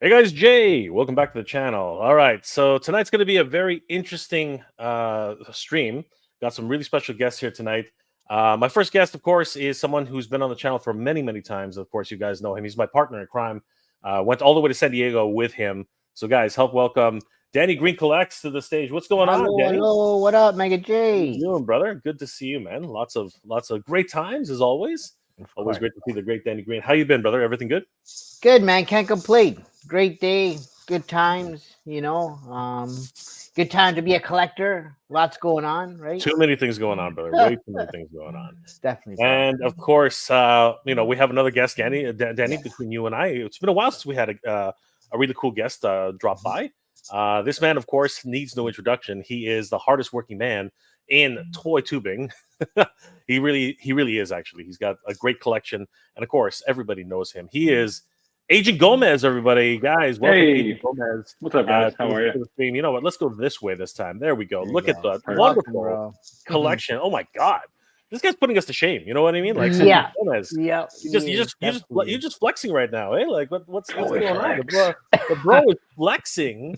Hey guys, Jay, welcome back to the channel. All right, so tonight's going to be a very interesting stream. Got some really special guests here tonight. My first guest, of course, is someone who's been on the channel for many, many times. Of course, you guys know him. He's my partner in crime. Went all the way to San Diego with him. So, guys, help welcome Danny Green Collects to the stage. What's going on, Danny? Hello, what up, Mega How J? you doing, brother? Good to see you, man. Lots of great times as always. Always great to see the great Danny Green. How you been, brother? Everything good? Good, man. Can't complain. Great day, good times. Good time to be a collector. Lots going on, right? Too many things going on, brother. Way too many things going on. Definitely. Bro. And of course, we have another guest, Danny. Danny, between you and I, it's been a while since we had a really cool guest drop by. This man, of course, needs no introduction. He is the hardest working man in toy tubing. He really is, actually. He's got a great collection, and of course, everybody knows him. He is Agent Gomez, everybody, guys. Welcome, hey, Agent Gomez. What's up, guys? How are you? You know what? Let's go this way this time. There we go. Look at the You're wonderful welcome, collection. Oh my God, this guy's putting us to shame. You know what I mean? Like, yeah, Gomez. Yeah. You're just flexing right now, eh? Like, what's going on? The bro is flexing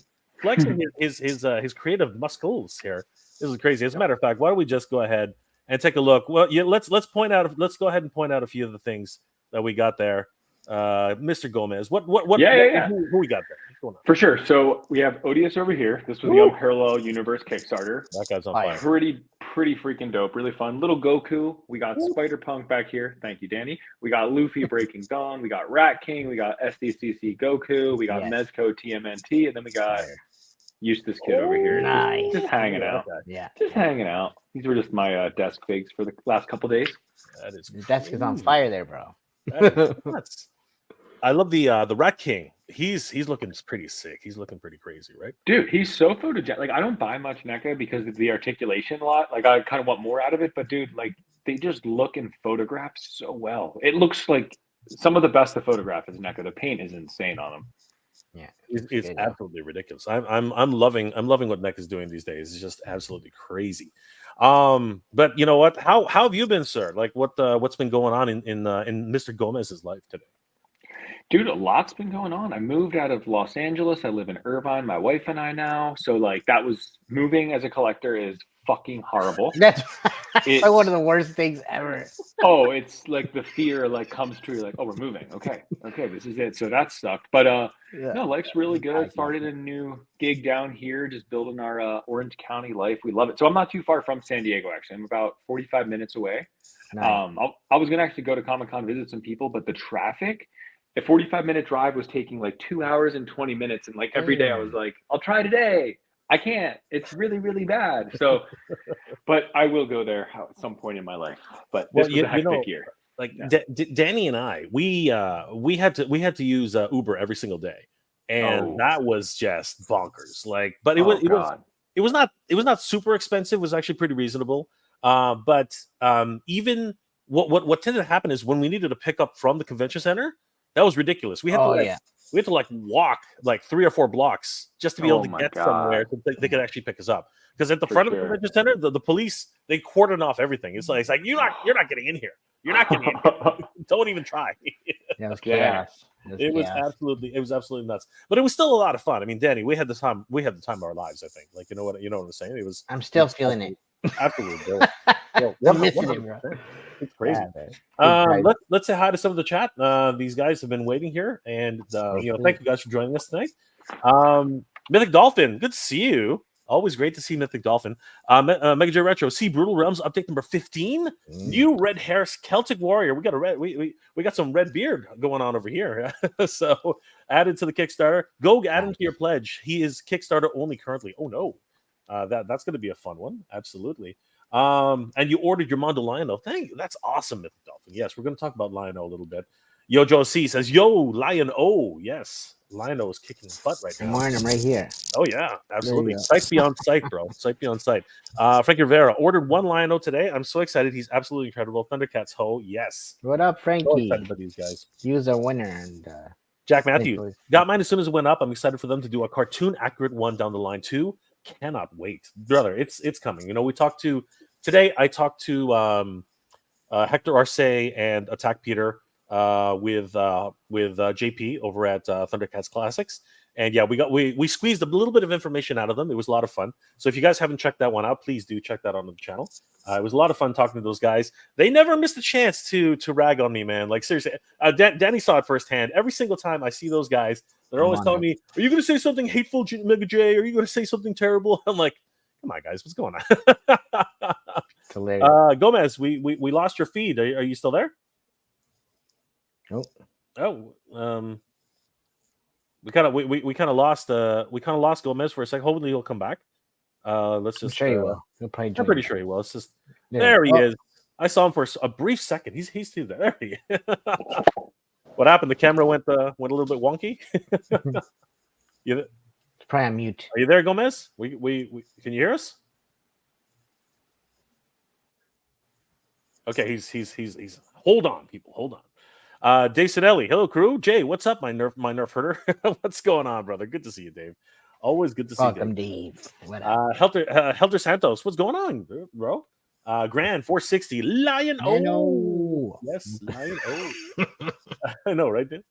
his creative muscles here. This is crazy. As a matter of fact, why don't we just go ahead and take a look? Well, yeah, let's go ahead and point out a few of the things that we got there. Mr. Gomez, what who we got there? What's going on? For sure. So we have Odious over here. This was the Unparalleled Universe Kickstarter. That guy's on fire. Pretty freaking dope. Really fun. Little Goku. We got Spider-Punk back here. Thank you, Danny. We got Luffy Breaking Dawn. We got Rat King. We got SDCC Goku. We got Mezco TMNT. And then we got Eustace Kid over here. Nice. Just hanging out. Yeah. Just hanging out. These were just my desk figs for the last couple days. That is Your desk is on fire there, bro. I love the Rat King. He's looking pretty sick. He's looking pretty crazy, right? Dude, he's so photogenic. Like, I don't buy much NECA because of the articulation a lot. Like, I kind of want more out of it. But, dude, like, they just look in photographs so well. It looks like some of the best to photograph is NECA. The paint is insane on them. Yeah, it's absolutely ridiculous. I'm loving what NECA is doing these days. It's just absolutely crazy. But you know what? How have you been, sir? Like, what's been going on in Mr. Gomez's life today? Dude, a lot's been going on. I moved out of Los Angeles. I live in Irvine, my wife and I now. So, like, that was moving as a collector is fucking horrible. That's like one of the worst things ever. Oh, it's like the fear like comes true. Like, oh, we're moving. Okay, this is it. So that sucked. But no, life's really good. Started a new gig down here, just building our Orange County life. We love it. So I'm not too far from San Diego, actually. I'm about 45 minutes away. Nice. I was gonna actually go to Comic-Con, visit some people, but the traffic. A 45-minute drive was taking like 2 hours and 20 minutes. And like every day I was like, I'll try today. I can't. It's really, really bad. So, but I will go there at some point in my life. But this was a hectic year. Like Danny and I, we had to use Uber every single day, and that was just bonkers. Like, but it was not super expensive. It was actually pretty reasonable. But even what tended to happen is when we needed to pick up from the convention center. That was ridiculous. We had to like walk like 3 or 4 blocks just to be able to get somewhere so they could actually pick us up. Because at the front of the convention center, the police, they cordon off everything. It's like you're not getting in here. You're not getting in here. Don't even try. It was chaos. It was absolutely nuts. But it was still a lot of fun. I mean, Danny, we had the time of our lives, I think. Like, you know what I'm saying? I'm still feeling it. Absolutely. I'm missing it, bro. It's crazy. Let's say hi to some of the chat. These guys have been waiting here, and thank you guys for joining us tonight. Mythic Dolphin, good to see you. Always great to see Mythic Dolphin. Mega J Retro, see Brutal Realms update number 15. New red hair Celtic warrior. We got a red. We got some red beard going on over here. So added to the Kickstarter. Go add him to your pledge. He is Kickstarter only currently. Oh no, that's going to be a fun one. Absolutely. And you ordered your Mondo Lion-O. Thank you. That's awesome, Mythic Dolphin. Yes, we're going to talk about Lion-O a little bit. Yo Joe C says, "Yo, Lion-O." Yes, Lion-O is kicking butt right now. I'm wearing him right here. Oh yeah, absolutely. Sight beyond sight, bro. Sight beyond sight. Frankie Rivera ordered 1 Lion-O today. I'm so excited. He's absolutely incredible. Thundercats ho. Yes. What up, Frankie? So excited about these guys. He was a winner, and Jack Matthew got mine as soon as it went up. I'm excited for them to do a cartoon accurate one down the line too. Cannot wait, brother. It's coming. You know, I talked to Hector Arce and Attack Peter with JP over at Thundercats Classics. And yeah, we squeezed a little bit of information out of them. It was a lot of fun. So if you guys haven't checked that one out, please do check that out on the channel. It was a lot of fun talking to those guys. They never missed a chance to rag on me, man. Like seriously, Danny saw it firsthand. Every single time I see those guys, they're always telling me, "Are you going to say something hateful, Mega J? Are you going to say something terrible?" I'm like, "Come on, guys, what's going on?" It's hilarious. Gomez, we lost your feed. Are you still there? Nope. Oh, we kind of lost Gomez for a second. Hopefully he'll come back. Let's just. I'm sure he will. He'll probably I'm pretty sure he will. It's just there he is. I saw him for a brief second. He's still there. There he is. What happened? The camera went a little bit wonky. It's probably on mute. Are you there, Gomez? We can you hear us? Okay, he's hold on, people, hold on. Dave Sinelli, hello crew. Jay, what's up, my nerf herder? What's going on, brother? Good to see you, Dave. Always good to see you. Welcome, Dave. Helter Santos, what's going on, bro? Grand 460 Lion O. Yes, Lion O. I know, right, dude?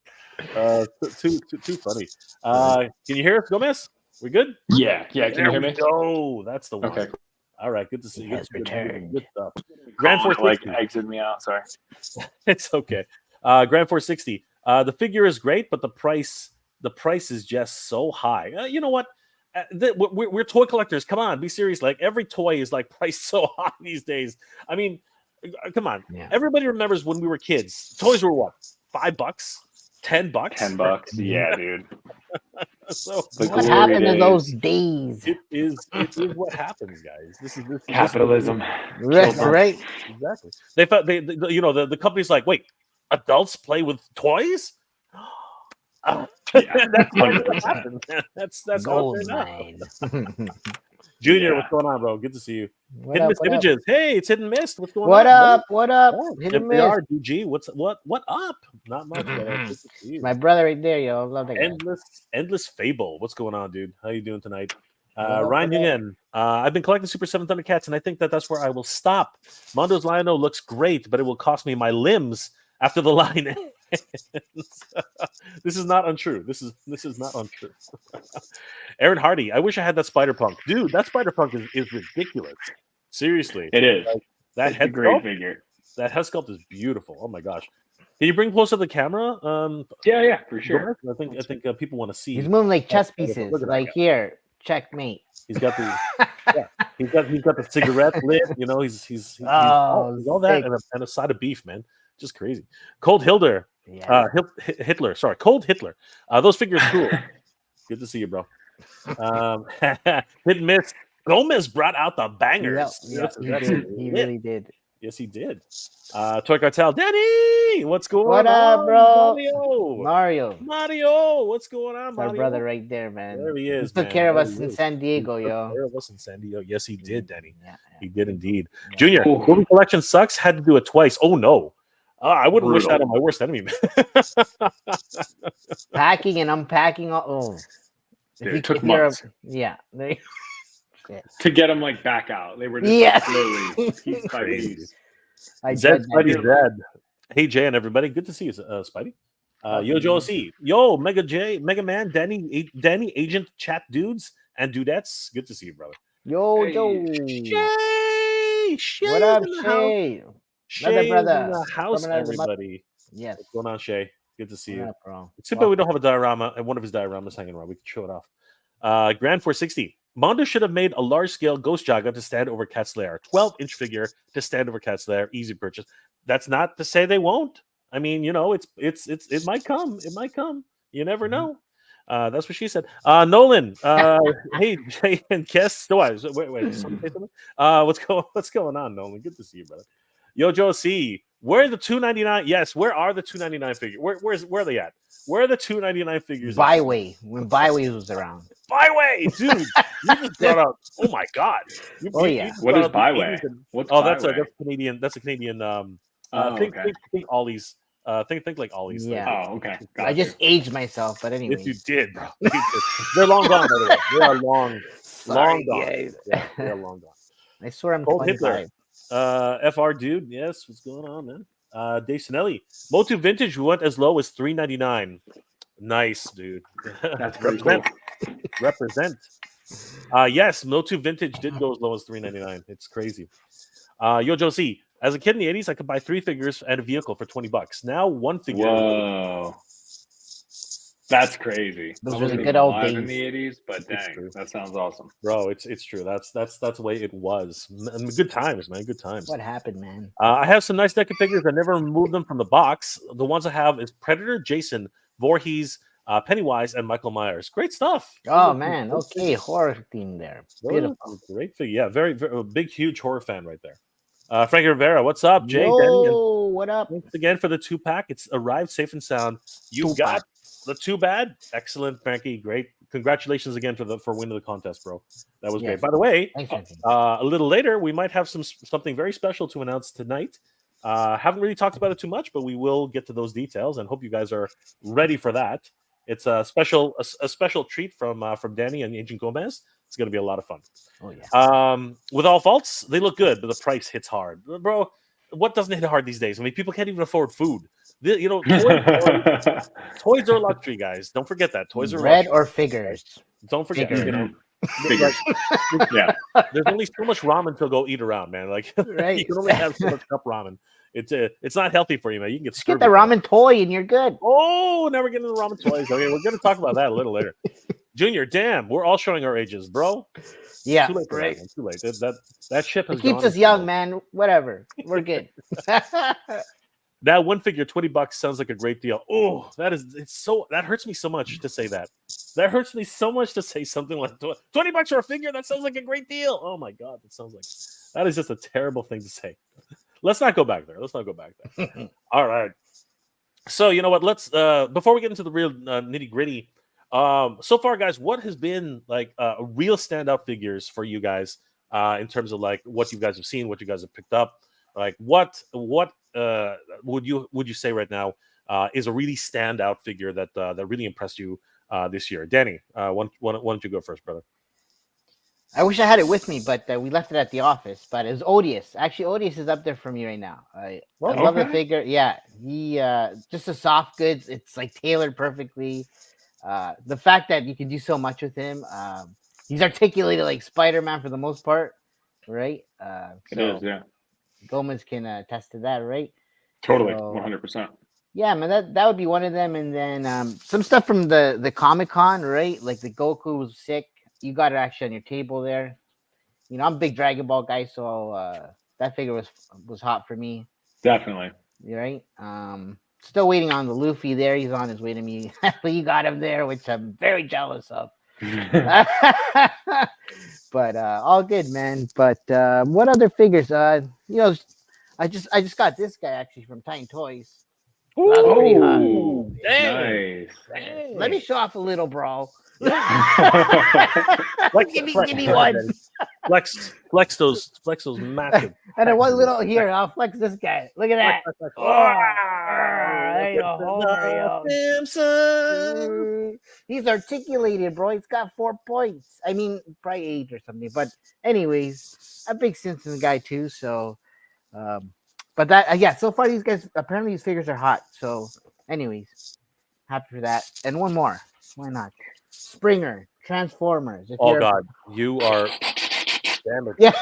Too funny. Can you hear us, Gomez? We good? Yeah. Can you hear me? Oh, that's the one. Okay. All right, good to see you. Good stuff. Grand 460 exited me out. Sorry. It's okay. Grand 460. The figure is great, but the price is just so high. You know what? We're toy collectors. Come on, be serious. Like every toy is like priced so high these days. I mean, come on. Yeah. Everybody remembers when we were kids. Toys were what? $5, $10. $10. Yeah, dude. So what happened in those days? It is what happens, guys. This is capitalism. Right. Exactly. They thought the company's like, wait, adults play with toys? That's what happened. That's gold mine. Junior, what's going on, bro? Good to see you. Hidden Mist Images. Hey, it's Hidden Mist. What's going on? What up? Hidden Mist. DG. What up? Not much. My brother right there, yo. Love that guy. Endless Fable. What's going on, dude? How you doing tonight? Ryan Nguyen. I've been collecting Super 7 Thundercats, and I think that's where I will stop. Mondo's Lion-O looks great, but it will cost me my limbs after the line ends. This is not untrue. This is not untrue. Aaron Hardy, I wish I had that Spider-Punk. Dude, that Spider-Punk is ridiculous. Seriously. It is. Like, that head great figure. That head sculpt is beautiful. Oh my gosh. Can you bring closer to the camera? Yeah, for sure. I think people want to see. He's moving like chess pieces. Like here, checkmate. He's got the he's got the cigarette lit. You know, he's all that and a side of beef, man. Just crazy. Cold Hitler. Yeah. Hitler. Sorry, Cold Hitler. Those figures cool. Good to see you, bro. Hit and miss. Gomez brought out the bangers. He really did. Yes, he did. Toy Cartel. Danny, what's going on? What up, bro? Mario. What's going on, Mario? Our brother right there, man. There he is. He took care of us in San Diego, yo. Took care of us in San Diego. Yes, he did, Danny. Yeah. He did indeed. Yeah. Junior, movie collection sucks. Had to do it twice. Oh no. I wouldn't wish that on my worst enemy, man. Packing and unpacking. Oh, it took months. Yeah. To get them like back out. They were just slowly piece by piece. Spidey's dead. Hey Jay and everybody, good to see you, Spidey. Yo Joe C. Yo, Mega J, Mega Man, Danny, Agent, Chat Dudes and Dudettes. Good to see you, brother. Yo, Joe. Shay. What up, Shay? Shay brother. In the house, everybody. Yes. What's going on, Shay? Good to see you. Bro. It's too bad we don't have a diorama and one of his dioramas hanging around. We can show it off. Grand 460. Mondo should have made a large-scale Ghost Jaga to stand over Cat's Lair. 12-inch figure to stand over Cat's Lair. Easy purchase. That's not to say they won't. I mean, you know, it might come. It might come. You never know. That's what she said. Nolan. Hey, Jay and Kess. Wait. What's going on, Nolan? Good to see you, brother. Yo, Joe C. Where are the $2.99? Yes, where are the $2.99 figures? Where are they at? Where are the $2.99 figures? Byway. When Byway was around. Byway, dude. You just brought up. Oh my God. What is Byway? That's a Canadian. That's a Canadian. Think Ollie's. Think like Ollie's. Yeah. Oh, okay. Gotcha. I just aged myself, but anyway. If you did, bro. They're long gone, by the way. They are long gone. Yeah, they are long gone. I swear I'm 25. FR dude, yes. What's going on, man? Dave Sinelli. Motu Vintage, we went as low as $3.99. Nice, dude. That's pretty cool. Represent. Yes, Motu Vintage did go as low as $3.99. It's crazy. Yojo C. As a kid in the 80s, I could buy 3 figures and a vehicle for $20. Now 1 figure. Whoa. That's crazy. Those were the good old days in the 80s, but dang, that sounds awesome, bro. It's true. That's the way it was. Good times, man. Good times. What happened, man? I have some nice deck of figures. I never removed them from the box. The ones I have is Predator, Jason, Voorhees, Pennywise, and Michael Myers. Great stuff. Oh man, okay, horror theme there. Beautiful, great figure. Yeah, very, very big, huge horror fan right there. Frankie Rivera, what's up? Jay, Danny, what up? Thanks again for the 2-pack. It's arrived safe and sound. You got the 2 bad. Excellent, Frankie. Great. Congratulations again for winning the contest, bro. That was great. By the way, a little later we might have something very special to announce tonight. Haven't really talked about it too much, but we will get to those details and hope you guys are ready for that. It's a special treat from Danny and Agent Gomez. It's going to be a lot of fun. Oh yeah. With all faults, they look good, but the price hits hard, bro. What doesn't hit hard these days? I mean, people can't even afford food. Toys are luxury, guys. Don't forget that. Toys are red or figures. Don't forget. Figures. Figures. Yeah. There's only so much ramen to go eat around, man. Like right. You can only have so much cup ramen. It's not healthy for you, man. You can get the ramen toy and you're good. Oh, never get into the ramen toys. Okay, we're gonna talk about that a little later. Junior, damn, we're all showing our ages, bro. Yeah, too late. right. Too late. That ship has keeps us young, man. Whatever, we're good. Now, 1 figure, $20 sounds like a great deal. Oh, that hurts me so much to say that. That hurts me so much to say something like $20 for a figure. That sounds like a great deal. Oh my god, that is just a terrible thing to say. Let's not go back there. All right. So you know what? Let's before we get into the real nitty gritty. So far, guys, what has been like real standout figures for you guys in terms of like what you guys have seen, what you guys have picked up? Like what would you say right now is a really standout figure that really impressed you this year? Danny, why don't you go first, brother? I wish I had it with me, but we left it at the office. But it's Odious. Actually, Odious is up there for me right now. I love the figure. Yeah, he just a soft goods. It's like tailored perfectly. The fact that you can do so much with him. He's articulated like Spider-Man for the most part, right? It is, yeah. Gomez can attest to that, right? Totally, 100%. Yeah, man, that would be one of them. And then some stuff from the Comic-Con, right? Like the Goku was sick. You got it actually on your table there. You know, I'm a big Dragon Ball guy, so that figure was hot for me. Definitely. Right? Still waiting on the Luffy there. He's on his way to me. You got him there, which I'm very jealous of. But all good, man. But what other figures? You know, I just got this guy actually from Titan Toys. Oh, nice. Let me show off a little, bro. Give me one. Flex those massive. And then one little here. I'll flex this guy. Look at that. There you go. He's articulated, bro. He's got 4 points. I mean, probably 8 or something. But anyways, a big Simpsons guy too. So, but that so far these guys apparently these figures are hot. So, anyways, happy for that. And one more. Why not? Springer, Transformers. Oh God, you are. Damn it. Yeah.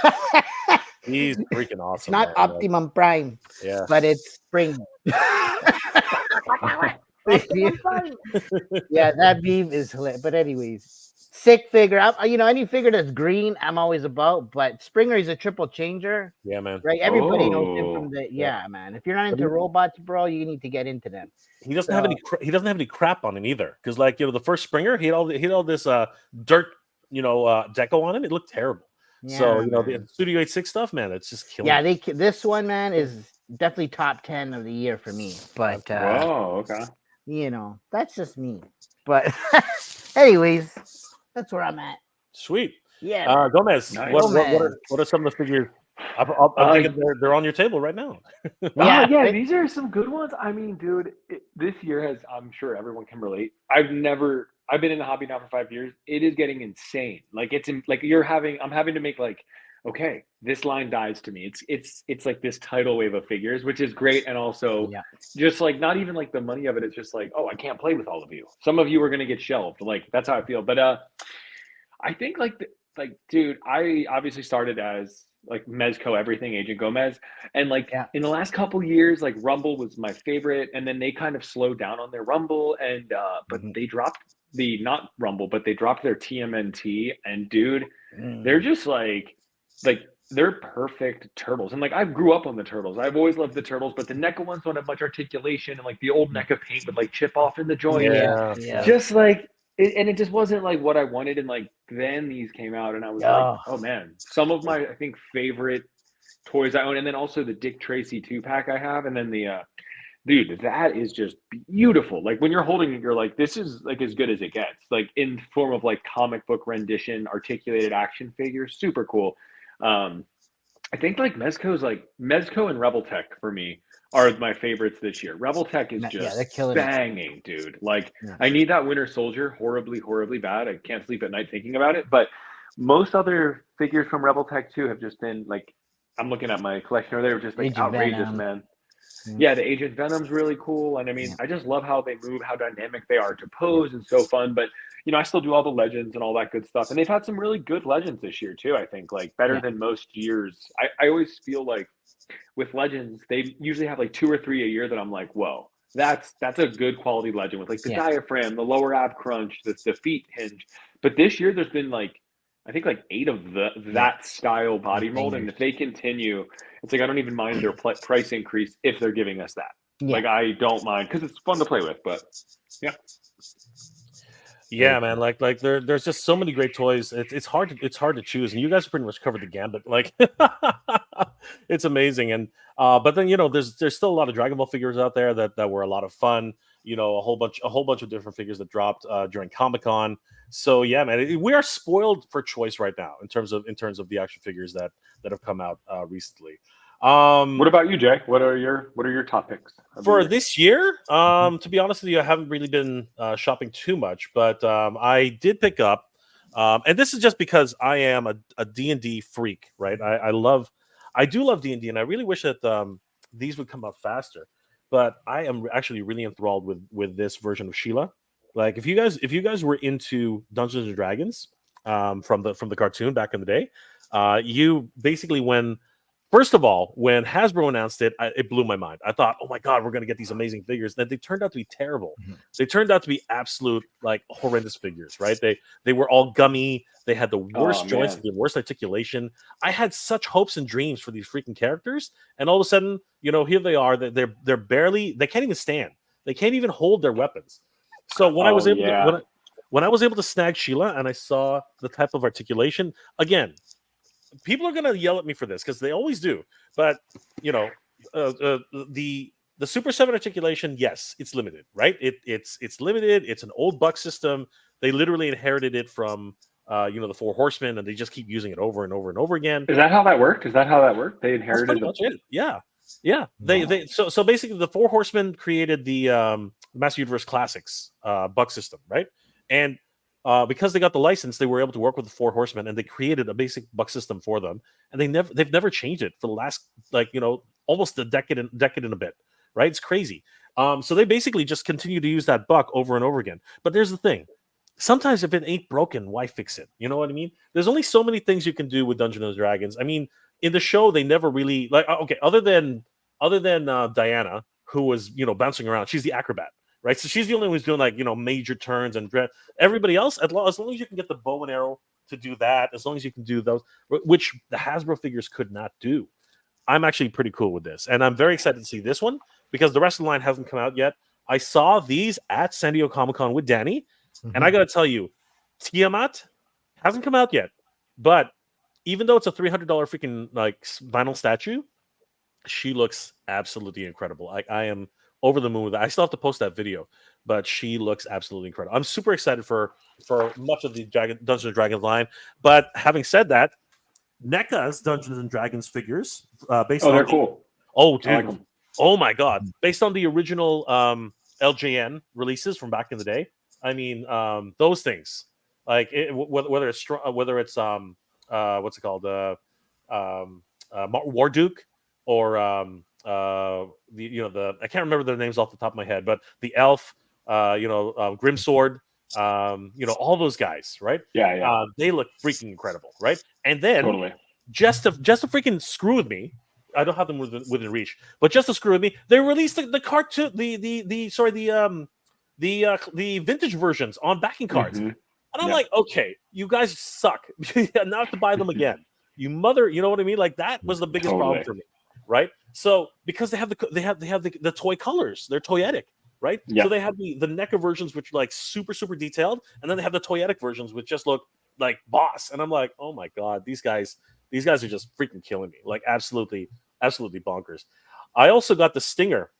He's freaking awesome. It's not Optimum Prime. Yeah. But it's Springer. Yeah, that beam is hilarious. But anyways, sick figure. Any figure that's green, I'm always about. But Springer is a triple changer. Yeah, man. Right? Everybody knows him from the. Yeah, man. If you're not into robots, bro, you need to get into them. He doesn't have any. He doesn't have any crap on him either. Because the first Springer, he had all this dirt, deco on him. It looked terrible. Yeah, so the Studio 86 stuff, man, it's just killing. Yeah, this one, man, is definitely top 10 of the year for me. But okay. That's just me. But anyways, that's where I'm at. Sweet. Yeah. Gomez, nice. What are some of the figures? I'm thinking they're on your table right now. Yeah, these are some good ones. I mean, dude, this year has, I'm sure everyone can relate. I've been in the hobby now for 5 years. It is getting insane. Like I'm having to make like okay, this line dies to me. It's like this tidal wave of figures, which is great, and also just like not even like the money of it. It's just like, oh, I can't play with all of you. Some of you are gonna get shelved. Like that's how I feel. But I think dude, I obviously started as like Mezco everything, Agent Gomez, and like in the last couple years, like Rumble was my favorite, and then they kind of slowed down on their Rumble, and but they dropped the not Rumble, but they dropped their TMNT, and dude, they're just like they're perfect turtles. And like I grew up on the turtles. I've always loved the turtles, but the NECA ones don't have much articulation, and like the old NECA paint would like chip off in the joint. Just like and it just wasn't like what I wanted. And like then these came out, and I was like, oh man, some of my I think favorite toys I own, and then also the Dick Tracy 2-pack I have, and then the dude, that is just beautiful. Like when you're holding it, you're like, this is like as good as it gets. Like in form of like comic book rendition, articulated action figures, super cool. I think like Mezco and Rebel Tech for me are my favorites this year. Rebel Tech is just banging, dude. Like I need that Winter Soldier horribly, horribly bad. I can't sleep at night thinking about it. But most other figures from Rebel Tech 2 have just been like, I'm looking at my collection over there, just like outrageous, man. Yeah, the Agent Venom's really cool. And I mean, I just love how they move, how dynamic they are to pose, and so fun. But, you know, I still do all the legends and all that good stuff. And they've had some really good legends this year, too, I think. Like, better than most years. I always feel like with legends, they usually have like 2 or 3 a year that I'm like, whoa, that's a good quality legend with like the diaphragm, the lower ab crunch, the feet hinge. But this year, there's been like, I think like 8 of that style body mold. And if they continue, it's like I don't even mind their price increase if they're giving us that. Like I don't mind because it's fun to play with. But yeah, man. Like there's just so many great toys. It's hard to choose, and you guys pretty much covered the gambit. Like it's amazing. And but then you know there's still a lot of Dragon Ball figures out there that were a lot of fun. You know, a whole bunch of different figures that dropped during Comic-Con. So yeah, man, we are spoiled for choice right now in terms of the action figures that have come out recently. What about you, Jay? What are your top picks for this year? To be honest with you, I haven't really been shopping too much, but I did pick up, and this is just because I am a D&D freak, right? I do love D&D, and I really wish that these would come out faster. But I am actually really enthralled with this version of Sheila. Like if you guys were into Dungeons and Dragons from the cartoon back in the day, you basically when Hasbro announced it, it blew my mind. I thought, oh my god, we're gonna get these amazing figures. Then they turned out to be terrible. They turned out to be absolute like horrendous figures, right? They were all gummy. They had the worst joints, the worst articulation. I had such hopes and dreams for these freaking characters, and all of a sudden, you know, here they are. They're barely. They can't even stand. They can't even hold their weapons. So when I was able to, when I was able to snag Sheila and I saw the type of articulation again. People are gonna yell at me for this because they always do. But you know, the Super 7 articulation, yes, it's limited, right? It's limited. It's an old buck system. They literally inherited it from the Four Horsemen, and they just keep using it over and over and over again. Is that how that worked? They inherited pretty much it. Yeah. They so basically the Four Horsemen created the Master Universe Classics buck system, right? And because they got the license, they were able to work with the Four Horsemen, and they created a basic buck system for them. And they've never changed it for the last almost a decade and a bit, right? It's crazy. So they basically just continue to use that buck over and over again. But there's the thing: sometimes if it ain't broken, why fix it? You know what I mean? There's only so many things you can do with Dungeons and Dragons. I mean, in the show, they never really other than Diana, who was bouncing around. She's the acrobat. Right, so she's the only one who's doing major turns and everybody else. As long as you can get the bow and arrow to do that, as long as you can do those, which the Hasbro figures could not do, I'm actually pretty cool with this, and I'm very excited to see this one because the rest of the line hasn't come out yet. I saw these at San Diego Comic-Con with Danny, and I got to tell you, Tiamat hasn't come out yet, but even though it's a $300 freaking vinyl statue, she looks absolutely incredible. I am over the moon with that. I still have to post that video, but she looks absolutely incredible. I'm super excited for much of the Dungeons and Dragons line. But having said that, NECA's Dungeons and Dragons figures based on they're cool. Oh, dude. Like oh my god. Based on the original LJN releases from back in the day. I mean, those things. Like whether it's what's it called? Warduke, or the I can't remember their names off the top of my head, but the elf, Grimsword, all those guys, right? Yeah. They look freaking incredible, right? And then Totally. just to freaking screw with me, I don't have them within reach, but just to screw with me, they released the cartoon, the vintage versions on backing cards. Mm-hmm. And I'm like, okay, you guys suck. Now I have to buy them again. You know what I mean? Like, that was the biggest problem for me, right? So because they have the toy colors, they're toyetic, right? Yeah. So they have the NECA versions, which are like super detailed, and then they have the toyetic versions, which just look like boss. And I'm like, oh my god, these guys are just freaking killing me, like absolutely bonkers. I also got the Stinger,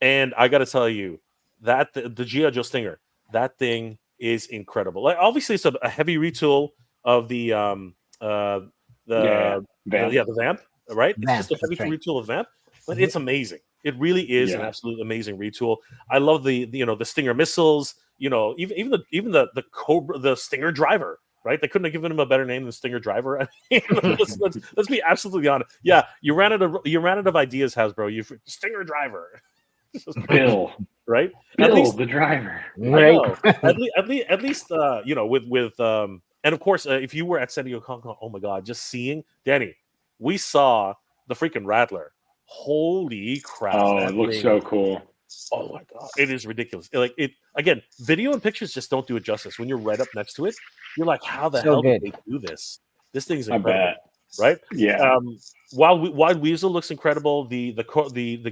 and I got to tell you that the G.I. Joe Stinger, that thing is incredible. Like, obviously it's a heavy retool of the Vamp, right? It's just a heavy retool of Vamp, but it's amazing. It really is an absolute amazing retool. I love the Stinger missiles. Even the Cobra, the Stinger driver. Right? They couldn't have given him a better name than Stinger Driver. I mean, let's be absolutely honest. Yeah, you ran out of ideas, Hasbro. You Stinger Driver. Bill, right? Bill, at least, the driver. Right. At least with and of course, if you were at San Diego Comic Con, oh my god, just seeing Danny, we saw the freaking Rattler. Holy crap! Oh, it looks so cool. Oh my god, it is ridiculous. Like, it again, video and pictures just don't do it justice. When you're right up next to it, you're like, how the hell did they do this? This thing's incredible, right? Yeah. Wild Weasel looks incredible. The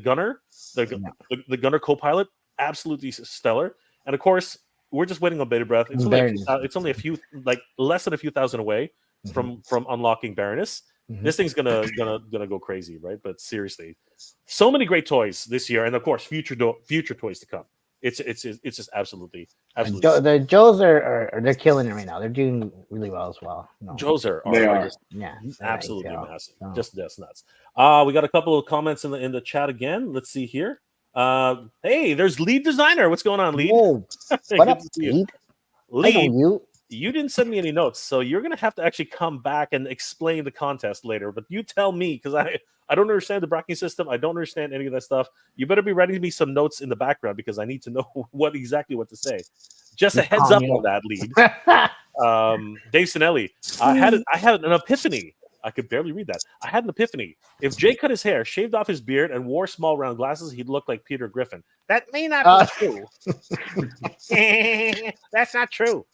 gunner, the gunner co-pilot, absolutely stellar. And of course, we're just waiting on beta breath. It's only a few, like less than a few thousand away from unlocking Baroness. This thing's gonna go crazy, right? But seriously, so many great toys this year, and of course, future toys to come. It's just absolutely. The Joes are they're killing it right now. They're doing really well as well. Joes are just absolutely massive, just nuts. We got a couple of comments in the chat again. Let's see here. Hey, there's Lead Designer. What's going on, Lead? Whoa. What up, Lead? Lead, you didn't send me any notes, so you're gonna have to actually come back and explain the contest later. But you tell me, because I don't understand the bracketing system. I don't understand any of that stuff. You better be writing me some notes in the background, because I need to know what to say. Just a heads up on that, Lead. Dave Sinelli, I had an epiphany. I could barely read that. I had an epiphany. If Jay cut his hair, shaved off his beard, and wore small round glasses, he'd look like Peter Griffin. That may not be true. That's not true.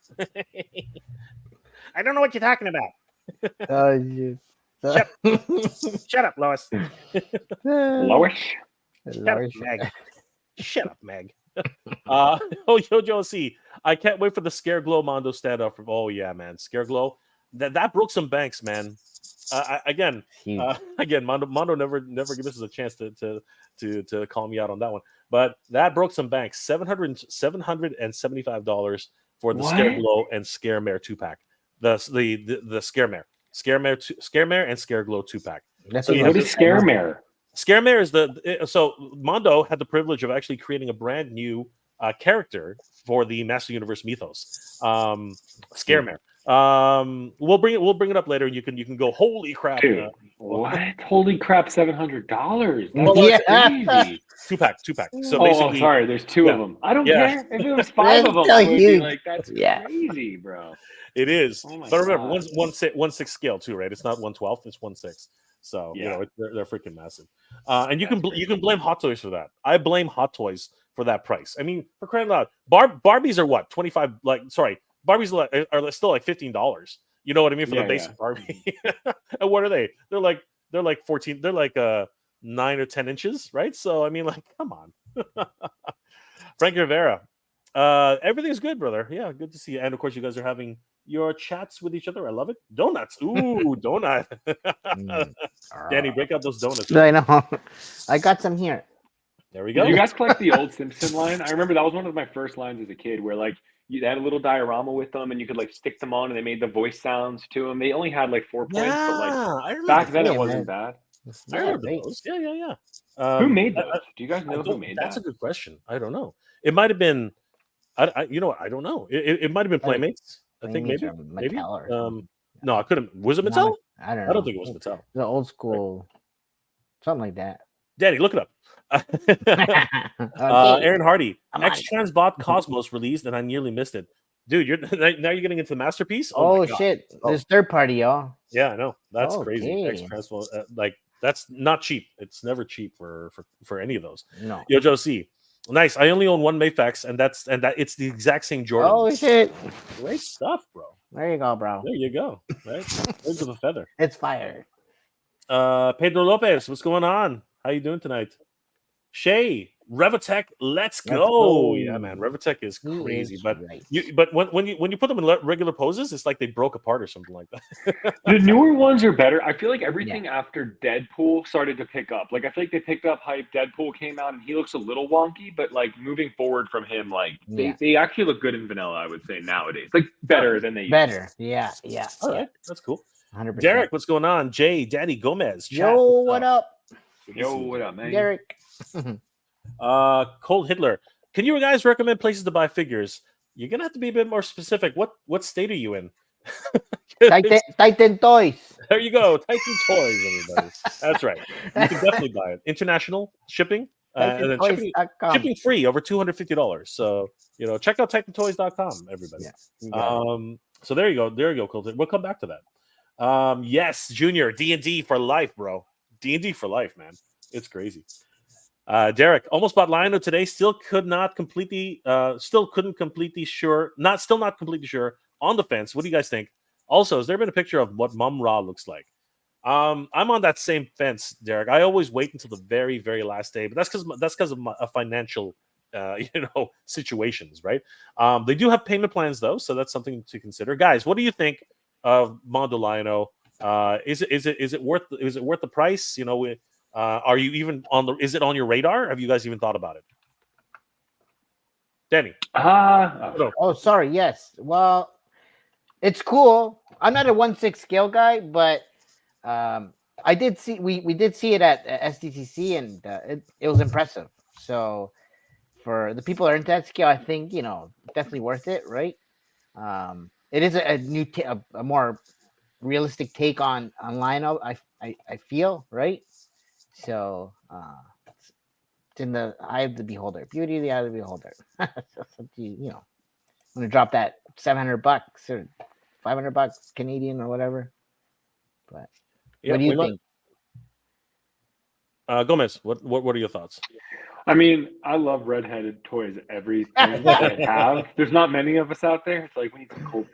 I don't know what you're talking about. Shut up, Lois. Lois? Shut up, Meg. Joe C. I can't wait for the Scare Glow Mondo standoff. Oh yeah, man, Scare Glow. That broke some banks, man. Again, Mondo never gives us a chance to call me out on that one. But that broke some banks. $775 for the Scare Glow and Scare Mare 2-pack. The Scare Mare and Scare Glow 2-pack. What is Scare Mare? Scare Mare is so Mondo had the privilege of actually creating a brand new character for the Master Universe mythos. Scare Mare. We'll bring it up later, and you can go, holy crap. Dude, what? Holy crap, $700. Crazy. 2-pack. So basically, sorry, there's two of them. I don't care. If it was 5 of them, I would be like, that's crazy, bro. It is. But remember, 1/6 scale too, right? It's not 1/12, it's 1/6. So they're freaking massive. And you can blame Hot Toys for that. I blame Hot Toys for that price. I mean, for crying out loud, Barbies are what, 25? Barbies are still like $15. You know what I mean, for the basic Barbie. And what are they? They're like 14. They're like 9 or 10 inches, right? So I mean, like, come on. Frank Rivera, everything's good, brother. Yeah, good to see you. And of course, you guys are having your chats with each other. I love it. Donuts. Ooh, donut. Danny, break out those donuts. I know. I got some here. There we go. Did you guys collect the old Simpson line? I remember that was one of my first lines as a kid, where like they had a little diorama with them, and you could like stick them on, and they made the voice sounds to them. They only had like 4 points, but like back then it wasn't bad. I remember those. Yeah. Who made those? Do you guys know who made that? That's a good question. I don't know. It might have been. I you know what? I don't know. It might have been Playmates. I think maybe. No, I couldn't. Was it Mattel? I don't know. I don't think it was Mattel. The old school, something like that. Daddy, look it up. Okay. Aaron Hardy, I'm on X-Transbot Cosmos released, and I nearly missed it. Dude, now you're getting into the masterpiece. Oh shit! There's third party, y'all. Yeah, I know. That's Okay. crazy. X-Transbot, like that's not cheap. It's never cheap for any of those. No. Yo, Joe C. Nice. I only own one Mayfex, and that it's the exact same Jordan. Oh shit! Great stuff, bro. There you go, bro. There you go. Right, birds of a feather. It's fire. Pedro Lopez, what's going on? How you doing tonight? Shay, Revitech, let's go. Yeah, man, Revitech is crazy. But when you put them in regular poses, it's like they broke apart or something like that. The newer ones are better. I feel like everything after Deadpool started to pick up. Like I feel like they picked up hype. Deadpool came out and he looks a little wonky, but like moving forward from him, like they actually look good in vanilla. I would say nowadays, like better than they used to. Yeah. All right, that's cool. 100%. Derek, what's going on? Jay, Daddy Gomez. Yo, what up? Yo, what up, man? Derek. Cold Hitler. Can you guys recommend places to buy figures? You're gonna have to be a bit more specific. What state are you in? Titan Toys. There you go. Titan Toys, everybody. That's right. You can definitely buy it. International shipping. And then shipping free over $250. So check out TitanToys.com, everybody. Yeah. So there you go, Cold Hitler. We'll come back to that. Yes, Junior, D&D for life, bro. D&D for life, man. It's crazy. Derek almost bought Lionel today. Still not completely sure on the fence. What do you guys think? Also, has there been a picture of what Mum Ra looks like? I'm on that same fence, Derek. I always wait until the very, very last day, but that's because of my financial situations, right? They do have payment plans though, so that's something to consider. Guys, what do you think of Mondo Lionel? Is it worth the price? Are you even is it on your radar? Have you guys even thought about it? Danny. Sorry. Yes. Well, it's cool. I'm not a 1/6 scale guy, but I did see we did see it at SDCC, and it was impressive. So for the people that are into that scale, I think definitely worth it, right? It is a new a more realistic take on Lionel. I feel, right? So it's in the eye of the beholder. Beauty of the eye of the beholder. So, I'm gonna drop that $700 or $500 Canadian or whatever. But what do you think? Gomez, what are your thoughts? I mean, I love redheaded toys. Everything that they have. There's not many of us out there. It's like we need some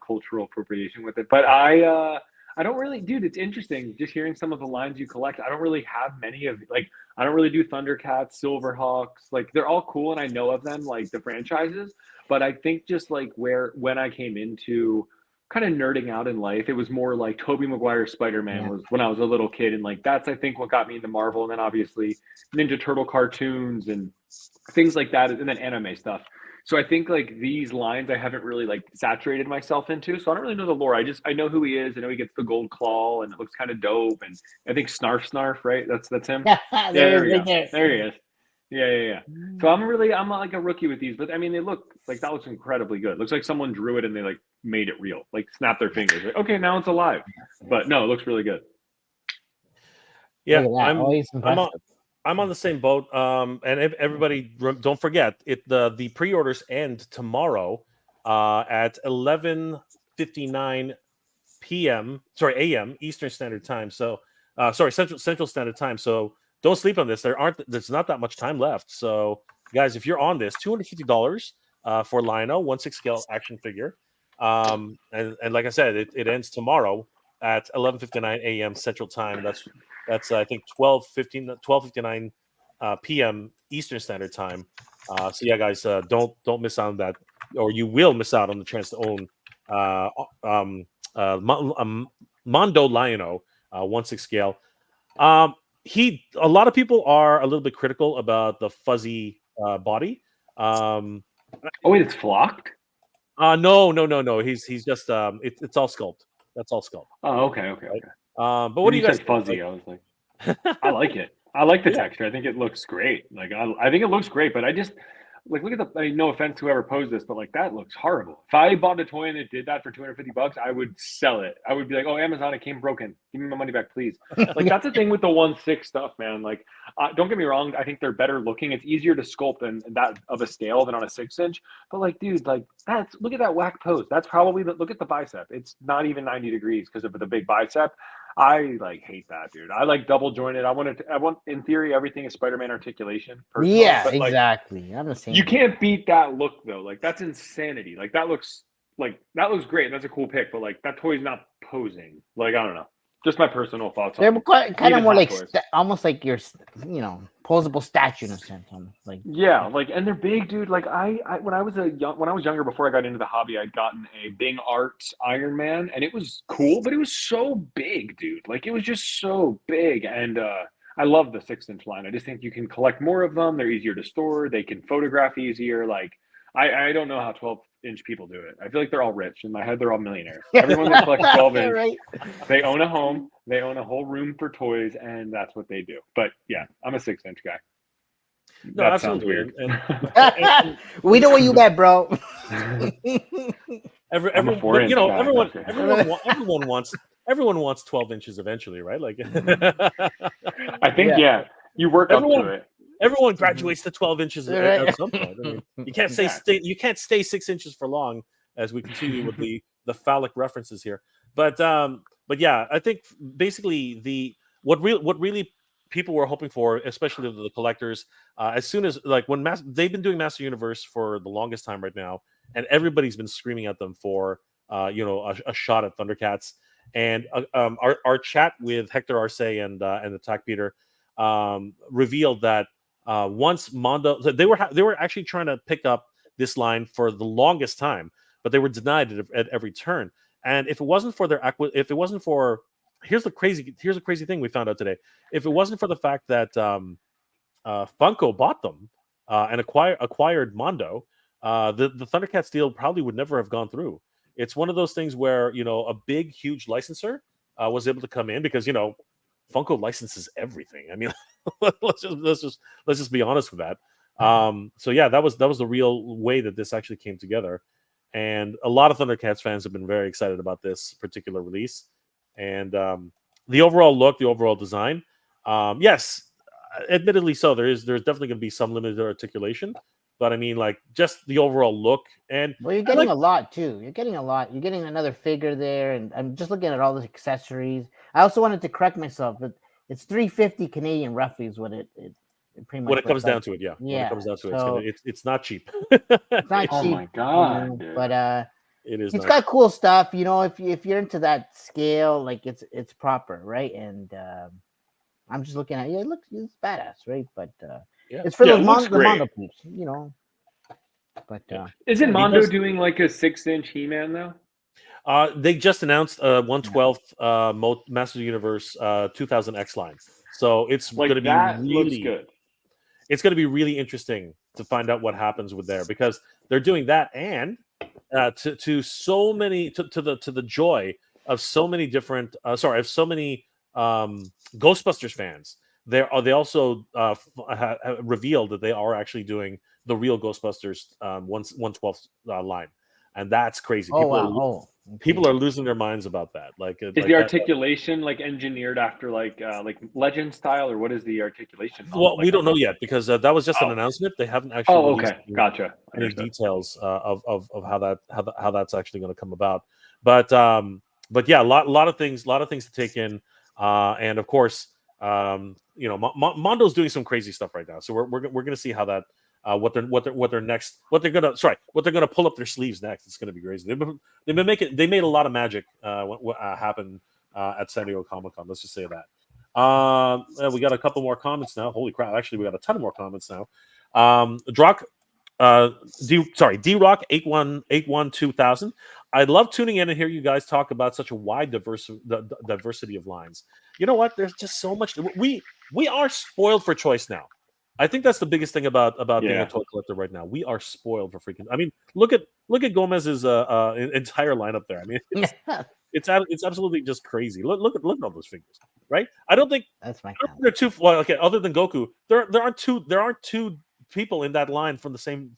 cultural appropriation with it. But I don't really, dude, it's interesting just hearing some of the lines you collect. I don't really have many of, like, I don't really do Thundercats, Silverhawks. Like, they're all cool and I know of them, like the franchises. But I think just like when I came into kind of nerding out in life, it was more like Tobey Maguire's Spider-Man was when I was a little kid. And like, that's, I think, what got me into Marvel. And then obviously Ninja Turtle cartoons and things like that. And then anime stuff. So I think like these lines I haven't really like saturated myself into. So I don't really know the lore. I know who he is. I know he gets the gold claw and it looks kind of dope. And I think Snarf, right? That's him. There he is. Yeah. So I'm not like a rookie with these, but I mean they look like that looks incredibly good. It looks like someone drew it and they like made it real. Like snapped their fingers. Like, okay, now it's alive. But no, it looks really good. Yeah, I'm on the same boat. And everybody, don't forget the pre-orders end tomorrow at 11:59 p.m. a.m. Eastern Standard Time. So, Central Standard Time. So don't sleep on this. There's not that much time left. So, guys, if you're on this, $250 for Lionel 1/6 scale action figure. And like I said, it ends tomorrow at 11:59 a.m. Central Time. That's I think 12:59 p.m. Eastern Standard Time. So yeah, guys, don't miss out on that, or you will miss out on the chance to own Mondo Lionel 1/6 scale. A lot of people are a little bit critical about the fuzzy body. Wait, it's flocked? No. He's just it's all sculpt. That's all sculpt. Oh, okay. Right? But what do you guys think? Fuzzy? I was like, I like it. I like the texture. I think it looks great. Like I think it looks great, but like look at the. I mean, no offense to whoever posed this, but like that looks horrible. If I bought a toy and it did that for $250, I would sell it. I would be like, oh, Amazon, it came broken. Give me my money back, please. Like that's the thing with the 1/6 stuff, man. Like, don't get me wrong. I think they're better looking. It's easier to sculpt and that of a scale than on a 6-inch. But like, dude, like look at that whack pose. That's probably look at the bicep. It's not even 90 degrees because of the big bicep. I like hate that, dude. I like double jointed. I want in theory everything is Spider-Man articulation. Yeah, but, like, exactly. I'm the same. You can't beat that look though. Like that's insanity. Like that looks great. That's a cool pick, but like that toy's not posing. Like I don't know. Just my personal thoughts. They're kind of more like almost like your, posable statue in a sense. Like like, and they're big, dude. Like when I was younger, before I got into the hobby, I'd gotten a Bing Arts Iron Man, and it was cool, but it was so big, dude. Like it was just so big, and I love the 6-inch line. I just think you can collect more of them. They're easier to store. They can photograph easier. Like I don't know how 12-inch people do it. I feel like they're all rich. In my head, they're all millionaires. Everyone that collects 12-inch, right. They own a home. They own a whole room for toys, and that's what they do. But yeah, I'm a 6-inch guy. No, that sounds weird. We know where you at, bro. Everyone wants 12 inches eventually, right? Like, I think you work up to it. Everyone graduates to 12 inches at some point. I mean, you can't stay 6 inches for long as we continue with the phallic references here. But yeah, I think basically what really people were hoping for, especially the collectors, as soon as like when they've been doing Master Universe for the longest time right now, and everybody's been screaming at them for a shot at Thundercats. And our chat with Hector Arce and Attack Peter revealed that once Mondo, they were actually trying to pick up this line for the longest time, but they were denied it at every turn. And if it wasn't for here's the crazy thing we found out today. If it wasn't for the fact that Funko bought them and acquired Mondo, the Thundercats deal probably would never have gone through. It's one of those things where a big, huge licensor was able to come in because Funko licenses everything. I mean, let's just be honest with that. So yeah, that was the real way that this actually came together, and a lot of Thundercats fans have been very excited about this particular release, and the overall look, the overall design. Yes, admittedly, so there's definitely going to be some limited articulation. But I mean, like, just the overall look, and you're getting a lot too. You're getting a lot. You're getting another figure there, and I'm just looking at all the accessories. I also wanted to correct myself. It's $350 Canadian, roughly, is what it pretty much. When it comes down to it, yeah. When it comes down to it, it's not cheap. It's not cheap. Oh my god! But it is. It's got cool stuff. If you're into that scale, like it's proper, right? And I'm just looking at it. It's badass, right? But it's for the Mondo peeps, But isn't Mondo doing like a 6-inch He-Man though? They just announced 1/12 Master Universe 2000X line, so it's like going to be really good. It's going to be really interesting to find out what happens with there, because they're doing that, and to the joy of so many different so many Ghostbusters fans. They also revealed that they are actually doing the real Ghostbusters 1/12 line, and that's crazy. People are losing their minds about that. Like, is the articulation like engineered after like Legend style, or what is the articulation? Well, we don't know yet, because that was just an announcement. They haven't actually gotcha. Any details of how that's actually going to come about. But yeah, a lot of things to take in, and of course. Mondo's doing some crazy stuff right now, so we're gonna see how that what they're gonna pull up their sleeves next. It's gonna be crazy. They made a lot of magic happen at San Diego Comic-Con. Let's just say that. We got a couple more comments now. Holy crap! Actually, we got a ton more comments now. D-Rock 8181 2000. I love tuning in and hear you guys talk about such a wide diversity of lines. You know what? There's just so much. We are spoiled for choice now. I think that's the biggest thing about being a toy collector right now. We are spoiled for freaking. I mean, look at Gomez's entire lineup there. I mean, it's absolutely just crazy. Look at all those figures, right? I don't think that's my. They're too well. Okay, other than Goku, there aren't two people in that line from the same.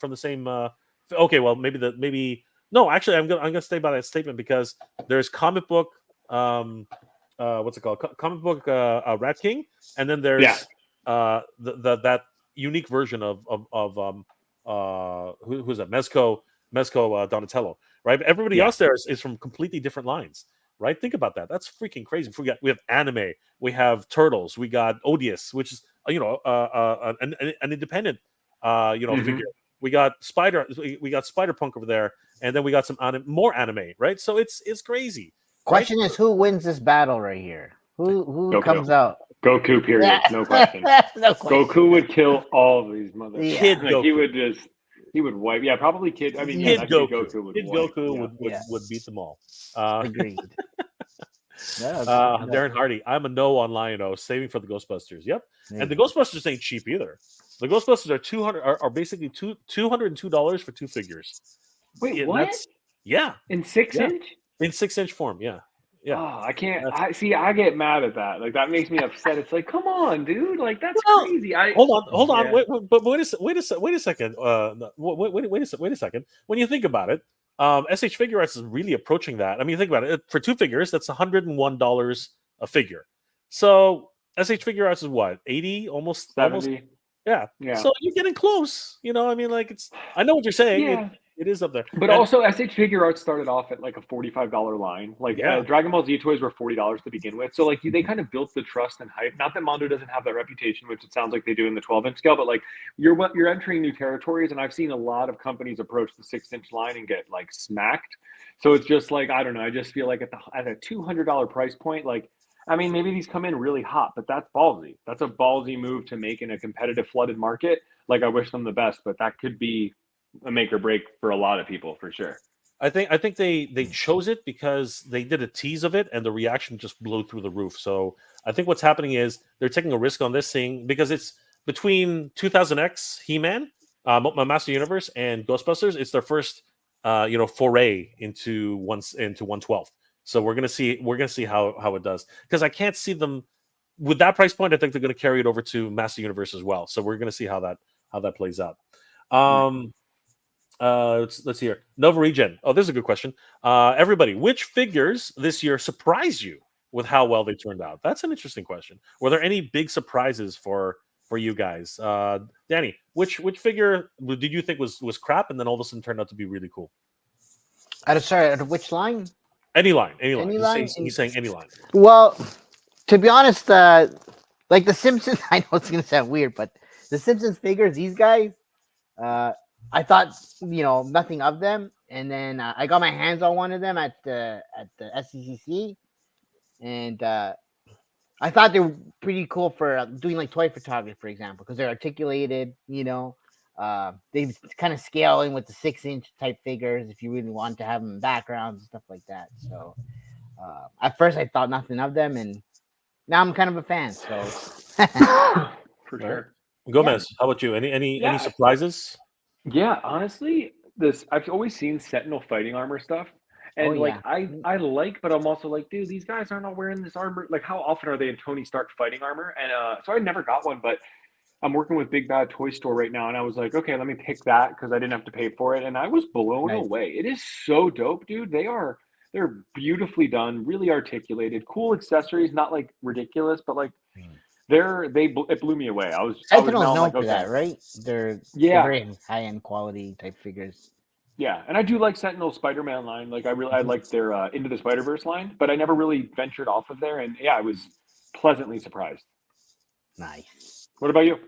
Okay, well, maybe no. Actually, I'm gonna stay by that statement because there's comic book. What's it called? Comic book Rat King, and then there's that unique version of who's that? Mezco Donatello, right? Everybody else there is from completely different lines, right? Think about that. That's freaking crazy. We have anime, we have Turtles, we got Odious, which is an independent figure. We got Spider-Punk over there, and then we got some more anime, right? So it's crazy. Question is, who wins this battle right here? Who comes out? Goku, period. No question. No question. Goku would kill all of these motherfuckers. Kid Goku. He would wipe. Yeah, probably Kid. I mean, Kid Goku would beat them all. Agreed. Darren Hardy, I'm a no on Lion-O, saving for the Ghostbusters. Yep, and the Ghostbusters ain't cheap either. The Ghostbusters are basically $202 for 2 figures. Wait, what? In 6-inch? In 6-inch form, yeah. Oh, I can't. I get mad at that. Like that makes me upset. It's like, come on, dude. Like that's crazy. Hold on. Yeah. Wait a second. Wait a second. When you think about it, SH Figure Arts is really approaching that. I mean, think about it. For 2 figures, that's $101 a figure. So SH Figure Arts is what, 80, almost 70. Yeah. So you're getting close. I mean, like I know what you're saying. Yeah. It is up there. But also, SH Figure Arts started off at like a $45 line. Like Dragon Ball Z toys were $40 to begin with. So like they kind of built the trust and hype. Not that Mondo doesn't have that reputation, which it sounds like they do in the 12-inch scale, but like you're entering new territories. And I've seen a lot of companies approach the 6-inch line and get like smacked. So it's just like, I don't know. I just feel like at a $200 price point, like, I mean, maybe these come in really hot, but that's ballsy. That's a ballsy move to make in a competitive flooded market. Like I wish them the best, but that could be a make or break for a lot of people for sure. I think they chose it because they did a tease of it and the reaction just blew through the roof. So I think what's happening is they're taking a risk on this thing because it's between 2000X He-Man, Master Universe, and Ghostbusters. It's their first foray into 112. So we're gonna see how it does, because I can't see them with that price point. I think they're gonna carry it over to Master Universe as well. So we're gonna see how that plays out. Let's see here. Nova Regen. Oh, this is a good question. Everybody, which figures this year surprised you with how well they turned out? That's an interesting question. Were there any big surprises for you guys? Danny, which figure did you think was crap and then all of a sudden turned out to be really cool? Out of which line? Any line. He's saying any line. Well, to be honest, like the Simpsons, I know it's gonna sound weird, but the Simpsons figures, these guys, I thought nothing of them, and then I got my hands on one of them at the SDCC, and I thought they were pretty cool for doing like toy photography, for example, because they're articulated. They kind of scale in with the 6-inch type figures if you really want to have them in backgrounds and stuff like that. So at first I thought nothing of them, and now I'm kind of a fan. So for sure. Gomez, how about you? Any surprises? Yeah, honestly, I've always seen Sentinel fighting armor stuff, and I like, but I'm also like, dude, these guys aren't all wearing this armor. Like, how often are they in Tony Stark fighting armor? And so I never got one, but I'm working with Big Bad Toy Store right now, and I was like, okay, let me pick that because I didn't have to pay for it, and I was blown away. It is so dope, dude. They're beautifully done, really articulated, cool accessories, not like ridiculous, but like. It blew me away. Sentinel's known for that, right? They're very high-end quality type figures. Yeah, and I do like Sentinel's Spider-Man line. Like I like their Into the Spider-Verse line, but I never really ventured off of there. And yeah, I was pleasantly surprised. Nice. What about you?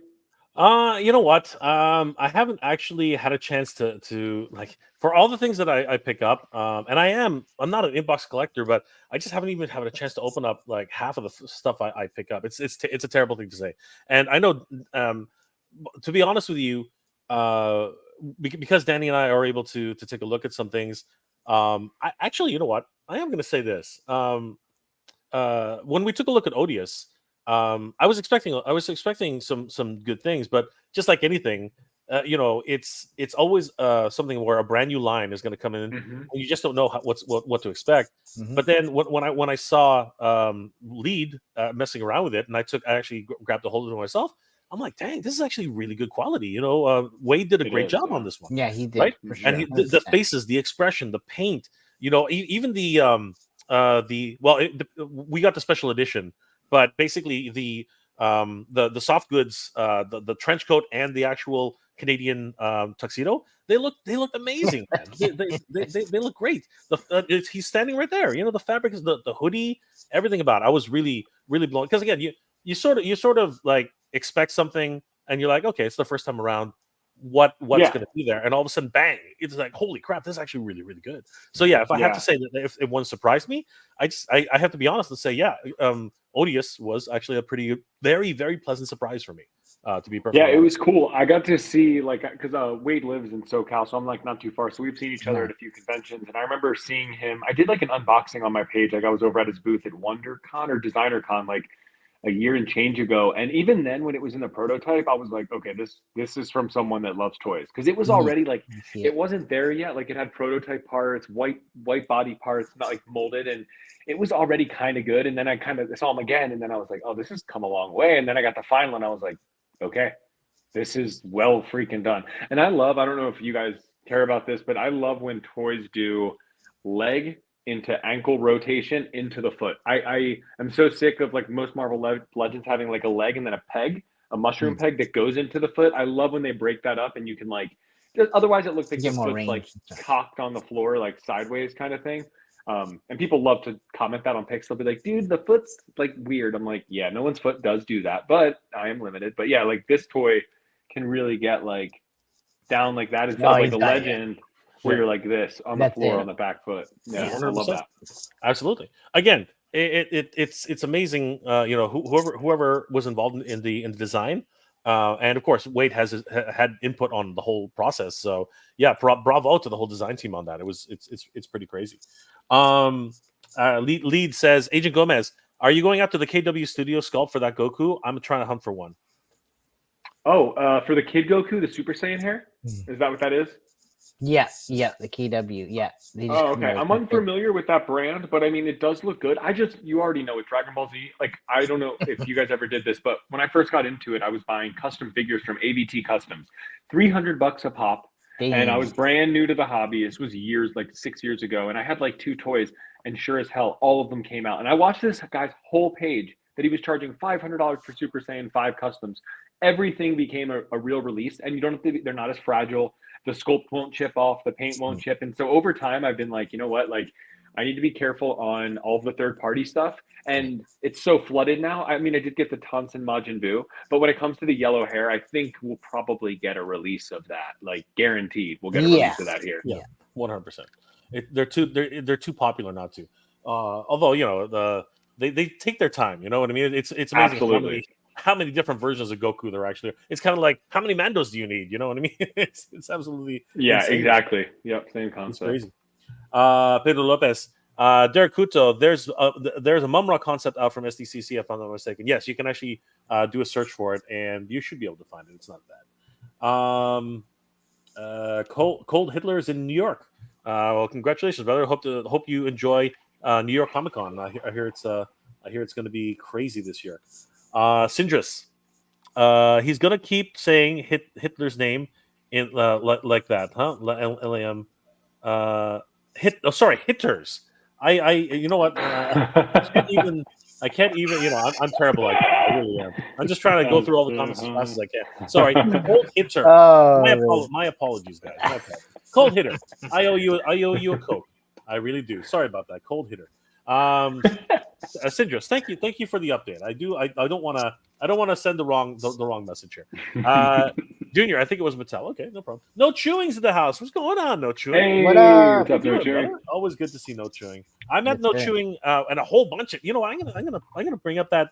You know what? I haven't actually had a chance to like, for all the things that I pick up. And I'm not an inbox collector, but I just haven't even had a chance to open up like half of the stuff I pick up. It's a terrible thing to say. And I know, to be honest with you, because Danny and I are able to take a look at some things. I actually, you know what? I am going to say this. When we took a look at Odious, I was expecting some good things, but just like anything, it's always something where a brand new line is going to come in, and you just don't know what to expect. But then when I saw Lead messing around with it, and I actually grabbed a hold of it myself, I'm like, dang, this is actually really good quality. You know, Wade did a great job on this one. Yeah, he did. Right? For sure. And the faces, the expression, the paint. You know, even we got the special edition, but basically the soft goods, the trench coat and the actual Canadian tuxedo, they look amazing, man. They look great. He's standing right there. You know, the fabric is the hoodie, everything about it. I was really blown, because again, you sort of like expect something and you're like, okay, it's the first time around. What's going to be there, and all of a sudden, bang! It's like, holy crap, this is actually really good. So yeah, if I have to say that if one surprised me, I have to be honest and say, Odious was actually a very pleasant surprise for me. To be perfect. Yeah, it was cool. I got to see, like, because Wade lives in SoCal, so I'm like not too far. So we've seen each other at a few conventions, and I remember seeing him. I did like an unboxing on my page. Like I was over at his booth at WonderCon or DesignerCon, like a year and change ago. And even then, when it was in the prototype, I was like, okay, this is from someone that loves toys, because it was already like it wasn't there yet. Like it had prototype parts, white body parts, not like molded, and it was already kind of good. And then I kind of saw him again, and then I was like, oh, this has come a long way. And then I got the final, and I was like, okay, this is well freaking done. And I don't know if you guys care about this, but I love when toys do leg into ankle rotation into the foot. I am so sick of like most Marvel Legends having like a leg and then a peg, a mushroom peg that goes into the foot. I love when they break that up and you can like, otherwise it looks like the foot's like cocked on the floor, like sideways kind of thing. And people love to comment that on pics. They'll be like, dude, the foot's like weird. I'm like, yeah, no one's foot does do that, but I am limited. But yeah, like this toy can really get like down like that instead of like a Legend where you're like this on the floor on the back foot. Yeah, 100%. I love that. Absolutely. Again, it's amazing. You know, whoever was involved in the design, and of course Wade had input on the whole process. So yeah, bravo to the whole design team on that. It's pretty crazy. Lead says, Agent Gomez, are you going out to the KW Studio sculpt for that Goku? I'm trying to hunt for one. Oh, for the Kid Goku, the Super Saiyan hair? Is that what that is? Yeah, the KW. Yeah. Oh, okay. I'm unfamiliar with that brand, but I mean, it does look good. You already know with Dragon Ball Z, like, I don't know if you guys ever did this, but when I first got into it, I was buying custom figures from AVT Customs, $300 a pop. Damn. And I was brand new to the hobby. This was like 6 years ago. And I had like 2 toys, and sure as hell, all of them came out. And I watched this guy's whole page that he was charging $500 for Super Saiyan 5 Customs. Everything became a real release, and you don't have to, they're not as fragile. The sculpt won't chip off, the paint won't chip. And so over time, I've been like, you know what? Like, I need to be careful on all of the third-party stuff. And it's so flooded now. I mean, I did get the Tonsin Majin Buu, but when it comes to the yellow hair, I think we'll probably get a release of that. Like, guaranteed, we'll get a release of that here. Yeah, 100%. They're too popular not to. Although, you know, they take their time. You know what I mean? It's amazing. Absolutely. How many different versions of Goku there actually are. It's kind of like, how many Mandos do you need? You know what I mean? It's absolutely insane. Exactly. Yep, same concept. It's crazy. Pedro Lopez, Derek Kuto, there's a Mumra concept out from SDCC, if I'm not mistaken. Yes, you can actually do a search for it, and you should be able to find it. It's not bad. Cold Hitler is in New York. Well, congratulations, brother. Hope you enjoy New York Comic Con. I hear it's going to be crazy this year. Sindris, he's gonna keep saying Hitler's name in like that, huh? LAM. Hitters. I you know what? I can't even. You know, I'm terrible like that. I really am. I'm just trying to go through all the comments as fast as I can. Sorry, Cold Hitter. My apologies, guys. My apologies. Cold Hitter. I owe you a Coke. I really do. Sorry about that. Cold Hitter. Sindris, thank you for the update. I don't want to send the wrong message here. Junior, I think it was Mattel. Okay, no problem. No Chewing's in the house. What's going on, No Chewing? Hey, what up? What's up, No Chewing? Always good to see No Chewing. I met No Chewing and a whole bunch of. You know, I'm gonna bring up that.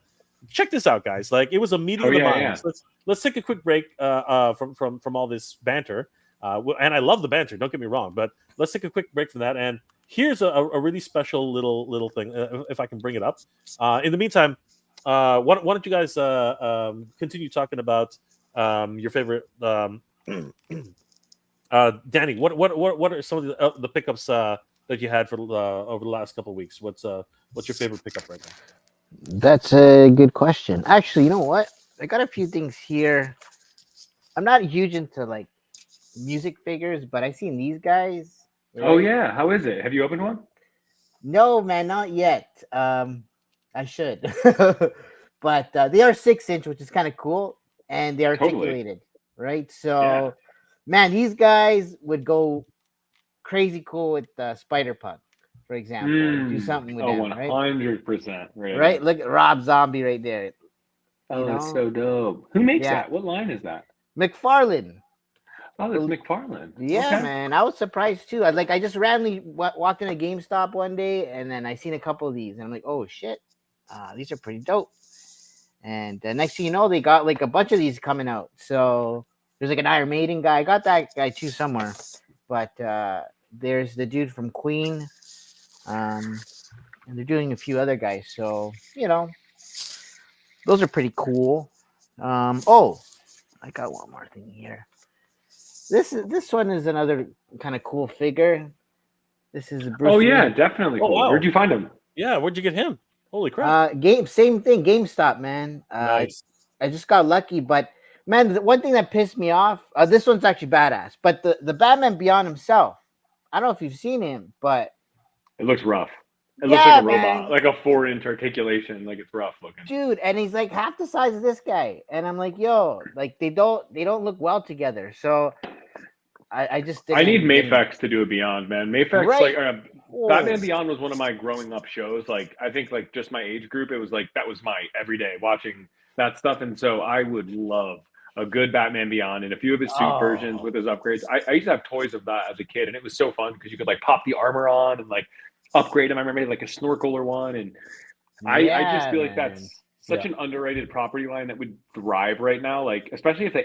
Check this out, guys. Like, it was a meeting of the minds. Yeah. Let's take a quick break from all this banter. And I love the banter. Don't get me wrong, but let's take a quick break from that. And here's a really special little thing, if I can bring it up. In the meantime, why don't you guys continue talking about your favorite? Danny, what are some of the pickups that you had for over the last couple of weeks? What's your favorite pickup right now? That's a good question. Actually, you know what? I got a few things here. I'm not huge into like music figures, but I seen these guys. Right? Oh yeah, how is it? Have you opened one? No, man, not yet. I should, but they are 6-inch, which is kind of cool, and they're articulated, right? So, man, these guys would go crazy cool with Spider-Punk, for example. Do something with them, 100%. Right? Look at Rob Zombie right there. Oh, that's so dope. Who makes that? What line is that? McFarlane. Oh, that's McFarlane. Yeah, man. I was surprised too. I just randomly walked in a GameStop one day, and then I seen a couple of these, and I'm like, oh shit, these are pretty dope. And next thing you know, they got like a bunch of these coming out. So there's like an Iron Maiden guy. I got that guy too somewhere, but there's the dude from Queen, and they're doing a few other guys. So those are pretty cool. Oh, I got one more thing here. This one is another kind of cool figure. This is Bruce. Oh yeah, definitely cool. Wow. Where'd you find him? Yeah, where'd you get him? Holy crap! Same thing. GameStop, man. Nice. I just got lucky, but man, the one thing that pissed me off. This one's actually badass, but the Batman Beyond himself. I don't know if you've seen him, but it looks rough. It looks like a robot, like a 4-inch articulation, like it's rough looking. Dude, and he's like half the size of this guy, and I'm like, yo, like they don't look well together. So I just I need Mafex to do a Beyond, man. Mafex, right? Batman Beyond was one of my growing up shows. Like I think like just my age group, it was like that was my everyday watching that stuff, and so I would love a good Batman Beyond and a few of his suit versions with his upgrades. I used to have toys of that as a kid, and it was so fun because you could like pop the armor on and like upgrade him. I remember like a snorkeler one, and I just feel like that's such an underrated property line that would thrive right now. Like especially if they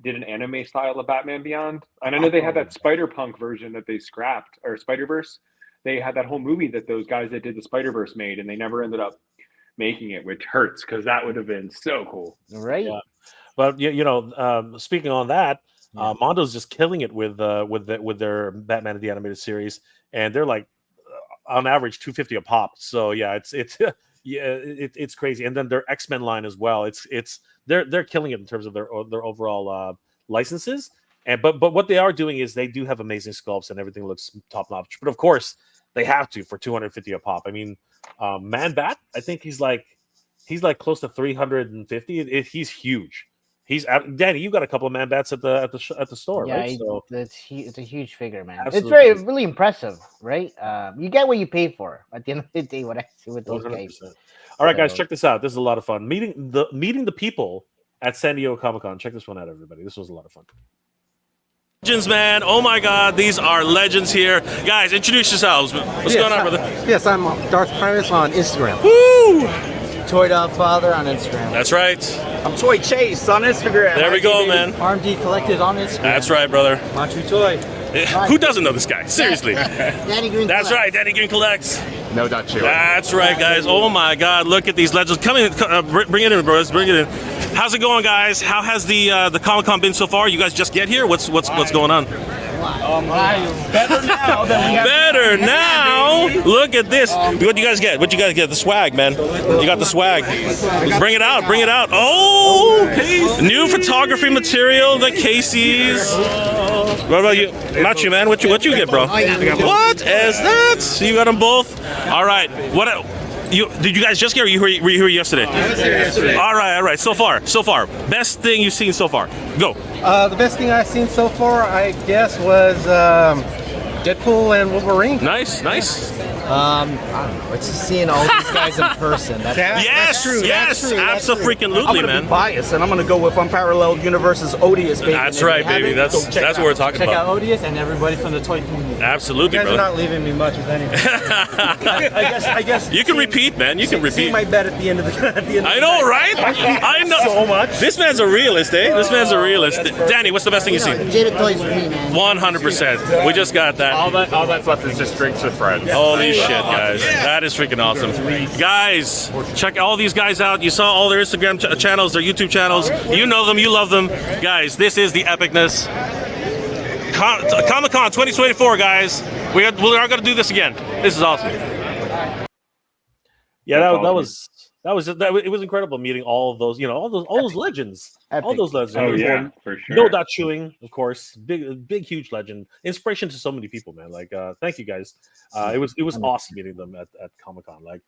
did an anime style of Batman Beyond. And I know they had that Spider-Punk version that they scrapped, or Spider-Verse. They had that whole movie that those guys that did the Spider-Verse made, and they never ended up making it, which hurts because that would have been so cool. Right. Yeah. But speaking on that, Mondo's just killing it with their Batman the Animated Series, and they're like on average $250 a pop. So yeah, it's crazy. And then their X-Men line as well. They're killing it in terms of their overall licenses. And but what they are doing is they do have amazing sculpts and everything looks top notch. But of course they have to for $250 a pop. I mean, Man Bat, I think he's like close to 350. He's huge. Danny, you got a couple of Man Bats at the store, right? So it's a huge figure, man. Absolutely. It's really impressive, right? You get what you pay for at the end of the day. What I see with those 100%. Guys. All right, guys, check this out. This is a lot of fun. Meeting the people at San Diego Comic-Con. Check this one out, everybody. This was a lot of fun. Legends, man. Oh my God, these are legends here. Guys, introduce yourselves. What's going on, brother? Yes, I'm Darth Primus on Instagram. Woo! Toy Dog Father on Instagram. That's right. I'm Toy Chase on Instagram. There we go, man. RMD Collected on Instagram. That's right, brother. Machu Toy. Who doesn't know this guy? Seriously. Danny Green. That's right. Danny Green collects. No doubt, you. That's right, guys. Oh my God, look at these legends. Come in, bring it in, bros. Bring it in. How's it going, guys? How has the Comic-Con been so far? You guys just get here? What's going on? Better now than we have. Better now. Look at this. What you guys get? What you guys get? The swag, man. You got the swag. Bring it out. Bring it out. Oh, new photography material. The Casey's. What about you, Machu, man? What you get, bro? What is that? You got them both. All right. What? Did you guys just get? Or were you here yesterday? I was here yesterday. All right. So far. Best thing you've seen so far. Go. The best thing I've seen so far, I guess, was Deadpool and Wolverine. Nice. I don't know. It's just seeing all these guys in person. That's true. Absolutely, man. Be biased, and I'm gonna go with Unparalleled Universe's Odious, baby. That's right, baby. That's what we're talking Check about. out Odious and everybody from the toy community. Absolutely, you guys brother. are not leaving me much with anything. I guess. You can repeat, man. You can repeat. My bet at the end of the. I know, right? I know so much. This man's a realist, eh? This man's a realist. Danny, what's the best thing you've seen? Jaded Toys for me, man. 100%. We just got that. All that's left is just drinks with friends. Holy shit, guys. That is freaking awesome. Guys, check all these guys out. You saw all their Instagram channels, their YouTube channels. You know them. You love them. Guys, this is the epicness. Comic-Con 2024, guys. We are going to do this again. This is awesome. Yeah, that It was incredible meeting all of those, all those legends, all those legends. Oh yeah, for sure. No Dot Chewing, of course, big, huge legend, inspiration to so many people, man. Like, thank you guys. It was awesome meeting them at Comic-Con. Like,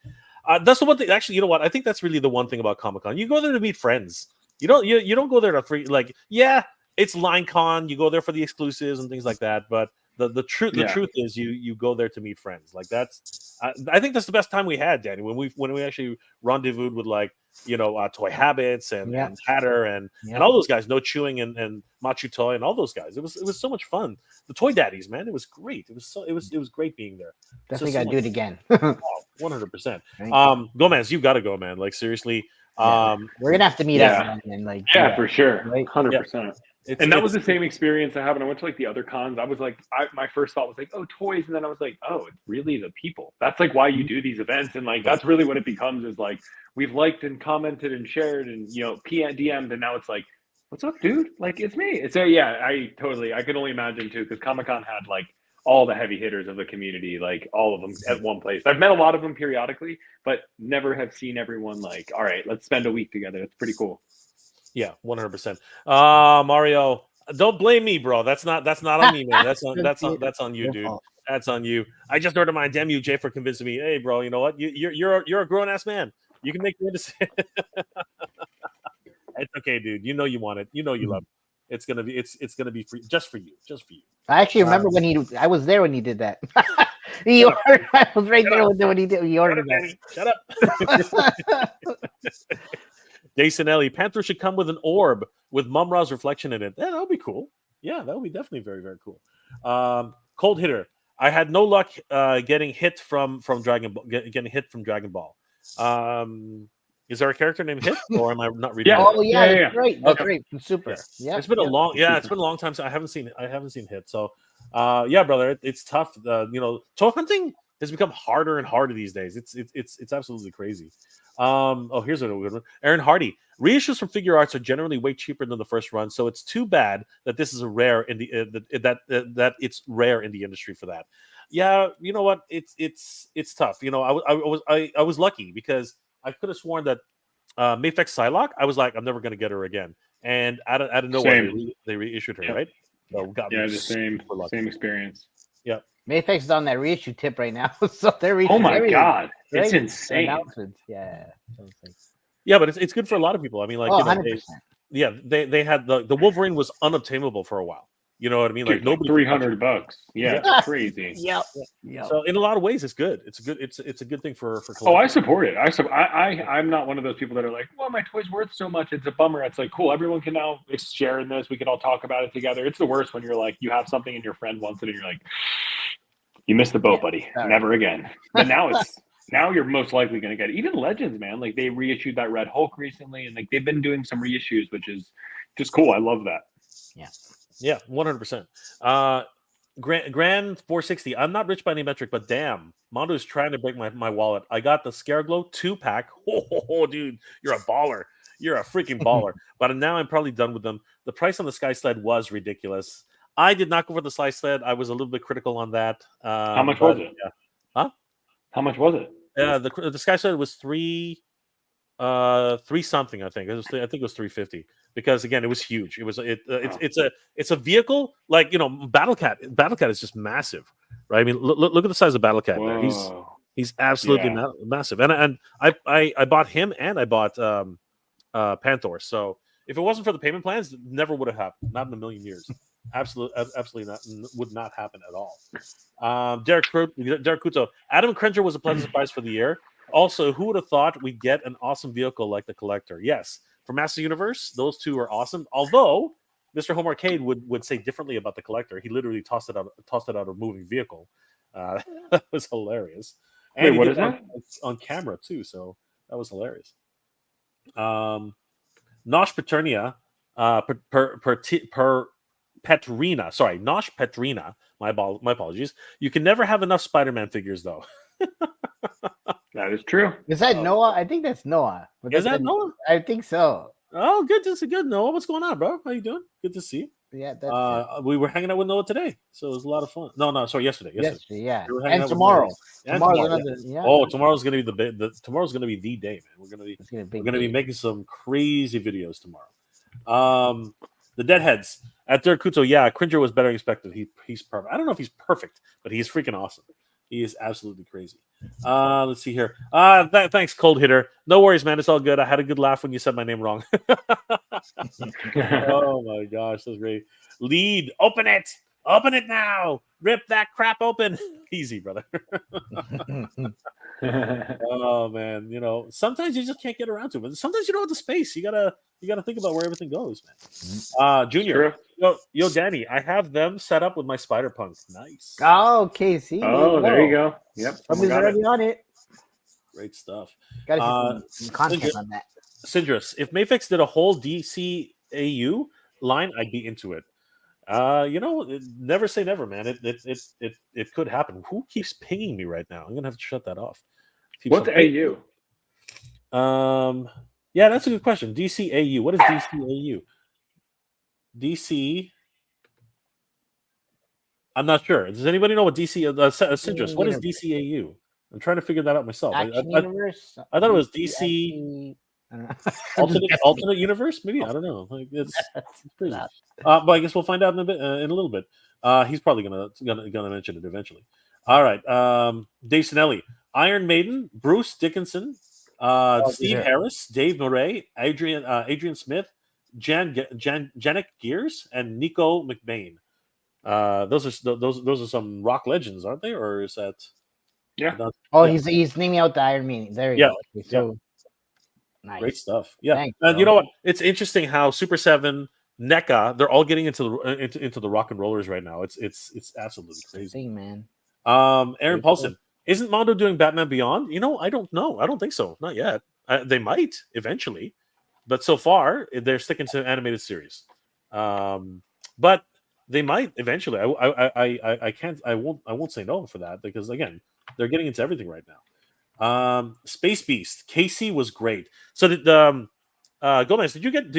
that's the one thing. Actually, you know what? I think that's really the one thing about Comic-Con. You go there to meet friends. You don't go there to like, yeah, it's LineCon. You go there for the exclusives and things like that, but. The truth is you go there to meet friends. Like that's I think that's the best time we had, Danny, when we actually rendezvoused with like Toy Habits and Hatter and all those guys, No Chewing and Machu Toy and all those guys. It was so much fun. The Toy Daddies, man, it was great. It was great being there. Definitely gotta do it again. 100%. Gomez, you gotta go, man. Like seriously. We're gonna have to meet up and like for sure. Right? 100%. And that was the same experience I had when I went to like the other cons. I was like, my first thought was like, oh, toys, and then I was like, oh, it's really the people. That's like why you do these events, and like that's really what it becomes. Is like we've liked and commented and shared and DM'd, and now it's like, what's up, dude? Like it's me. It's I can only imagine too, because Comic-Con had like all the heavy hitters of the community, like all of them at one place. I've met a lot of them periodically, but never have seen everyone like, all right, let's spend a week together. It's pretty cool. Yeah, 100%. Mario, don't blame me, bro. That's not on me, man. That's on you, dude. That's on you. I just ordered my damn you, Jay, for convincing me. Hey, bro, you know what? You're a grown ass man. You can make your decision. It's okay, dude. You know you want it. You know you love it. It's gonna be free just for you. I actually remember when I was there when he did that. He ordered. I was right there when he did. He ordered that. Shut up. Dason Panther should come with an orb with Mumra's reflection in it. Yeah, that would be cool. Yeah, that would be definitely very, very cool. Cold Hitter. I had no luck getting hit from Dragon Ball. Getting hit from Dragon Ball. Is there a character named Hit, or am I not reading? That's great. That's great. Super. Yeah. It's been a long. Yeah, it's been a long time since I haven't seen Hit. So, yeah, brother, it's tough. Toy hunting has become harder and harder these days. It's absolutely crazy. Here's a good one. Aaron Hardy. Reissues from Figure Arts are generally way cheaper than the first run, so it's too bad that this is a rare in the that it's rare in the industry for that. Yeah, you know what? It's tough. I was lucky because I could have sworn that Mafex Psylocke, I was like, I'm never going to get her again, and out of nowhere they reissued her, right? So the same experience. Yeah. Mafex is on that reissue tip right now, so they're oh my god, it's insane. Yeah, but it's good for a lot of people. I mean, like, 100%. They had the Wolverine was unobtainable for a while. You know what I mean? Like nobody $300. Yeah, it's crazy. Yeah. So in a lot of ways, it's good. It's a good thing for. Oh, I support it. I'm not one of those people that are like, well, my toy's worth so much. It's a bummer. It's like, cool. Everyone can now share in this. We can all talk about it together. It's the worst when you're like, you have something and your friend wants it, and you're like, you missed the boat, buddy. Never again. But now you're most likely going to get it. Even Legends, man. Like they reissued that Red Hulk recently, and like they've been doing some reissues, which is just cool. I love that. Yeah, 100%. Grand 460. I'm not rich by any metric, but damn, Mondo is trying to break my wallet. I got the Scareglow 2-pack. Oh, dude, you're a baller. You're a freaking baller. But now I'm probably done with them. The price on the Sky Sled was ridiculous. I did not go for the Sky Sled. I was a little bit critical on that. How much was it? Yeah. Huh? How much was it? The Sky Sled was three something. I think it was 350. Because again, it was huge. It's a vehicle like Battlecat. Battlecat is just massive, right? I mean, look at the size of Battlecat. There. He's absolutely massive. And I bought him and I bought Panther. So if it wasn't for the payment plans, it never would have happened. Not in a million years. Absolutely not. Would not happen at all. Derek Kuto. Adam Krenger was a pleasant surprise for the year. Also, who would have thought we'd get an awesome vehicle like the Collector? Yes. For Master Universe, those two are awesome. Although Mr. Home Arcade would say differently about the Collector. He literally tossed it out of a moving vehicle. That was hilarious. And what is that? On camera too, so that was hilarious. Nosh Petrina, Petrina. Sorry, Nosh Petrina. My apologies. You can never have enough Spider-Man figures, though. That is true. Is that Noah? I think that's Noah. Is that Noah? I think so. Oh, good to see. Good, Noah. What's going on, bro? How you doing? Good to see you. Yeah, that's we were hanging out with Noah today, so it was a lot of fun. No, sorry, yesterday. yeah. We were hanging And out with tomorrow. Noah. And Tomorrow's tomorrow, another. Yeah. Oh, tomorrow's gonna be tomorrow's gonna be the day, man. We're gonna It's gonna be making some crazy videos tomorrow. The Deadheads at Dirk Kuto. Yeah, Cringer was better than expected. He's perfect. I don't know if he's perfect, but he's freaking awesome. He is absolutely crazy. Let's see here. Thanks, Cold Hitter. No worries, man. It's all good. I had a good laugh when you said my name wrong. Oh my gosh, that's great. Lead, open it. Open it now. Rip that crap open. Easy, brother. Oh man, sometimes you just can't get around to it. But sometimes you don't have the space. You gotta think about where everything goes, man. Junior, yo, Danny, I have them set up with my Spider Punk. Nice. Oh, okay. See. There you go. Yep. Somebody's already on it. Great stuff. Got some content on that. Syndrus, if Mafex did a whole DCAU line, I'd be into it. Never say never, man. It could happen. Who keeps pinging me right now? I'm gonna have to shut that off. What's AU? Yeah, that's a good question. DCAU. What is DCAU? DC. I'm not sure. Does anybody know what DC? Syndrus, what is DCAU? I'm trying to figure that out myself. I thought it was DC. Alternate universe, maybe. I don't know. Like it's crazy. But I guess we'll find out in a little bit. He's probably gonna mention it eventually. All right. Dave Sinelli, Iron Maiden, Bruce Dickinson, Steve Harris, Dave Murray, Adrian Smith, Janek Gears, and Nico McBain. Those are some rock legends, aren't they? Or is that? Yeah. He's naming out the Iron Maiden. There you go. Okay, so. Nice. Great stuff. Yeah. Thanks, and you know what? It's interesting how Super 7, NECA, they're all getting into the rock and rollers right now. It's absolutely crazy. Thing, man. Aaron Paulson, isn't Mondo doing Batman Beyond? I don't know. I don't think so. Not yet. They might eventually, but so far they're sticking to animated series. But they might eventually. I won't say no for that because again, they're getting into everything right now. Space Beast KC was great. So did Gomez? Did you get a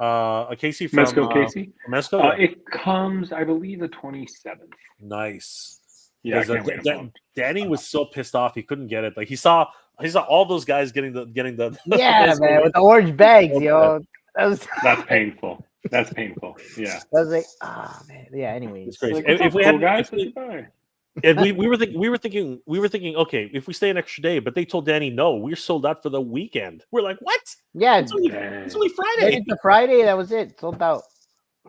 KC from KC? Mesco? Yeah. It comes, I believe, the 27th. Nice. Yeah, I can't wait. Danny was so pissed off he couldn't get it. Like he saw all those guys getting the yeah, man, with the orange bags, yo. That's painful. That's painful. Yeah. I was like, man. Yeah. Anyways, it's crazy. Like, if we had guys, and we were thinking, okay, if we stay an extra day, but they told Danny no, we're sold out for the weekend. We're like, what? Yeah, it's only Friday. It's a Friday. That was it. Sold out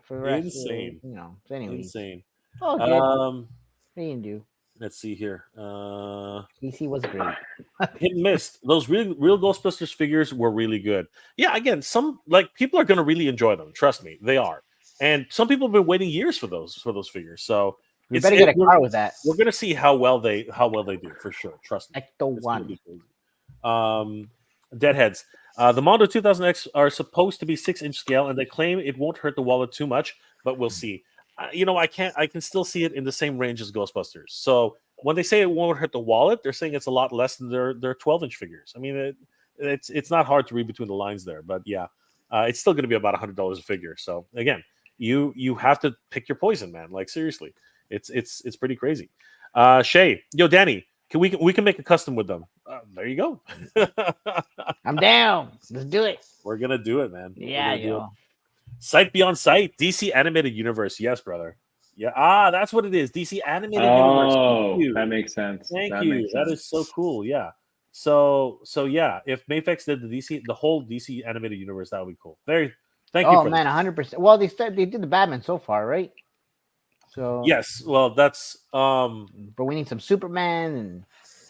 for the rest. Insane. Anyway. Insane. Oh, what you can do? Let's see here. DC was great. Hit and miss. Those real Ghostbusters figures were really good. Yeah, again, some people are going to really enjoy them. Trust me, they are. And some people have been waiting years for those figures. So. You better get a car with that. We're gonna see how well they do for sure. Trust me. Ecto One. Deadheads. The Mondo 2000X are supposed to be 6-inch scale, and they claim it won't hurt the wallet too much, but we'll see. I can still see it in the same range as Ghostbusters. So when they say it won't hurt the wallet, they're saying it's a lot less than their 12-inch figures. I mean, it's not hard to read between the lines there, but yeah, it's still going to be about $100 a figure. So again, you have to pick your poison, man. Like seriously. It's pretty crazy. Shay, yo, Danny, we can make a custom with them. There you go. I'm down. Let's do it. We're gonna do it, man. Yeah, yo. Sight Beyond Sight, DC Animated Universe. Yes, brother. Yeah. That's what it is. DC Animated Universe. Oh, that makes sense. Thank you. That is so cool. Yeah. So yeah, if Mafex did the whole DC Animated Universe, that would be cool. Thank you. Oh man, 100%. Well, they did the Batman so far, right? So yes, well, that's but we need some Superman and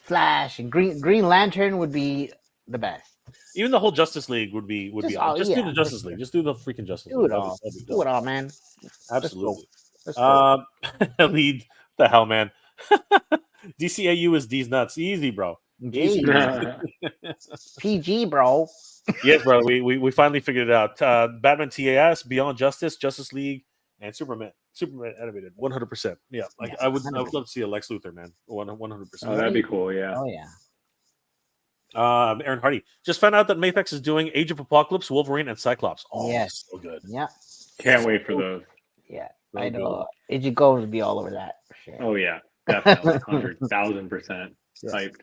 Flash and Green Lantern would be the best. Even the whole Justice League would be do the Justice League. Just do the freaking Justice League. Do it all, man. Absolutely. Lead the hell, man. DCAU is D's nuts. Easy, bro. Easy. PG, bro. Yes, bro. We finally figured it out. Batman TAS, Beyond Justice, Justice League, and Superman animated 100%. Yeah, I would love to see a Lex Luthor, man. 100%. Oh, that'd be cool. Yeah. Oh yeah. Aaron Hardy just found out that Mafex is doing Age of Apocalypse, Wolverine, and Cyclops. Oh, yes, so good. Yeah. Can't wait for those. Yeah, I know. Ichigo would be all over that for sure. Oh yeah, definitely 100,000% hyped.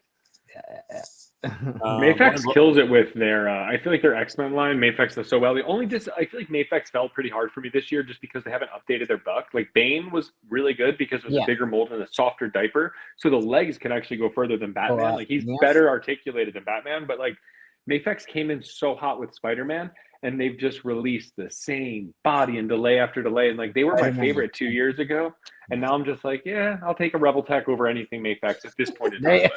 Yeah. Mafex kills it with their. I feel like their X-Men line. Mafex does so well. The only I feel like Mafex fell pretty hard for me this year just because they haven't updated their buck. Like Bane was really good because it was a bigger mold and a softer diaper, so the legs can actually go further than Batman. Like he's better articulated than Batman, but like Mafex came in so hot with Spider-Man, and they've just released the same body and delay after delay, and like they were my favorite 2 years ago, and now I'm just like, yeah, I'll take a Rebel Tech over anything Mafex at this point in time.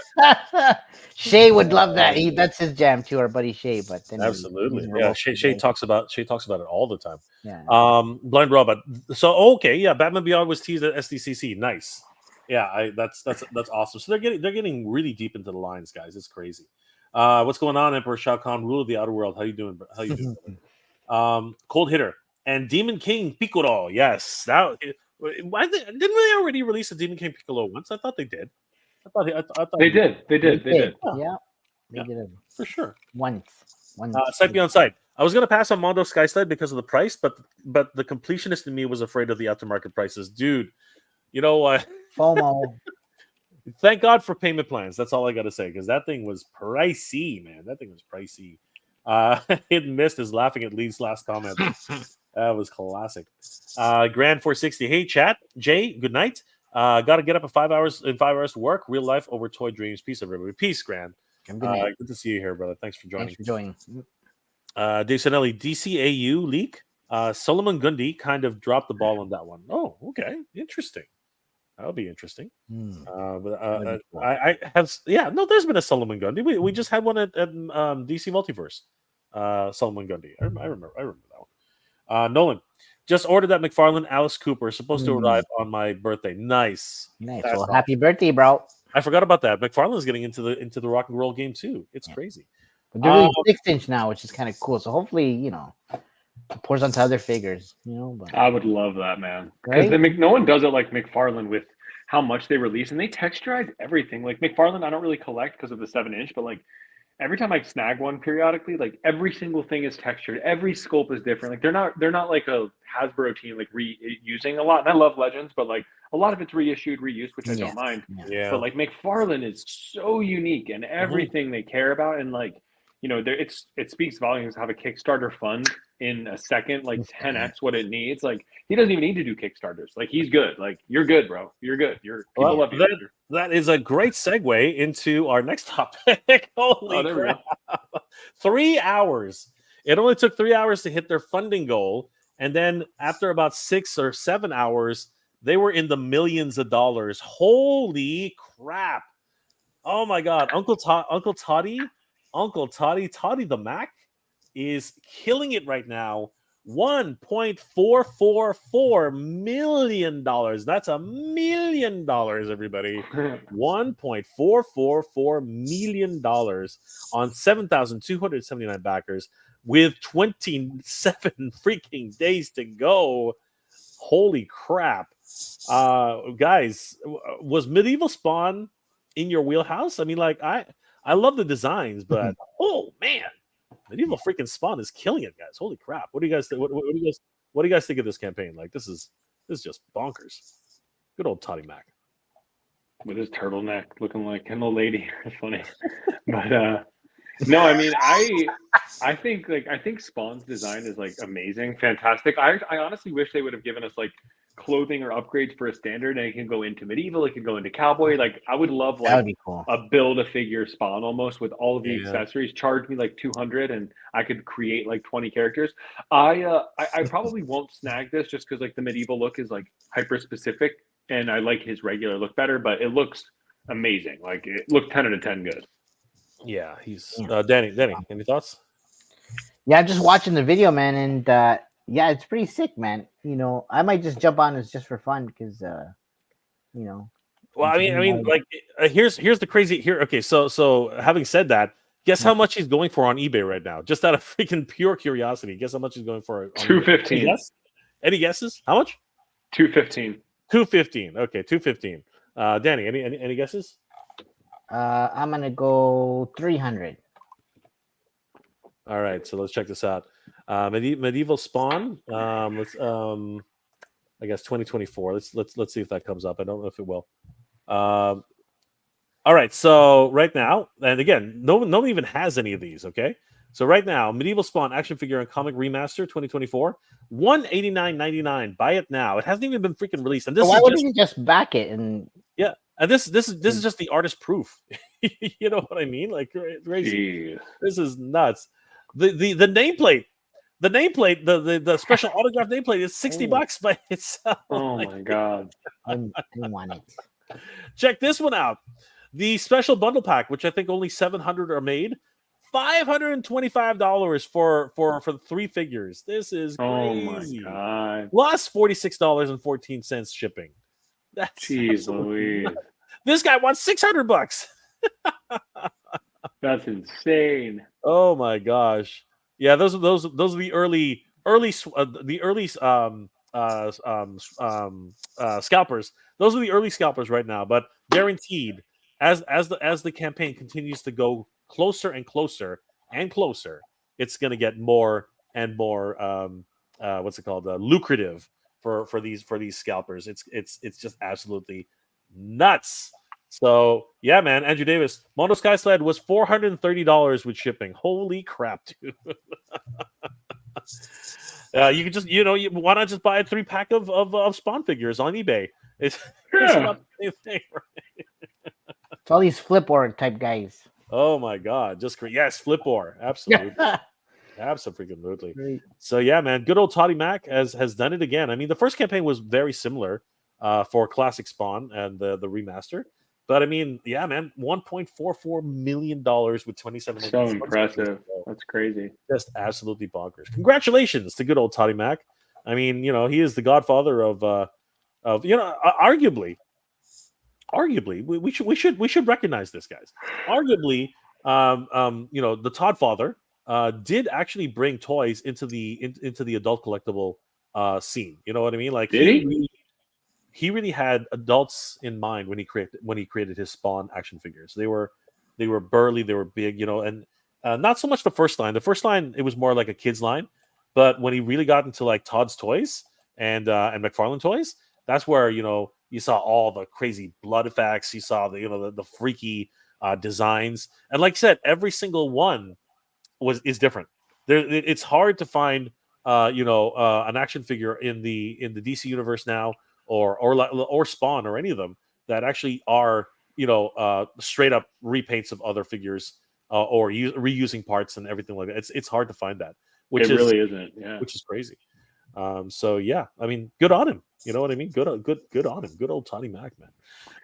Shay would love that. That's his jam too, our buddy Shay. But then absolutely, Shay talks about it all the time. Yeah. Blind Robot. So okay, yeah, Batman Beyond was teased at SDCC. Nice. Yeah, that's awesome. So they're getting really deep into the lines, guys. It's crazy. What's going on, Emperor Shao Kahn, rule of the outer world? How you doing? Cold Hitter and Demon King Piccolo. Yes, didn't they already release a Demon King Piccolo once? I thought they did. I thought they did. They did. Yeah, they did for sure. Once. Sight Beyond Sight. I was gonna pass on Mondo Skyslide because of the price, but the completionist in me was afraid of the aftermarket prices, dude. You know what? FOMO. Thank God for payment plans. That's all I got to say, because that thing was pricey, man. That thing was pricey. Hidden Mist is laughing at Lee's last comment. That was classic. Grand 460. Hey, chat. Jay, good night. Got to get up in 5 hours to work. Real life over toy dreams. Peace, everybody. Peace, Grand. Good to see you here, brother. Thanks for joining. Dave Sanelli, DCAU leak. Solomon Gundy kind of dropped the ball on that one. Oh, okay. Interesting. That'll be interesting. I have, there's been a Solomon Gundy. We just had one at DC Multiverse. Solomon Gundy. I remember that one. Nolan, just ordered that McFarlane Alice Cooper. Supposed to arrive on my birthday. Nice. Well, happy birthday, bro. I forgot about that. McFarlane is getting into the rock and roll game too. It's crazy. But they're doing 6-inch now, which is kind of cool. So hopefully, it pours onto other figures, But I would love that, man. Because no one does it like McFarlane with how much they release, and they texturize everything. Like McFarlane, I don't really collect because of the 7-inch, but like every time I snag one periodically, like every single thing is textured. Every sculpt is different. Like they're not like a Hasbro team like reusing a lot. And I love Legends, but like a lot of it's reissued, reused, which I don't mind. Yeah. But like McFarlane is so unique and everything they care about, and like it speaks volumes to have a Kickstarter fund in a second, like 10x what it needs. Like he doesn't even need to do Kickstarters. Like he's good. Like you're good, bro. You're good. People love you. That is a great segue into our next topic. Holy crap. 3 hours. It only took 3 hours to hit their funding goal. And then after about 6 or 7 hours, they were in the millions of dollars. Holy crap. Oh my God. Uncle Toddy the Mac is killing it right now. $1.444 million. That's $1 million, everybody. $1.444 million on 7,279 backers with 27 freaking days to go. Holy crap. Guys, was Medieval Spawn in your wheelhouse? I mean, like, I love the designs, but oh man, Medieval freaking Spawn is killing it, guys. Holy crap! What do you guys think? What do you guys think of this campaign? Like, this is just bonkers. Good old Toddy Mac with his turtleneck, looking like an old lady. It's funny, but no, I mean, I think Spawn's design is like amazing, fantastic. I honestly wish they would have given us like clothing or upgrades for a standard, and it can go into medieval, it can go into cowboy. Like I would love like cool. A build a figure Spawn almost with all of the accessories. Charge me like 200 and I could create like 20 characters. I probably won't snag this just because like the medieval look is like hyper specific and I like his regular look better, but it looks amazing. Like it looked 10 out of 10 good. Yeah, he's Danny, any thoughts? Yeah, I'm just watching the video, man, and yeah, it's pretty sick, man. I might just jump on this just for fun because, Well, I mean, like, here's the crazy here. Okay, so having said that, guess how much he's going for on eBay right now? Just out of freaking pure curiosity, guess how much he's going for? $215. Any guesses? How much? $215. $215. Okay, $215. Danny, any guesses? I'm gonna go 300. All right, so let's check this out. Medieval Spawn. Let's I guess 2024. Let's see if that comes up. I don't know if it will. All right. So right now, and again, no one even has any of these. Okay. So right now, Medieval Spawn action figure and comic remaster 2024, $189.99. Buy it now. It hasn't even been freaking released. And this why is wouldn't you just back it? And yeah, and this is just the artist proof. You know what I mean? Like crazy. Jeez. This is nuts. The nameplate. The special autograph nameplate is $60 by itself. Oh my god! I want it. Check this one out. The special bundle pack, which I think only 700 are made, $525 for 3 figures. This is crazy. Oh my god! Plus $46.14 shipping. That's Jeez Louise. This guy wants $600. That's insane. Oh my gosh. Yeah, those are the early scalpers. Those are the early scalpers right now, but guaranteed as the campaign continues to go closer and closer and closer, it's going to get more and more lucrative for these scalpers. It's just absolutely nuts. So yeah, man, Andrew Davis, Mondo Sky Sled was $430 with shipping. Holy crap, dude! You could just, why not just buy a 3-pack of Spawn figures on eBay? It's not the same thing, right? It's all these flipboard type guys. Oh my god, just great. Yes, Flipboard, absolutely, absolutely. Great. So yeah, man, good old Toddy Mac has done it again. I mean, the first campaign was very similar for Classic Spawn and the remaster. But I mean, yeah, man, $1.44 million with 27. So impressive. That's crazy. Just absolutely bonkers. Congratulations to good old Toddy Mac. I mean, he is the godfather of arguably, we should recognize this, guys. Arguably, the Todd father did actually bring toys into the adult collectible scene. You know what I mean? Like, did he? He really had adults in mind when he created his Spawn action figures. They were burly, they were big, and not so much the first line. The first line, it was more like a kid's line, but when he really got into like Todd's toys and McFarlane toys, that's where you saw all the crazy blood effects. You saw the freaky designs, and like I said, every single one is different. It's hard to find an action figure in the DC universe now, or Spawn, or any of them that actually are straight up repaints of other figures or reusing parts and everything like that. It's hard to find that, which really isn't. Yeah, which is crazy. So yeah, I mean, good on him. You know what I mean? Good on him. Good old Toddy Mac, man.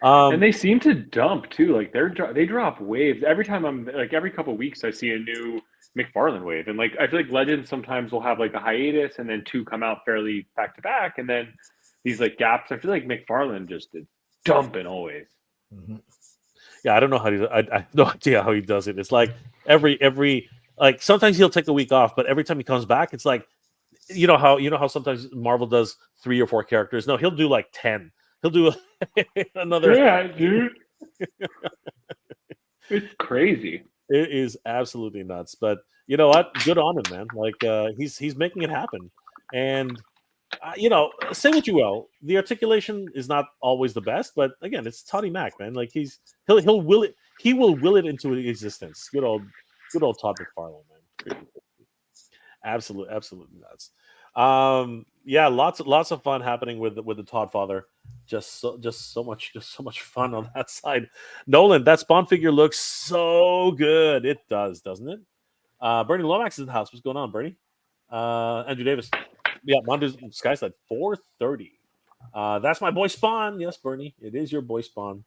And they seem to dump too. Like they drop waves every time. I'm like every couple of weeks I see a new McFarlane wave, and like I feel like Legends sometimes will have like a hiatus and then 2 come out fairly back to back, and then these like gaps. I feel like McFarlane just is dumping always. Mm-hmm. Yeah, I don't know how I have no idea how he does it. It's like every like sometimes he'll take a week off, but every time he comes back, it's like you know how sometimes Marvel does 3 or 4 characters. No, he'll do like 10. He'll do another. Yeah, dude. It's crazy. It is absolutely nuts. But you know what? Good on him, man. Like he's making it happen. And say what you will, the articulation is not always the best. But again, it's Toddy Mac, man. Like he'll will it. He will will it into existence. Good old Todd McFarlane, man. Absolutely nuts. Yeah, lots of fun happening with the Todd father. Just so much fun on that side. Nolan, that Spawn figure looks so good. It does, doesn't it? Bernie Lomax is in the house. What's going on, Bernie? Andrew Davis. Yeah, Mondo Sky Sled 430. That's my boy Spawn. Yes, Bernie, it is your boy Spawn.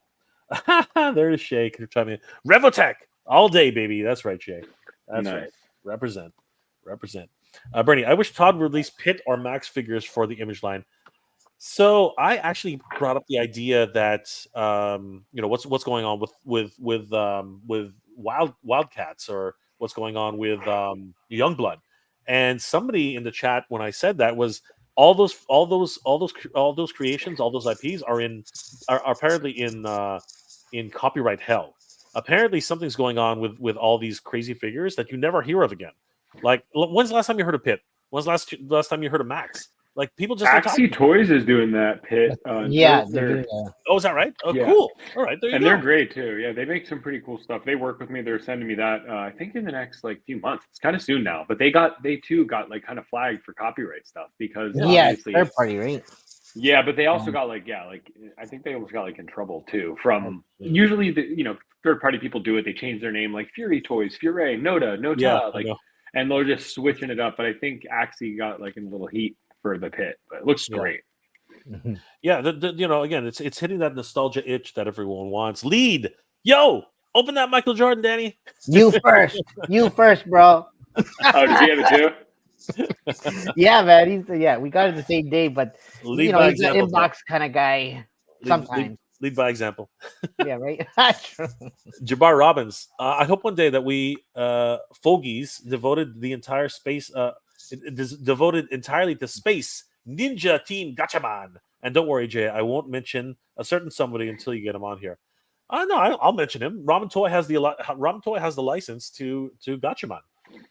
There's Shay. Can you chime in? Revotech all day, baby. That's right, Shay. That's nice. Right. Represent. Bernie, I wish Todd would release Pit or Max figures for the Image line. So I actually brought up the idea that what's going on with Wildcats, or what's going on with Youngblood, and somebody in the chat when I said that was all those creations, all those IPs are apparently in copyright hell. Apparently something's going on with all these crazy figures that you never hear of again. Like, when's the last time you heard of Pit? When's the last time you heard of Max? Like people just don't talk. Axie Toys is doing that pit. Yeah, Oh, is that right? Oh, Yeah. cool. All right, there you and go. they're great too. Yeah, they make some pretty cool stuff. They work with me. They're sending me that. I think in the next like few months. It's kind of soon now. But they too got like kind of flagged for copyright stuff because obviously third party, right? Yeah, but they also got like I think they almost got like in trouble too from usually the third party people do it. They change their name like Fury Toys, Fury, Nota, and they're just switching it up. But I think Axie got like in a little heat for the pit, but it looks great. Yeah, again, it's hitting that nostalgia itch that everyone wants. Lead, open that Michael Jordan, Danny. You first, bro. Oh, does he have it too? Yeah, man. We got it the same day, but lead by he's an inbox kind of guy. Sometimes lead by example. Yeah, right. Jabbar Robbins. I hope one day that we fogies devoted the entire space. Devoted entirely to space Ninja Team Gatchaman. And don't worry, Jay, I won't mention a certain somebody until you get him on here. No, I'll mention him. Ramen Toy has the license to Gatchaman.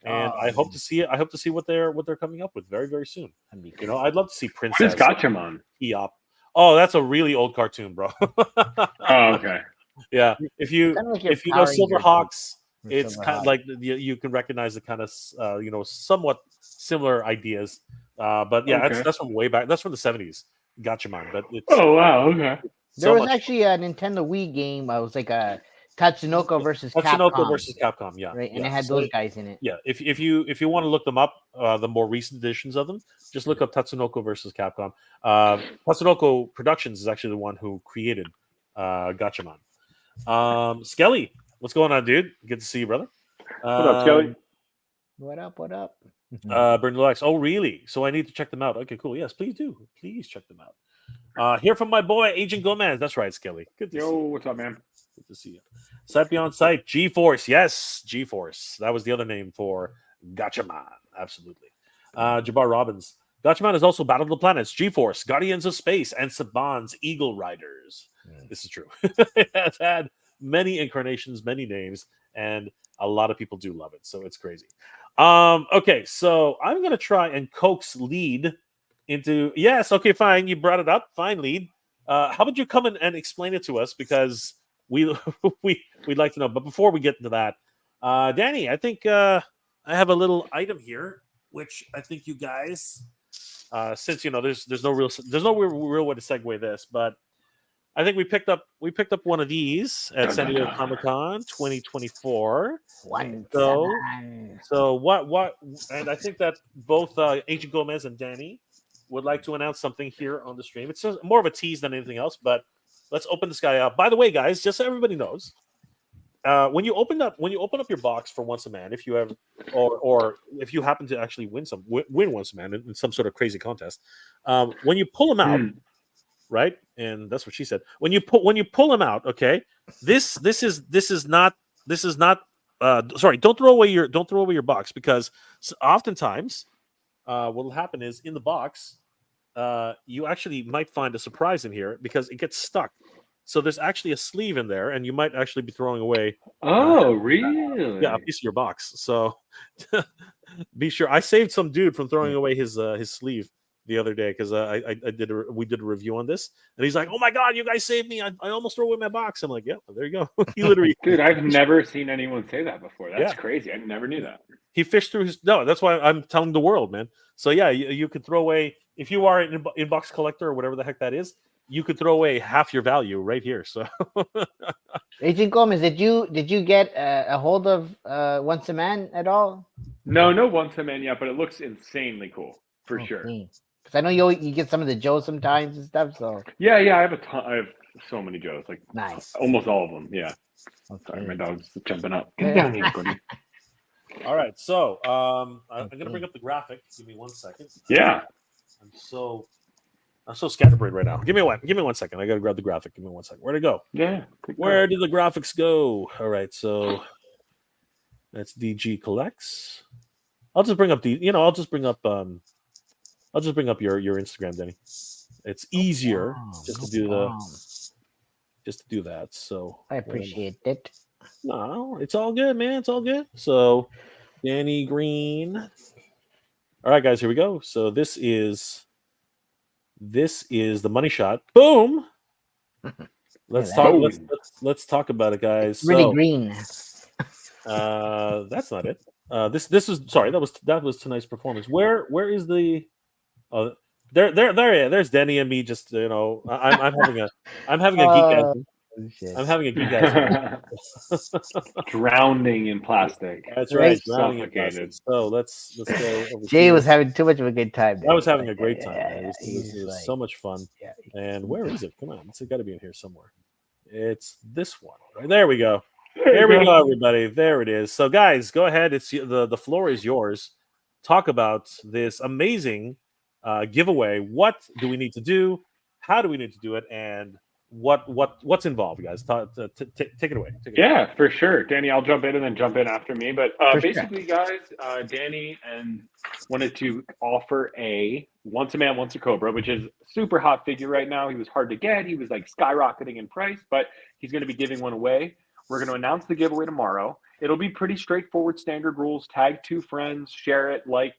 And I hope to see it. I hope to see what they're coming up with very, very soon. I'd love to see Princess. What is Gatchaman? Eop. Oh, that's a really old cartoon, bro. Oh, okay. Yeah. If you know Silverhawks, it's kind of like you can recognize the kind of somewhat similar ideas. But yeah, that's from way back. That's from the 70s. Gatchaman. But wow, okay. There was actually a Nintendo Wii game. It was like a Tatsunoko versus Capcom, yeah. Right, and it had those guys in it. Yeah, if you want to look them up, the more recent editions of them, just look up Tatsunoko versus Capcom. Tatsunoko Productions is actually the one who created Gatchaman. Skelly, what's going on, dude? Good to see you, brother. What up, Skelly? What up? Burn Lex. Oh, really? So I need to check them out. Okay, cool. Yes, please do. Please check them out. Hear from my boy Agent Gomez. That's right, Skelly. Good to see you. What's up, man? Good to see you. Sight Beyond Sight, G-Force. Yes, G-Force. That was the other name for Gatchaman. Absolutely. Jabbar Robbins. Gatchaman is also Battle of the Planets, G-Force, Guardians of Space, and Saban's Eagle Riders. This is true. It has had many incarnations, many names, and a lot of people do love it. So it's crazy. Okay, so I'm going to try and coax Lead into... Yes, okay, fine. You brought it up. Fine, Lead. How about you come in and explain it to us? Because... we'd like to know, but before we get into that, Danny, I think I have a little item here, which I think you guys, since there's no real way to segue this, but I think we picked up one of these at San Diego Comic-Con 2024. So what? And I think that both Agent Gomez and Danny would like to announce something here on the stream. It's more of a tease than anything else, but. Let's open this guy up. By the way, guys, just so everybody knows, when you open up your box for Once a Man, if you have, or if you happen to actually win Once a Man in some sort of crazy contest, when you pull them out, right? And that's what she said. When you pull them out, okay, this is not. Sorry, don't throw away your box, because oftentimes, what will happen is in the box. You actually might find a surprise in here because it gets stuck. So there's actually a sleeve in there, and you might actually be throwing away. Oh, really? Yeah, a piece of your box. So be sure. I saved some dude from throwing away his sleeve the other day because we did a review on this, and he's like, "Oh my god, you guys saved me! I almost threw away my box." I'm like, "Yeah, well, there you go." He literally, dude, I've never seen anyone say that before. That's crazy. I never knew that. He fished through his. No, that's why I'm telling the world, man. So yeah, you could throw away if you are an inbox collector or whatever the heck that is. You could throw away half your value right here. So, Agent Gomez, did you get a hold of Once a Man at all? No Once a Man yet, but it looks insanely cool for sure. Because I know you get some of the Joes sometimes and stuff. So yeah, I have a ton. I have so many Joes, like nice, almost all of them. Yeah. Okay. Sorry, my dog's jumping up. Get down here, buddy. All right, so I'm gonna bring up the graphic. Give me 1 second. Yeah. I'm so scatterbrained right now. Give me 1 second. I gotta grab the graphic. Give me 1 second. Where'd it go? Yeah. Where did the graphics go? All right, so that's DG Collects. I'll just bring up I'll just bring up your Instagram, Denny. It's easier just to do that. So I appreciate it. No, it's all good, man. It's all good. So Danny Green. All right, guys, here we go. So this is the money shot. Boom. Let's talk about it, guys. It's really green. That's not it. This was sorry. That was tonight's performance. Where is the? There's Denny and me. Just I'm having a geek. I'm having a geek out. Drowning in plastic. That's right. Drowning in plastic. So let's go over Jay was having too much of a good time. I was having a great time. It was so much fun. Yeah. And where is it? Come on, it's got to be in here somewhere. It's this one. Right, there we go. There we go, everybody. There it is. So, guys, go ahead. It's the floor is yours. Talk about this amazing giveaway. What do we need to do? How do we need to do it? And what's involved, guys? Take it away. Yeah, for sure. Danny, I'll jump in and then jump in after me. But basically, guys, Danny wanted to offer a once a man, once a cobra, which is a super hot figure right now. He was hard to get. He was like skyrocketing in price, but he's going to be giving one away. We're going to announce the giveaway tomorrow. It'll be pretty straightforward, standard rules. Tag 2 friends, share it, like,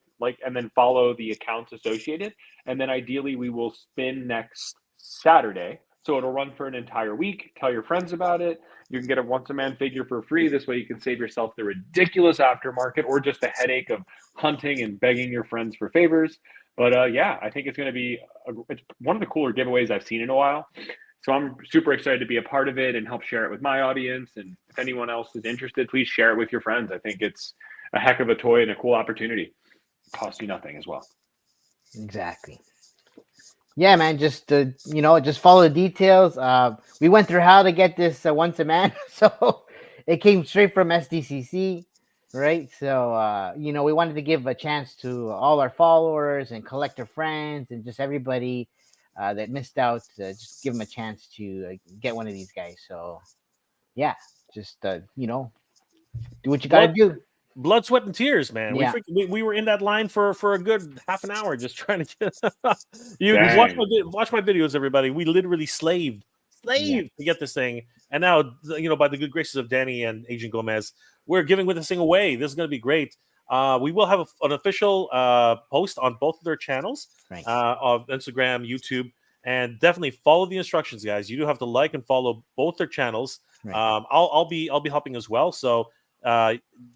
and then follow the accounts associated. And then ideally, we will spin next Saturday. So it'll run for an entire week. Tell your friends about it. You can get a once-a-man figure for free. This way you can save yourself the ridiculous aftermarket or just the headache of hunting and begging your friends for favors. But yeah, I think it's going to be it's one of the cooler giveaways I've seen in a while. So I'm super excited to be a part of it and help share it with my audience. And if anyone else is interested, please share it with your friends. I think it's a heck of a toy and a cool opportunity. It costs you nothing as well. Exactly. Yeah, man, just just follow the details. We went through how to get this once a man, so it came straight from SDCC, right? So we wanted to give a chance to all our followers and collector friends and just everybody that missed out. Just give them a chance to get one of these guys. So yeah, just do what you gotta do. Blood, sweat, and tears, man. Yeah. We were in that line for a good half an hour just trying to get you watch my videos, everybody. We literally slaved to get this thing, and now by the good graces of Danny and Agent Gomez, we're giving this thing away. This is going to be great. We will have an official post on both of their channels, right, of Instagram, YouTube, and definitely follow the instructions, guys. You do have to like and follow both their channels. Right. I'll be helping as well. So.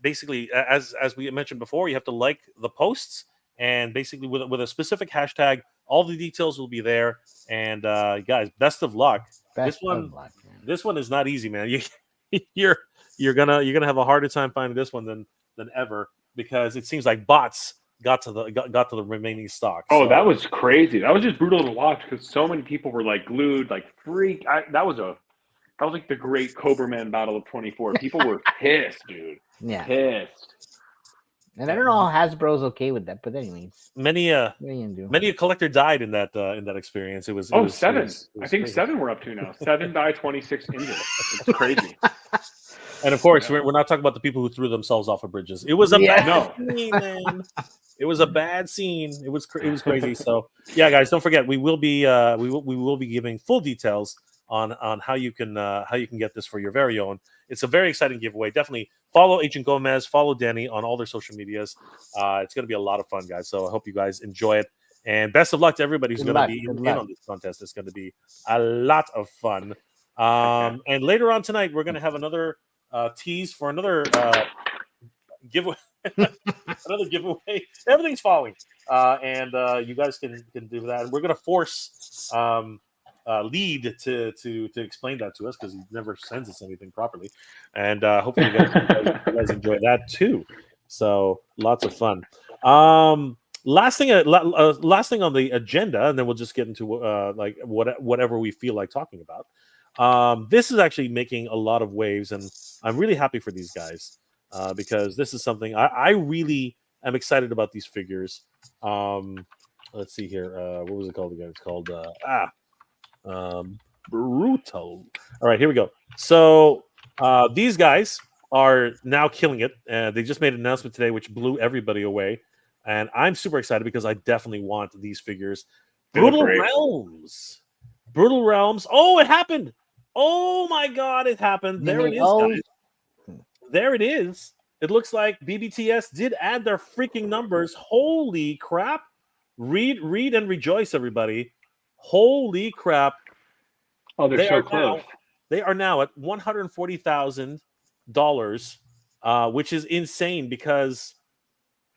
Basically, as we mentioned before, you have to like the posts, and basically with a specific hashtag, all the details will be there. And guys, best of luck. This one is not easy, man. You're gonna have a harder time finding this one than ever, because it seems like bots got to the remaining stock. Oh, so. That was crazy. That was just brutal to watch because so many people were like glued, like freak. That was like the great Cobra Man battle of 24. People were pissed, dude. Yeah. Pissed. And I don't know how Hasbro's okay with that, but anyways. Many a collector died in that experience. It was 7. I think crazy. 7 we're up to now. 7 die, 26 injured. It's crazy. And of course, we're not talking about the people who threw themselves off of bridges. It was a bad scene, man. It was a bad scene. It was crazy. So yeah, guys, don't forget we will be giving full details on how you can get this for your very own. It's a very exciting giveaway. Definitely follow Agent Gomez, follow Danny on all their social medias. It's going to be a lot of fun, guys. So I hope you guys enjoy it. And best of luck to everybody who's going to be in on this contest. It's going to be a lot of fun. And later on tonight, we're going to have another tease for another giveaway. Another giveaway. Everything's falling. And you guys can do that. And we're going to force Lead to explain that to us, because he never sends us anything properly, and hopefully you guys enjoy that too. So lots of fun. Last thing on the agenda, and then we'll just get into whatever we feel like talking about. This is actually making a lot of waves, and I'm really happy for these guys because this is something I really am excited about. These figures. Let's see here. What was it called again? It's called Brutal. All right, here we go. So these guys are now killing it. They just made an announcement today which blew everybody away, and I'm super excited because I definitely want these figures. Brutal Realms. Oh, it happened. Oh my god, it happened. There it is, guys. There it is. it looks like BBTS did add their freaking numbers. Holy crap! Read, and rejoice, everybody. Holy crap! Oh, they're so close. They are now at $140,000, which is insane because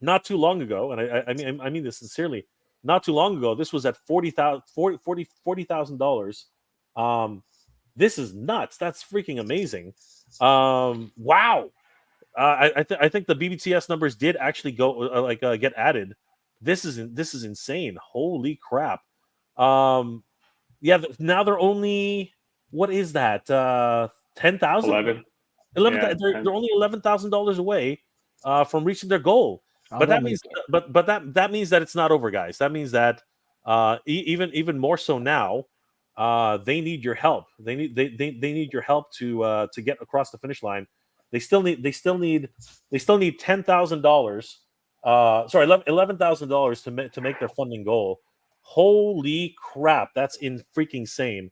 not too long ago, and I mean this sincerely, not too long ago, this was at $40,000. This is nuts. That's freaking amazing. Wow. I think the BBTS numbers did actually go get added. This is insane. Holy crap. Yeah, now they're only, what is that? 10,000? 11. Yeah, they're only $11,000 away from reaching their goal. But that means that means that it's not over, guys. That means that even more so now, they need your help. They need your help to get across the finish line. They still need $10,000. Sorry, $11,000 to make their funding goal. Holy crap, that's freaking insane.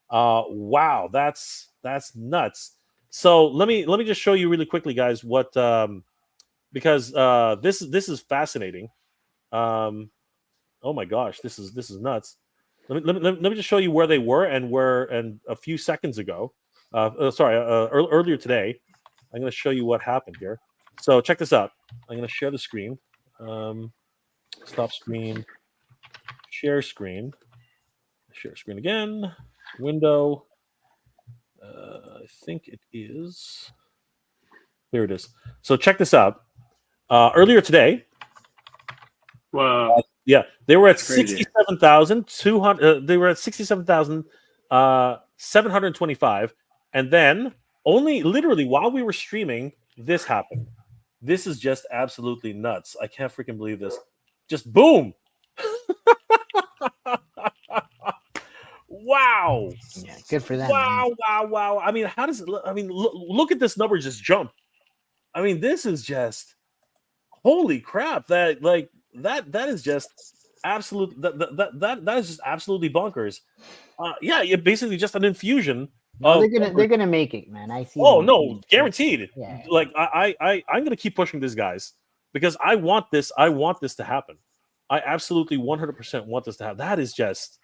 Wow, that's nuts. So let me just show you really quickly, guys, what because this is fascinating. Oh my gosh, this is nuts. Let me just show you where they were and a few seconds ago. Earlier today. I'm going to show you what happened here. So check this out. I'm going to share the screen. Stop screen. Share screen. Share screen again. Window. I think it is. Here it is. So check this out. Earlier today. Wow. They were at 67,200. They were at 67,725, and then only literally while we were streaming, this happened. This is just absolutely nuts. I can't freaking believe this. Just boom. Wow. Yeah, good for them. Wow. I mean, how does it look? I mean, look at this number just jump. I mean, this is just holy crap. That is just absolute that is just absolutely bonkers. Yeah, basically just an infusion. No, they're gonna make it, man. I see. Oh no, guaranteed. Yeah. Like I'm gonna keep pushing these guys because I want this to happen. I absolutely 100% want this to happen. That is just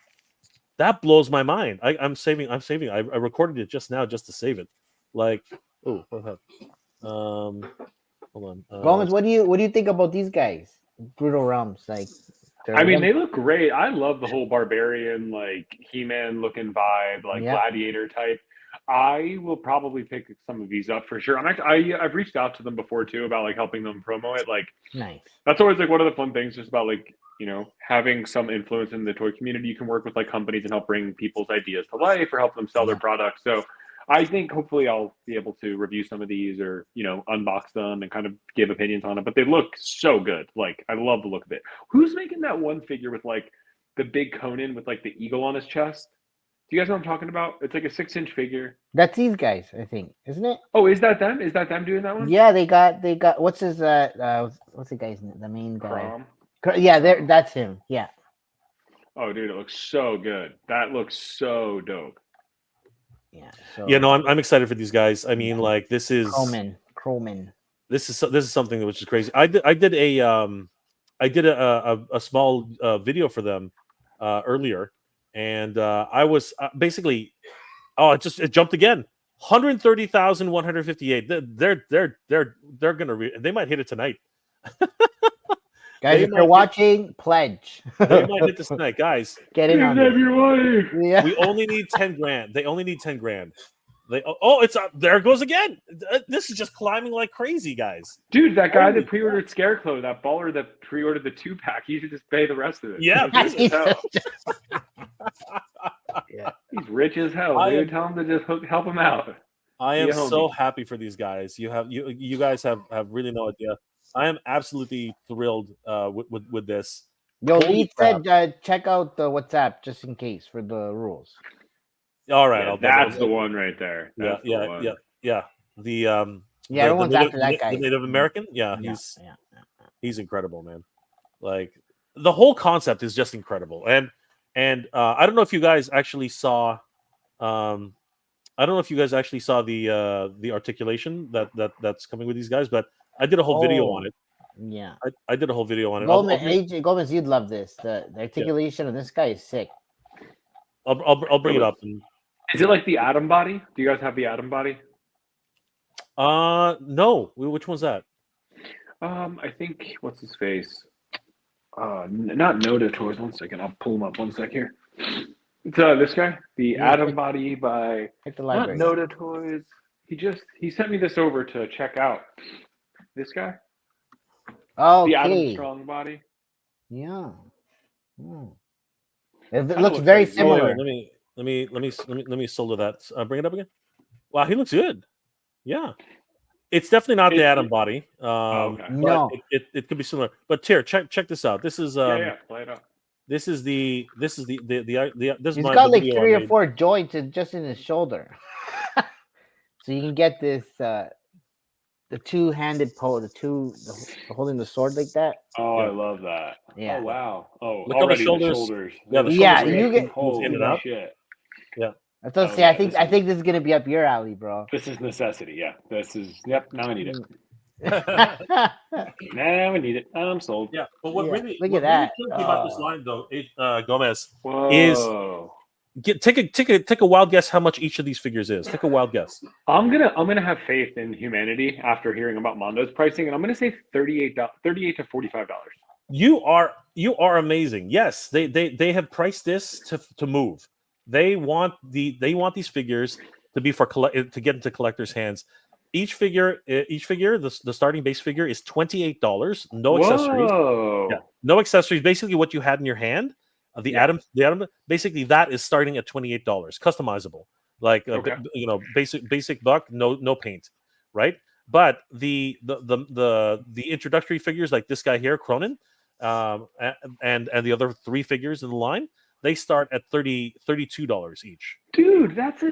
that blows my mind. I'm saving. I recorded it just now just to save it. Like, oh, hold on. Gomez, what do you think about these guys? Brutal Realms, like. I mean, they look great. I love the whole barbarian, like He-Man looking vibe, like gladiator type. I will probably pick some of these up for sure. I've reached out to them before too about like helping them promo it. Like, nice. That's always like one of the fun things, just about like, you know, having some influence in the toy community. You can work with like companies and help bring people's ideas to life or help them sell their products. So I think hopefully I'll be able to review some of these or, you know, unbox them and kind of give opinions on it. But they look so good. Like, I love the look of it. Who's making that one figure with like the big Conan with like the eagle on his chest? Do you guys know what I'm talking about? It's like a 6-inch figure. That's these guys, I think, isn't it? Oh, is that them? Is that them doing that one? Yeah, they got what's his what's the guy's name? The main guy. Yeah, that's him. Yeah. Oh, dude, it looks so good. That looks so dope. Yeah. So, no, I'm excited for these guys. I mean, like this is Crowman. This is something which is crazy. I did a small video for them earlier, and I was basically it jumped again. 130,158. They're gonna they might hit it tonight. Guys, if you're watching, pledge. They might hit this tonight, guys. Get in on it. Yeah. We only need 10 grand. They only need 10 grand. It's up. There it goes again. This is just climbing like crazy, guys. Dude, that guy that pre-ordered Scarecrow, that baller that pre-ordered the 2-pack, he should just pay the rest of it. Yeah, yeah. He's rich as hell, dude. Tell him to just help him out. I am so happy for these guys. You guys have really no idea. I am absolutely thrilled with this. Yo, Lee said check out the WhatsApp just in case for the rules. All right, that's the one right there. Yeah. Everyone's after that guy. The Native American. He's incredible, man. Like the whole concept is just incredible, and I don't know if you guys actually saw. I don't know if you guys actually saw the articulation that's coming with these guys, but I did a whole video on it. Yeah. I did a whole video on it. Gomez, you'd love this. The articulation of this guy is sick. I'll bring it up. Is it like the Atom Body? Do you guys have the Atom Body? No. Which one's that? I think what's his face? Not Noda Toys. 1 second, I'll pull him up 1 sec here. It's this guy, the Atom Body by not Noda Toys. He sent me this over to check out. This guy. Oh, the Atom Strong Body. Yeah. It looks very similar. Let me solo that. Bring it up again. Wow, he looks good. Yeah. It's definitely not the Atom Body. Okay. No, it could be similar. But here, check this out. This is play it up. This is this is he's got like 3 or 4 joints just in his shoulder. So you can get this the two-handed pose, holding the sword like that. Oh, I love that. Yeah. Oh wow. Oh, look at the shoulders. Yeah, you get in and out. Shit. Yeah. I was gonna say, I think this is gonna be up your alley, bro. This is necessity. Yeah. This is. Yep. Now I need it. Now I need it. I'm sold. Yeah. But what really look at that about this line though, Gomez, Whoa. is take a wild guess how much each of these figures is. Take a wild guess. I'm gonna have faith in humanity after hearing about Mondo's pricing, and I'm gonna say $38 to $45. You are amazing. Yes, they have priced this to move. They want these figures to be to get into collectors' hands. Each figure, the starting base figure is $28. No accessories. Yeah, no accessories. Basically, what you had in your hand, the Atom. Basically, that is starting at $28, customizable. Like basic buck, no paint, right? But the introductory figures like this guy here, Cronin, and the other 3 figures in the line, they start at $32 each. Dude, that's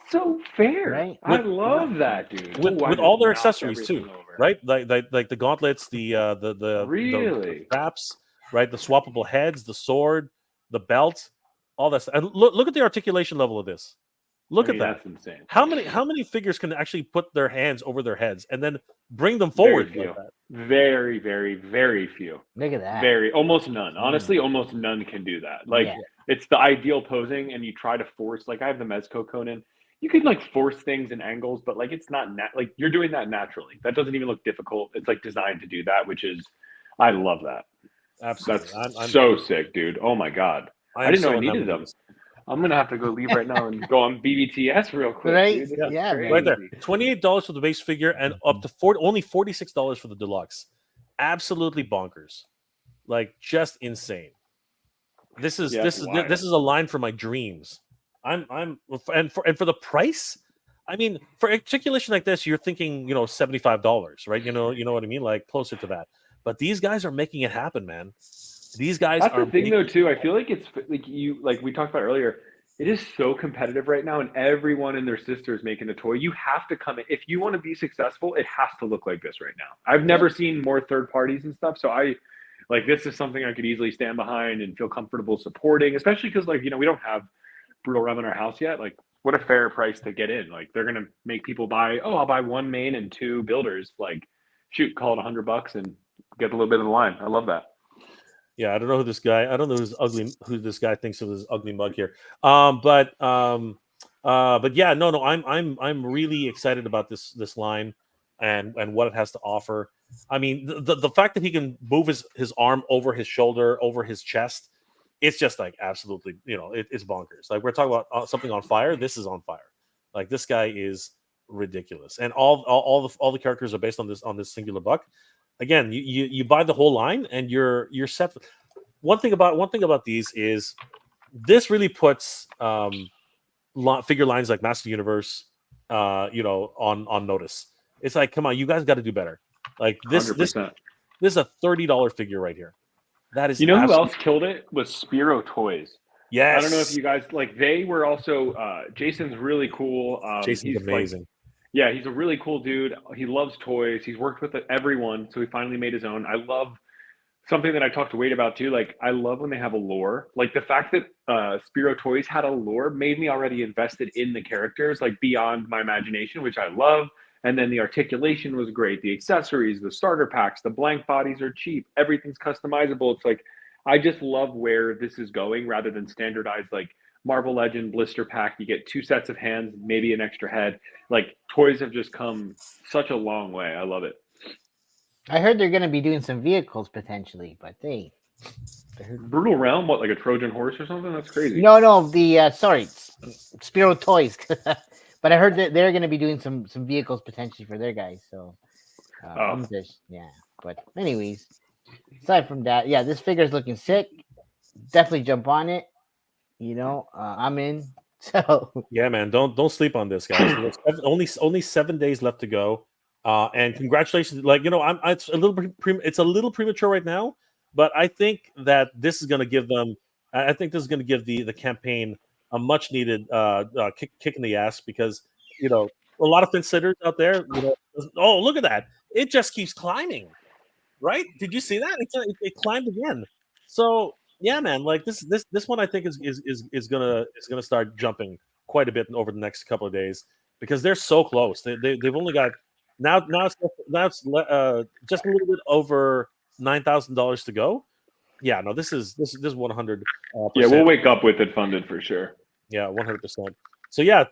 so fair. Right? I love that, dude. With all their accessories too, right? Like the gauntlets, the straps, right? The swappable heads, the sword, the belt, all that stuff. And look at the articulation level of this. Look at that. That's insane. How many figures can actually put their hands over their heads and then bring them forward like that? Very, very, very few. Look at that. Almost none. Honestly, almost none can do that. Like it's the ideal posing, and you try to force. Like I have the Mezco Conan. You can like force things and angles, but like it's not like you're doing that naturally. That doesn't even look difficult. It's like designed to do that, which is I love that. Absolutely, that's so sick, dude. Oh my god, I didn't know I needed them. I'm gonna have to go leave right now and go on BBTS real quick. Right? Yeah, right there. $28 for the base figure and up to only $46 for the deluxe. Absolutely bonkers, like just insane. This is a line for my dreams. And for the price, I mean, for articulation like this, you're thinking $75, right? You know what I mean, like closer to that. But these guys are making it happen, man. These guys That's are the thing, though, too. I feel like it's like we talked about earlier. It is so competitive right now, and everyone and their sister is making a toy. You have to come in. If you want to be successful, it has to look like this right now. I've never seen more third parties and stuff, so this is something I could easily stand behind and feel comfortable supporting, especially because, we don't have Brutal Rev in our house yet. Like, what a fair price to get in. Like, they're going to make people buy, I'll buy 1 main and 2 builders. Like, shoot, call it $100 and get a little bit of the line. I love that. Yeah, I don't know who this guy this guy thinks of this ugly mug here. But yeah, no, I'm really excited about this line and what it has to offer. I mean, the fact that he can move his arm over his shoulder, over his chest, it's just like absolutely, it's bonkers. Like we're talking about something on fire. This is on fire. Like this guy is ridiculous, and all the characters are based on this singular buck. Again, you buy the whole line and you're set. One thing about these is this really puts figure lines like Master Universe, on notice. It's like, come on, you guys got to do better. Like this 100%. This is a $30 figure right here. That is. Who else killed it was Spiro Toys. Yes. I don't know if you guys they were also. Jason's really cool. Jason's amazing. Yeah, he's a really cool dude. He loves toys. He's worked with everyone, so he finally made his own. I love something that I talked to Wade about too. Like, I love when they have a lore. Like, the fact that Spiro Toys had a lore made me already invested in the characters, like, beyond my imagination, which I love. And then the articulation was great. The accessories, the starter packs, the blank bodies are cheap. Everything's customizable. It's like, I just love where this is going rather than standardized like Marvel Legend blister pack. You get 2 sets of hands, maybe an extra head. Like toys have just come such a long way. I love it. I heard they're going to be doing some vehicles potentially, but Brutal Realm, what, like a Trojan horse or something? That's crazy. No, the sorry, Spiro Toys. But I heard that they're going to be doing some vehicles potentially for their guys. So, yeah. But anyways, aside from that, yeah, this figure's looking sick. Definitely jump on it. I'm in. So yeah, man, don't sleep on this, guys. only 7 days left to go. And congratulations. Like, it's a little premature right now, but I think that this is going to give them. I think this is going to give the campaign a much needed kick in the ass, because a lot of considerers out there. Oh, look at that! It just keeps climbing, right? Did you see that? It climbed again. So yeah, man, like this one I think is gonna start jumping quite a bit over the next couple of days, because they're so close. They've only got now it's just a little bit over $9,000 to go. Yeah, no, this is 100. Yeah, we'll wake up with it funded for sure. Yeah, 100%. So yeah,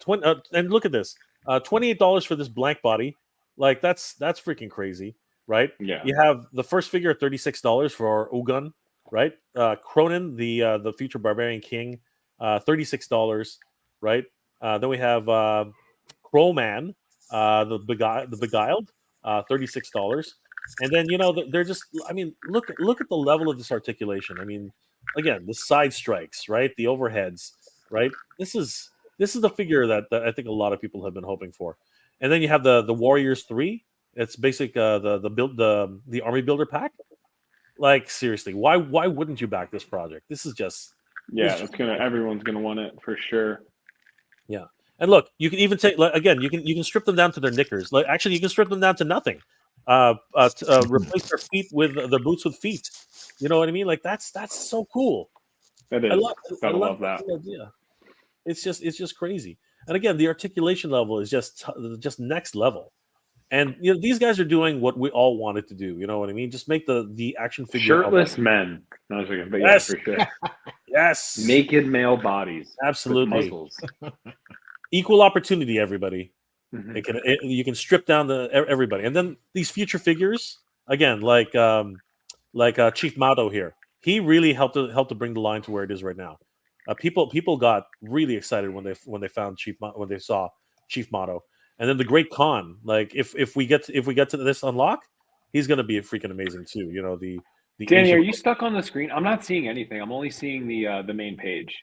and look at this, $28 for this blank body. Like that's freaking crazy, right? Yeah. You have the first figure at $36 for Ugun, right? Cronin, the future Barbarian King, $36, right? Then we have Crowman, the Beguiled, $36. And then they're just. I mean, look at the level of this articulation. I mean, again, the side strikes, right? The overheads, right? This is the figure that I think a lot of people have been hoping for. And then you have the Warriors 3. It's basic the Army Builder pack. Like seriously, why wouldn't you back this project? This is just everyone's gonna want it for sure. Yeah, and look, you can even take again. You can strip them down to their knickers. Like actually, you can strip them down to nothing. Replace their feet with their boots with feet. You know what I mean? Like that's so cool. That is. I love that. Idea. It's just crazy. And again, the articulation level is just next level. And these guys are doing what we all wanted to do. You know what I mean? Just make the action figure shirtless men. No, but yes, for sure. Yes, naked male bodies. Absolutely. Muscles. Equal opportunity, everybody. Mm-hmm. You can strip down everybody, and then these future figures again, like Chief Motto here. He really helped to bring the line to where it is right now. People got really excited when they found when they saw Chief Motto, and then the Great Khan. Like if we get to this unlock, he's going to be freaking amazing too. The Danny, are you stuck on the screen? I'm not seeing anything. I'm only seeing the main page.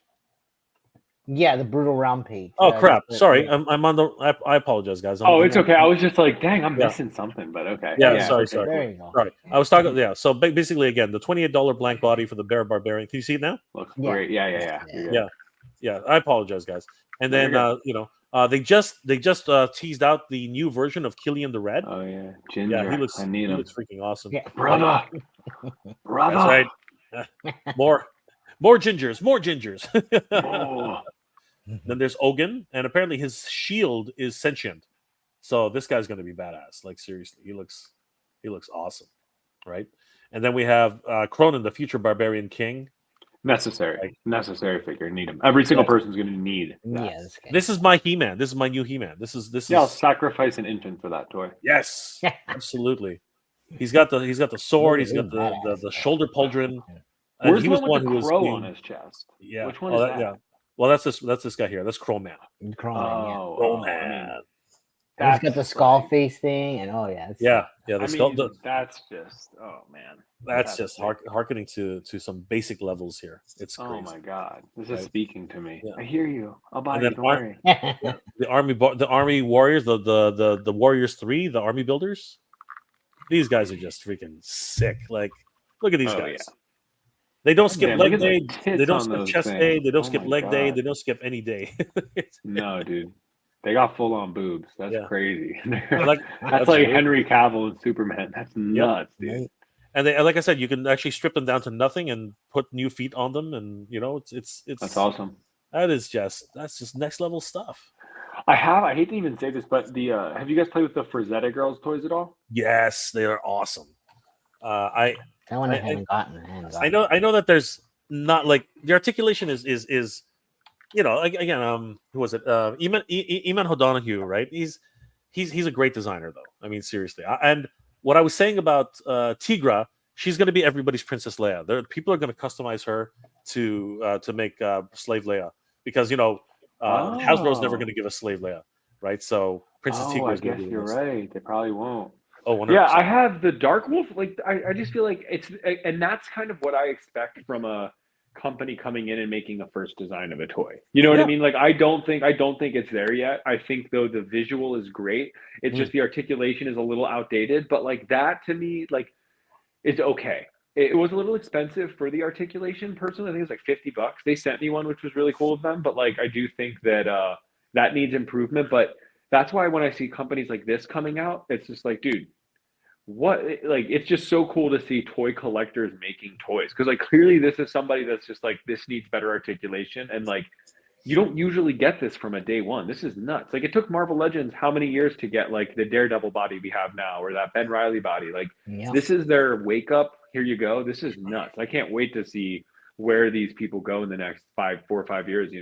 Yeah, the Brutal Round page. Oh crap! Sorry, I'm on the. I apologize, guys. It's okay. I was just like, dang, I'm missing something, but okay. Yeah, sorry. There you go. Sorry, I was talking. Yeah, so basically, again, the $28 blank body for the Bear Barbarian. Can you see it now? Looks great. Yeah. I apologize, guys. And then they just teased out the new version of Killian the Red. Oh yeah, Ginger. Yeah, he looks freaking awesome. Yeah. Brother. That's right. More gingers. Oh. Then there's Ogun, and apparently his shield is sentient. So this guy's going to be badass. Like seriously, he looks awesome, right? And then we have Cronin, the future Barbarian King. Necessary figure. Need him. Every single person's going to need that. Yeah, this is my He-Man. This is my new He-Man. This is. I'll sacrifice an infant for that toy. Yes, absolutely. He's got the sword. He's got the shoulder pauldron. Where's he was one with the crow on his chest? Yeah. Which one is that? Yeah. Well, that's this guy here. That's Crowman. Crowman. He's got the skull face thing, and the skull. That's just man. That's just harkening to some basic levels here. It's crazy. Oh my god, this is speaking to me. Yeah. I hear you. I'll buy you. Don't worry. The army warriors, the Warriors 3, the army builders. These guys are just freaking sick. Like, look at these guys. Yeah. They don't skip leg day. They don't skip chest day. They don't skip leg day. They don't skip any day. No, dude. They got full on boobs. That's crazy. That's like Henry Cavill and Superman. That's nuts, dude. And they, like I said, you can actually strip them down to nothing and put new feet on them, and it's that's awesome. That's just next level stuff. I have. I hate to even say this, but the have you guys played with the Frazetta Girls toys at all? Yes, they are awesome. I That one I haven't gotten hands on. I know that there's not like the articulation is you know, again, who was it? Eamon O'Donoghue, right? He's a great designer, though. I mean, seriously. And what I was saying about Tigra, she's going to be everybody's Princess Leia. People are going to customize her to make Slave Leia because Hasbro's never going to give us Slave Leia, right? So Princess Tigra is going to be. I guess you're right. They probably won't. Oh, 100%. Yeah, I have the Dark Wolf. Like, I just feel like and that's kind of what I expect from a company coming in and making a first design of a toy. You know what I mean? Like, I don't think it's there yet. I think though the visual is great. It's just the articulation is a little outdated, but like that to me, like, is okay. It was a little expensive for the articulation. Personally, I think it was like $50. They sent me one, which was really cool of them. But like, I do think that that needs improvement. But that's why when I see companies like this coming out, it's just like, dude, what, like, it's just so cool to see toy collectors making toys, because like clearly this is somebody that's just like, this needs better articulation, and like you don't usually get this from a day one. This is nuts. Like, it took Marvel Legends how many years to get like the Daredevil body we have now, or that Ben Reilly body. Like, this is their wake up. Here you go. This is nuts. I can't wait to see where these people go in the next 4 or 5 years.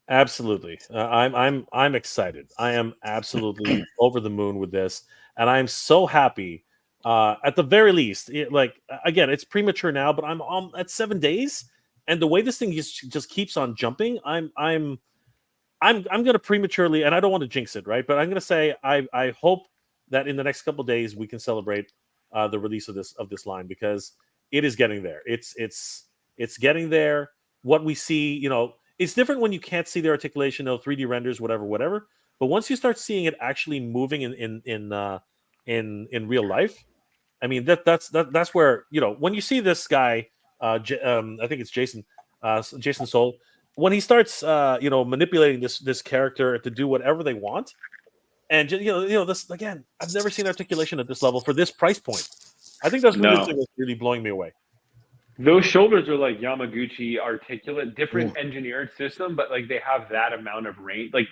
Absolutely. I'm excited. I am absolutely over the moon with this, and I'm so happy. At the very least, again, it's premature now, but I'm at 7 days, and the way this thing just keeps on jumping, I'm going to prematurely, and I don't want to jinx it, right? But I'm going to say I hope that in the next couple of days we can celebrate the release of this line, because it is getting there. It's getting there. What we see, it's different when you can't see the articulation, 3D renders, whatever. But once you start seeing it actually moving in real life, I mean that's where when you see this guy, I think it's Jason Soul, when he starts manipulating this character to do whatever they want, and this again, I've never seen articulation at this level for this price point. I think that's really blowing me away. Those shoulders are like Yamaguchi articulate, different engineered system, but like they have that amount of range. Like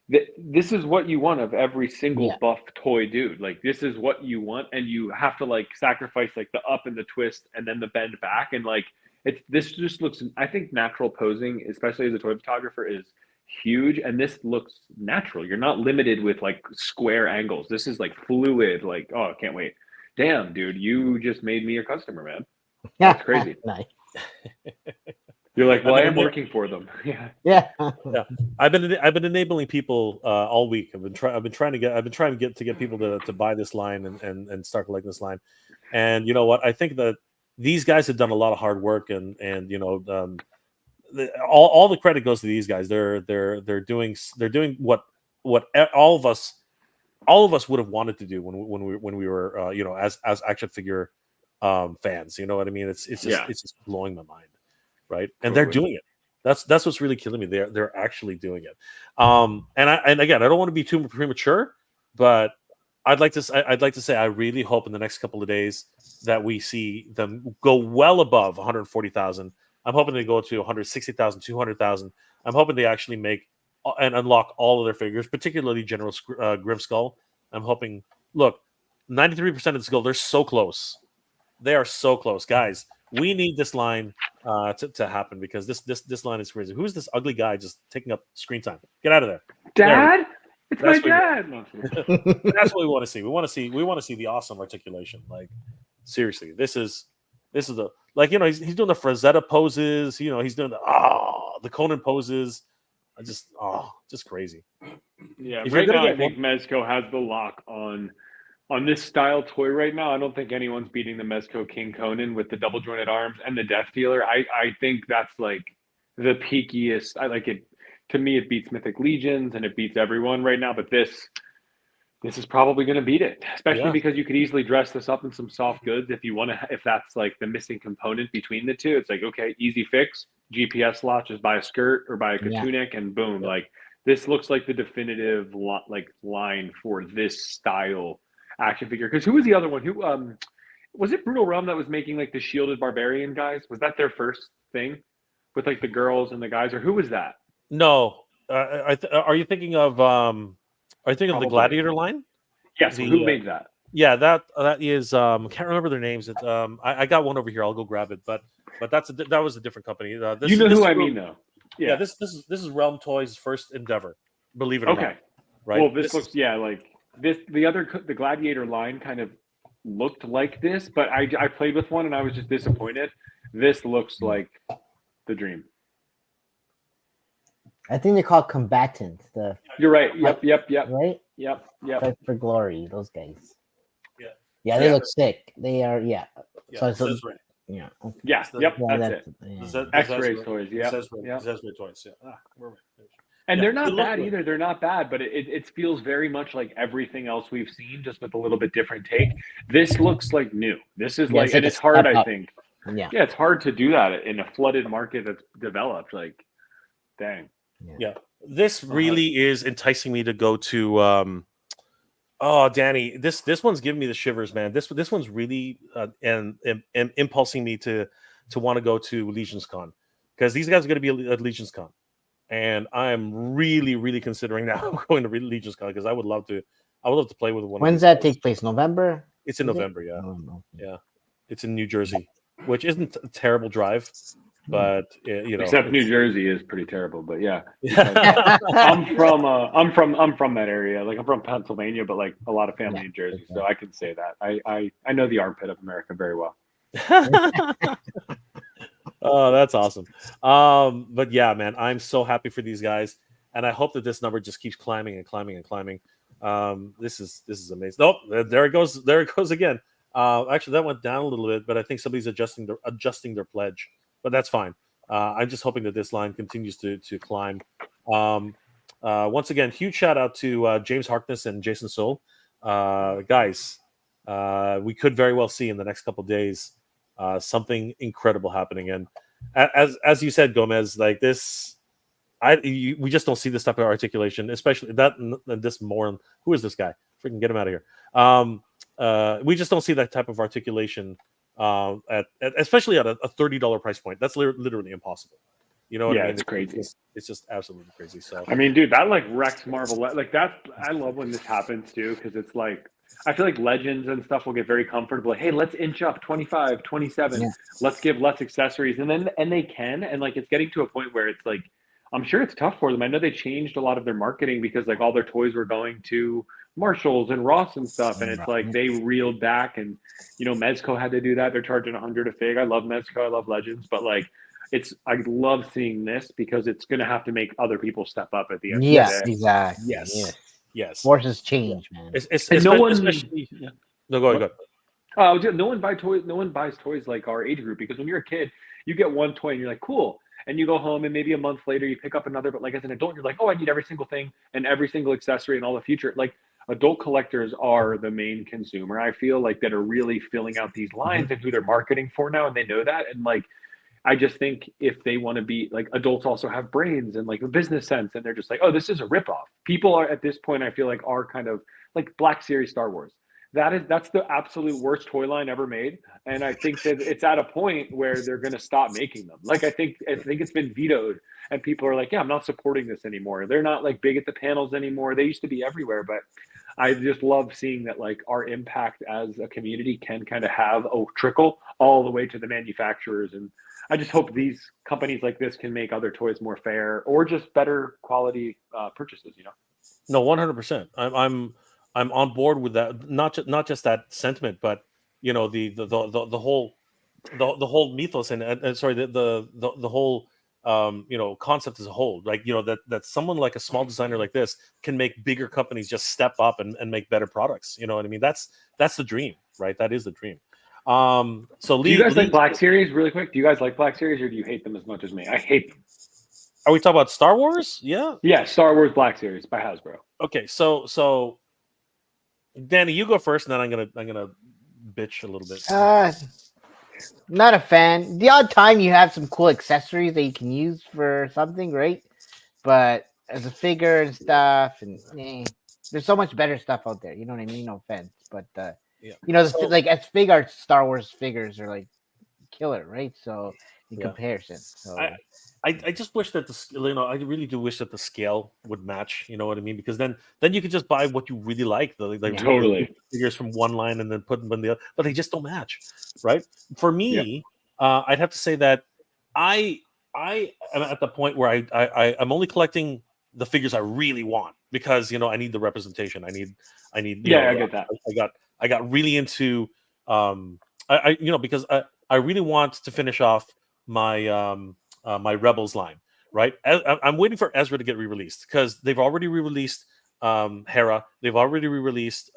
this is what you want of every single buff toy dude. Like, this is what you want, and you have to like sacrifice like the up and the twist and then the bend back, and like this just looks. I think natural posing, especially as a toy photographer, is huge, and this looks natural. You're not limited with like square angles. This is like fluid. Like, oh, I can't wait. Damn, dude, you just made me a customer, man. That's crazy. Nice. You're like, well, I am working for them. Yeah. I've been enabling people all week. I've been trying to get people to buy this line and start collecting this line. And you know what? I think that these guys have done a lot of hard work, and all the credit goes to these guys. They're doing what all of us would have wanted to do when we were as action figure fans. You know what I mean? It's just blowing my mind, right? And they're doing it. That's what's really killing me. They're actually doing it. And again, I don't want to be too premature, but I'd like to say I really hope in the next couple of days that we see them go well above 140,000. I'm hoping they go to 160,000, 200,000. I'm hoping they actually make and unlock all of their figures, particularly General Grimskull. I'm hoping. Look, 93% of the skill. They're so close. They are so close, guys. We need this line to happen, because this line is crazy. Who's this ugly guy just taking up screen time? Get out of there, Dad. It's my dad. That's what we want to see. We want to see the awesome articulation. Like, seriously, this is the he's doing the Frazetta poses. He's doing the Conan poses. Just crazy. Yeah, right now I think Mezco has the lock on this style toy right now. I don't think anyone's beating the Mezco King Conan with the double jointed arms and the Death Dealer. I think that's like the peakiest. I like it. To me, it beats Mythic Legions and it beats everyone right now. But this is probably going to beat it, especially because you could easily dress this up in some soft goods if you want to. If that's like the missing component between the two, it's like, okay, easy fix. GPS slot, just buy a skirt or buy a tunic, and boom. Like, this looks like the definitive line for this style action figure. Because who was the other one? Who was it? Brutal Realm that was making like the shielded barbarian guys? Was that their first thing with like the girls and the guys, or who was that? No, Are you thinking of the Gladiator line? Yes. Who made that? Yeah, that is can't remember their names. It's I got one over here. I'll go grab it. But that was a different company. This who I mean, though. Yeah. This is Realm Toys' first endeavor. Believe it or not. Right. Well, this looks like this. The Gladiator line kind of looked like this, but I played with one and I was just disappointed. This looks like the dream. I think they're called combatants. You're right. Yep. Right. Yep. Fight for glory. Those guys. Yeah. Yeah, they look sick. They are. Yeah. So that's right. Yeah. Okay. Yeah. Yep. That's it. Yeah. X-ray toys. Yeah. Zesray toys. Yeah. And they're not bad either. They're not bad, but it feels very much like everything else we've seen, just with a little bit different take. This looks like new. This is like, and it's hard, I think. Yeah, it's hard to do that in a flooded market that's developed. Like, dang. Yeah. This really is enticing me to go to. Oh, Danny, this one's giving me the shivers, man. This one's really and impulsing me to want to go to Legions Con, because these guys are going to be at Legions Con. And I'm really, really considering now going to Legions Con, because I would love to play with one. When's that take place? November? It's in November, yeah. Oh, no. Yeah. It's in New Jersey, which isn't a terrible drive, but except New Jersey is pretty terrible. But yeah, I'm from that area. Like, I'm from Pennsylvania, but like a lot of family in Jersey, so I can say that I know the armpit of America very well. Oh, that's awesome. But yeah, man, I'm so happy for these guys, and I hope that this number just keeps climbing and climbing and climbing. This is amazing. Oh, there it goes. There it goes again. Actually, that went down a little bit, but I think somebody's adjusting their pledge, but that's fine. I'm just hoping that this line continues to climb. Once again, huge shout out to James Harkness and Jason Soul. Guys, we could very well see in the next couple of days something incredible happening. And as you said, Gomez, like this, we just don't see this type of articulation, especially that this moron. Who is this guy? Freaking get him out of here. We just don't see that type of articulation especially at a $30 price point. That's literally impossible. You know what I mean? It's crazy. It's just absolutely crazy. So I mean, dude, that like wrecks Marvel. Like that, I love when this happens too, because it's like, I feel like Legends and stuff will get very comfortable. Like, hey, let's inch up 25, 27. Yeah. Let's give less accessories. And they can. And like, it's getting to a point where it's like, I'm sure it's tough for them. I know they changed a lot of their marketing because like all their toys were going to Marshalls and Ross and stuff. And it's like they reeled back, and, you know, Mezco had to do that. They're charging 100 a fig. I love Mezco. I love Legends. But like, I love seeing this because it's going to have to make other people step up at the end. Yes, of the day. Exactly. Yes. Forces change, man. No one. No, go ahead. No one buys toys like our age group, because when you're a kid, you get one toy and you're like, cool. And you go home and maybe a month later you pick up another. But like as an adult, you're like, oh, I need every single thing and every single accessory and all the future. Like, adult collectors are the main consumer, I feel like, that are really filling out these lines and who they're marketing for now. And they know that. And like, I just think if they want to be like, adults also have brains and like a business sense, and they're just like, oh, this is a ripoff. People are at this point, I feel like, are kind of like Black Series Star Wars. That's the absolute worst toy line ever made. And I think that it's at a point where they're going to stop making them. Like, I think it's been vetoed, and people are like, yeah, I'm not supporting this anymore. They're not like big at the panels anymore. They used to be everywhere, but I just love seeing that like our impact as a community can kind of have a trickle all the way to the manufacturers. And I just hope these companies like this can make other toys more fair, or just better quality purchases, you know? No, 100%. I'm on board with that. Not just that sentiment, but you know, the whole mythos and sorry, the whole you know, concept as a whole. Like, you know, that someone like a small designer like this can make bigger companies just step up and make better products. You know what I mean? That's the dream, right? That is the dream. So do you guys like Black Series really quick? Do you guys like Black Series, or do you hate them as much as me? I hate them. Are we talking about Star Wars? Yeah. Yeah, Star Wars Black Series by Hasbro. Okay, so Danny, you go first, and then I'm gonna bitch a little bit. Not a fan. The odd time you have some cool accessories that you can use for something, right? But as a figure and stuff, and there's so much better stuff out there. You know what I mean? No offense, but you know, like as Star Wars figures are like killer, right? So in comparison. So I just wish that I really do wish that the scale would match. You know what I mean? Because then you could just buy what you really like. Totally figures from one line and then put them in the other, but they just don't match, right? For me, I'd have to say that I am at the point where I'm only collecting the figures I really want because I need the representation. I need I get that. I got really into because I really want to finish off my my Rebels line, right? I'm waiting for Ezra to get re-released because they've already re-released Hera, they've already re-released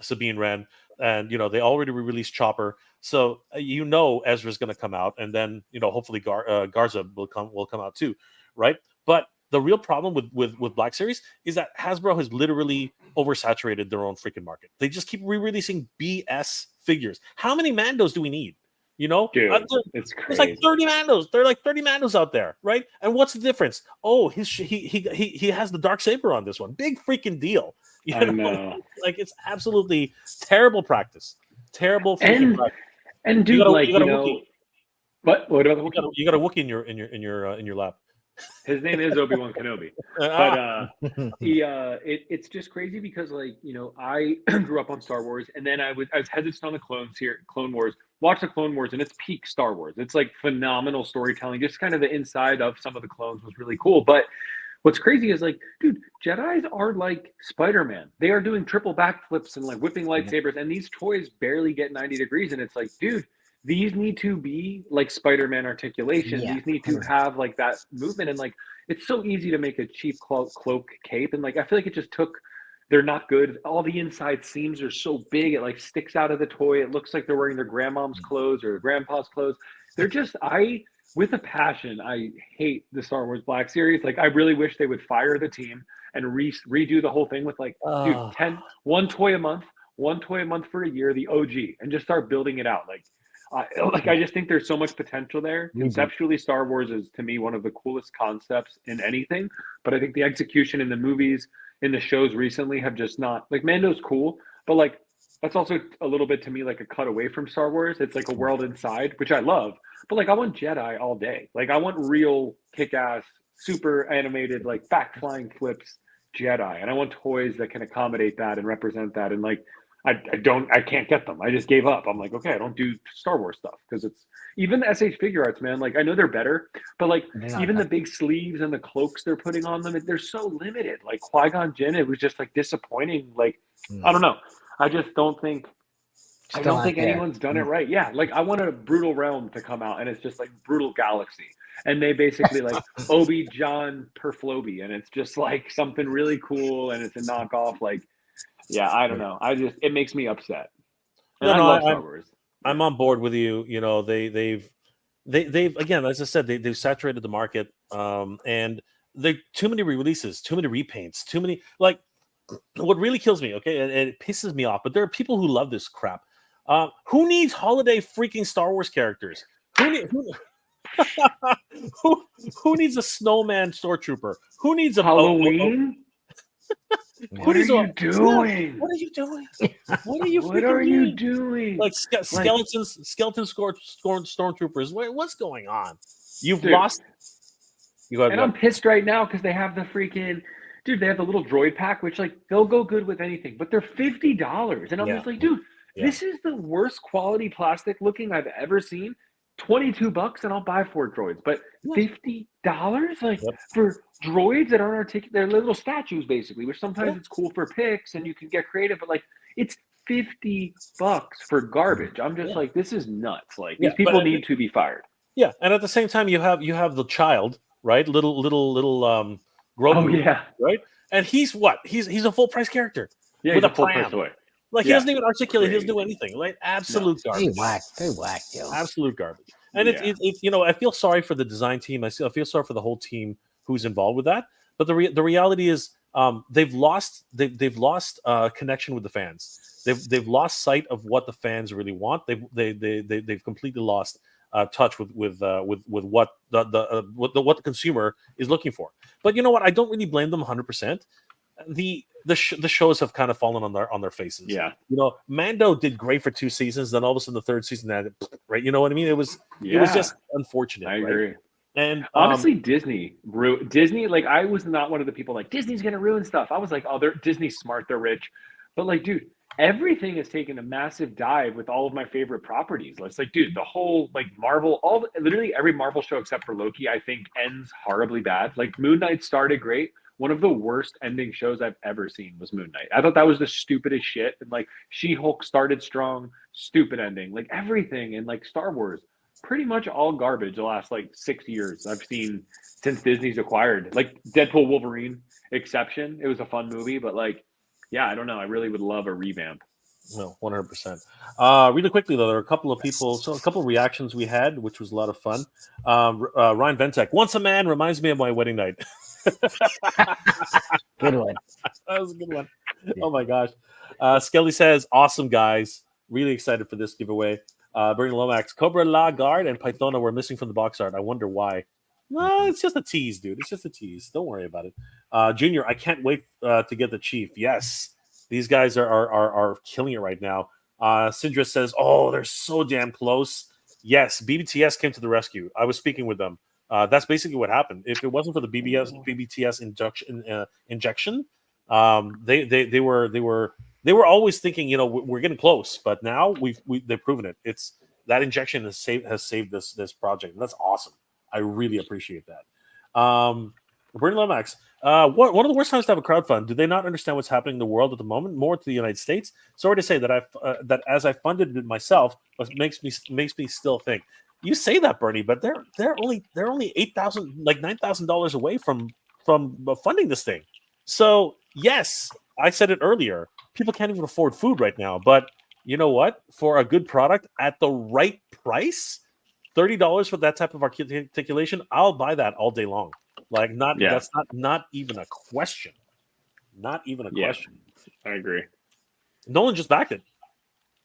Sabine Wren, and they already re-released Chopper. So Ezra's going to come out, and then hopefully Garza will come out too, right? But the real problem with Black Series is that Hasbro has literally oversaturated their own freaking market. They just keep re-releasing BS figures. How many Mandos do we need? Dude, it's crazy. There's like 30 Mandos. There are like 30 Mandos out there, right? And what's the difference? Oh, he has the Darksaber on this one. Big freaking deal. I know. Like it's absolutely terrible practice. Terrible freaking practice. And dude, what about the Wookiee? You got a Wookiee in your lap. His name is Obi-Wan Kenobi, but it's just crazy because I grew up on Star Wars, and then I was hesitant on the Clone Wars. Watch the Clone Wars, and it's peak Star Wars. It's like phenomenal storytelling. Just kind of the inside of some of the clones was really cool. But what's crazy is dude, Jedis are like Spider-Man. They are doing triple backflips and whipping lightsabers, and these toys barely get 90 degrees, and it's dude. These need to be like Spider-Man articulation. Yeah. These need to have that movement. And it's so easy to make a cheap cloak cape. And I feel like it just they're not good. All the inside seams are so big. It sticks out of the toy. It looks like they're wearing their grandmom's clothes or grandpa's clothes. They're just, with a passion, I hate the Star Wars Black Series. I really wish they would fire the team and redo the whole thing with dude, one toy a month for a year, the OG, and just start building it out. I just think there's so much potential there. Conceptually, Star Wars is, to me, one of the coolest concepts in anything. But I think the execution in the movies, in the shows recently, have just not... Mando's cool, but that's also a little bit, to me, a cut away from Star Wars. It's a world inside, which I love. But I want Jedi all day. I want real kick-ass, super animated, back-flying flips Jedi. And I want toys that can accommodate that and represent that. And I can't get them. I just gave up. I'm okay, I don't do Star Wars stuff because it's even the SH figure arts, man. I know they're better, but even the big sleeves and the cloaks they're putting on them, they're so limited. Qui-Gon Jinn, it was just disappointing. I don't know. I just don't think anyone's done it right. Yeah, I want a Brutal Realm to come out, and it's just Brutal Galaxy, and they basically Obi-John Perflobi, and it's just something really cool, and it's a knockoff. Yeah, I don't know. It makes me upset. And I love Star Wars. I'm on board with you. They've again, as I said, they've saturated the market, and there too many re-releases, too many repaints, too many. What really kills me, okay, and it pisses me off. But there are people who love this crap. Who needs holiday freaking Star Wars characters? Who needs a snowman stormtrooper? Who needs a Halloween? What are you doing? What are you doing? What are you doing? Skeleton stormtroopers. What's going on? You've lost. I'm pissed right now because they have the freaking they have the little droid pack, which they'll go good with anything, but they're $50, and I'm just dude, this is the worst quality plastic looking I've ever seen. $22 and I'll buy 4 droids, but $50 for droids that aren't articulate. They're little statues basically, which sometimes it's cool for pics and you can get creative, but it's $50 for garbage. I'm just this is nuts. These people need to be fired. Yeah, and at the same time you have the child, right? Little Grogu, right? And he's what? He's a full price character with a pram. He doesn't even articulate. He doesn't do anything. Absolute garbage. They whack, yo. Absolute garbage. And it's I feel sorry for the design team. I feel sorry for the whole team who's involved with that. But the reality is, they've lost connection with the fans. They've lost sight of what the fans really want. They've completely lost touch with what the consumer is looking for. But you know what? I don't really blame them 100%. the shows have kind of fallen on their faces. Yeah. Mando did great for 2 seasons, then all of a sudden the third season, right? You know what I mean? It was just unfortunate. I agree. Right? And honestly, Disney, like I was not one of the people like Disney's gonna ruin stuff. I was like, oh, Disney's smart, they're rich, but like, dude, everything has taken a massive dive with all of my favorite properties. It's like, dude, the whole like Marvel, literally every Marvel show except for Loki, I think ends horribly bad. Like Moon Knight started great. One of the worst ending shows I've ever seen was Moon Knight. I thought that was the stupidest shit. And like She-Hulk started strong, stupid ending. Like everything in like Star Wars, pretty much all garbage the last like 6 years I've seen since Disney's acquired. Like Deadpool Wolverine exception. It was a fun movie, but like, yeah, I don't know. I really would love a revamp. No, 100%. Really quickly though, there are a couple of reactions we had, which was a lot of fun. Ryan Ventek, once a man reminds me of my wedding night. Good one. That was a good one. Oh my gosh. Skelly says, awesome guys. Really excited for this giveaway. Bernie Lomax, Cobra La Guard and Pythona were missing from the box art. I wonder why. No, it's just a tease, dude. It's just a tease. Don't worry about it. Junior, I can't wait to get the Chief. Yes. These guys are killing it right now. Syndra says, oh, they're so damn close. Yes, BBTS came to the rescue. I was speaking with them. That's basically what happened. If it wasn't for the BBTS injection, they were always thinking, we're getting close, but now they've proven it. It's that injection has saved this project. That's awesome. I really appreciate that. Bernie Lomax, one of the worst times to have a crowdfund. Do they not understand what's happening in the world at the moment? More to the United States. Sorry to say that that as I funded it myself, but makes me still think. You say that, Bernie, but they're only $8,000, like $9,000 away from funding this thing. So yes, I said it earlier. People can't even afford food right now. But you know what? For a good product at the right price, $30 for that type of articulation, I'll buy that all day long. Like that's not even a question. Not even a question. I agree. Nolan just backed it.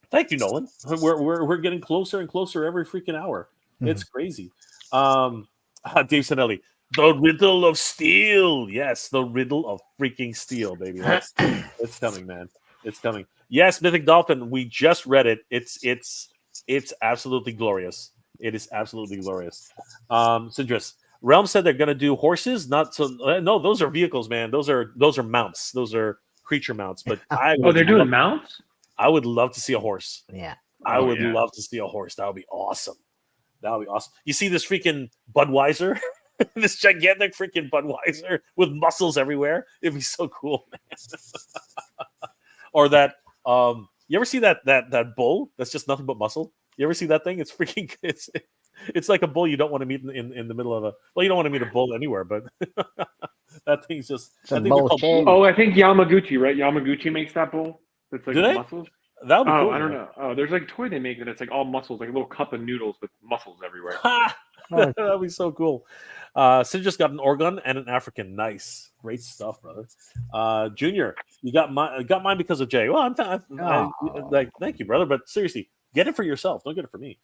Thank you, Nolan. We're getting closer and closer every freaking hour. Mm-hmm. It's crazy. Dave Sinelli, the riddle of steel. Yes, the riddle of freaking steel, baby. It's coming, man. It's coming. Yes, Mythic Dolphin. We just read it. It's absolutely glorious. It is absolutely glorious. Sindris, Realm said they're gonna do horses. Not so. No, those are vehicles, man. Those are mounts. Those are creature mounts. But they're doing mounts. I would love to see a horse. Yeah. I would love to see a horse. That would be awesome. You see this freaking Budweiser? This gigantic freaking Budweiser with muscles everywhere. It'd be so cool, man. Or that you ever see that bull that's just nothing but muscle? You ever see that thing? It's freaking it's like a bull you don't want to meet in the middle of you don't want to meet a bull anywhere, but that thing's just I think I think Yamaguchi, right? Yamaguchi makes that bull. It's like muscles. That would be cool. I don't know. Oh, there's like a toy they make that it's like all muscles, like a little cup of noodles with muscles everywhere. That'd be so cool. Sid just got an Orgon and an African. Nice, great stuff, brother. Junior, you got mine because of Jay. Well, thank you, brother. But seriously, get it for yourself. Don't get it for me.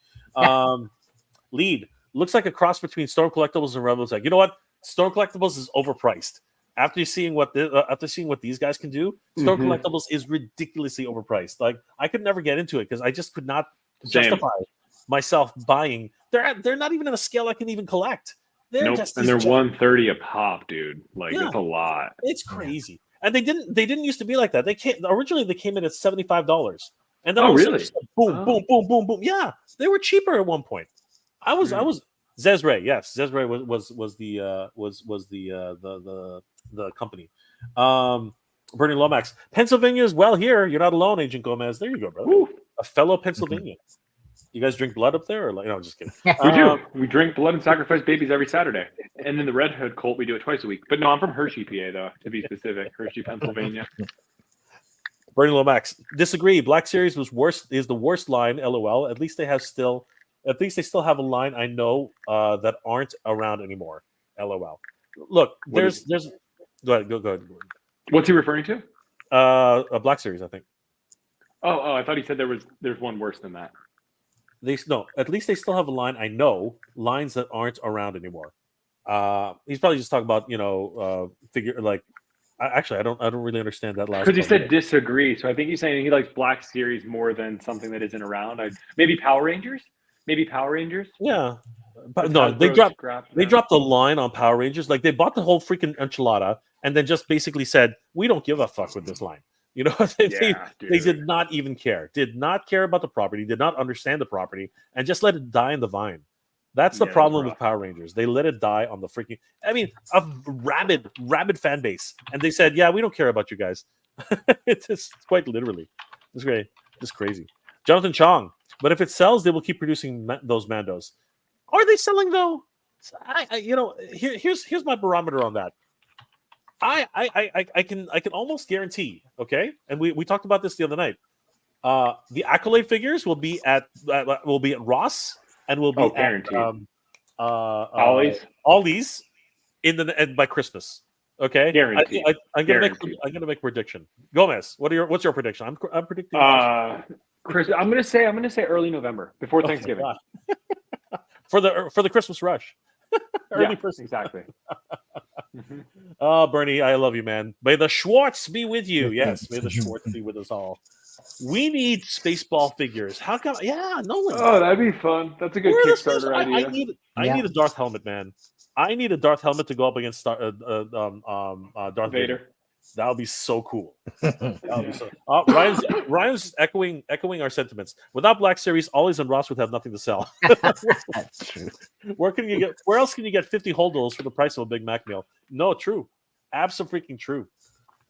Lead looks like a cross between Storm Collectibles and Rebel Tech. You know what? Storm Collectibles is overpriced. After seeing what these guys can do, Storm Collectibles is ridiculously overpriced. Like I could never get into it because I just could not justify myself buying. They're not even in a scale I can even collect. They're and they're $130 a pop, dude. Like that's a lot. It's crazy. And they didn't used to be like that. They came in at $75, and then really? Boom, boom, boom, boom, boom. Yeah, they were cheaper at one point. I was Zezre. Yes, Zezre was the company. Bernie Lomax, Pennsylvania is well here. You're not alone, Agent Gomez. There you go, brother. Woo. A fellow Pennsylvanian. You guys drink blood up there, or no? I'm just kidding. We do. We drink blood and sacrifice babies every Saturday. And in the Red Hood cult, we do it twice a week. But no, I'm from Hershey, PA, though, to be specific. Hershey, Pennsylvania. Bernie Lomax, disagree. Black Series is the worst line. LOL. At least they still have a line I know that aren't around anymore. LOL. Look, there's. Go ahead. What's he referring to? A Black Series, I think. Oh, I thought he said there's one worse than that. At least they still have a line I know, lines that aren't around anymore. He's probably just talking about figure like Actually, I don't really understand that last. Because you said disagree, so I think he's saying he likes Black Series more than something that isn't around. Maybe Power Rangers. Yeah, but no, they dropped the line on Power Rangers. Like they bought the whole freaking enchilada and then just basically said, "We don't give a fuck with this line." You know, they did not even care. Did not care about the property. Did not understand the property, and just let it die in the vine. That's the problem with Power Rangers. They let it die on the freaking. I mean, a rabid fan base, and they said, "Yeah, we don't care about you guys." It's quite literally. It's great. It's crazy. Jonathan Chong. But if it sells, they will keep producing those Mandos. Are they selling though? Here's my barometer on that. I can almost guarantee. Okay, and we talked about this the other night. The Accolade figures will be at Ross. And we'll be at Ollie's by Christmas. Okay, guaranteed. I'm gonna make a prediction. Gomez, what's your prediction? I'm predicting. Chris, I'm gonna say early November before Thanksgiving. for the Christmas rush. Early person. Exactly. Oh, Bernie, I love you, man. May the Schwartz be with you. Yes, may the Schwartz be with us all. We need Spaceball figures. How come? Yeah, Nolan. Oh, that'd be fun. That's a good Kickstarter idea. I need a Darth helmet, man. I need a Darth helmet to go up against Darth Vader. That would be so cool. Ryan's echoing our sentiments. Without Black Series, Ollie's and Ross would have nothing to sell. That's true. Where else can you get 50 holdalls for the price of a Big Mac meal? No, true. Absolutely true.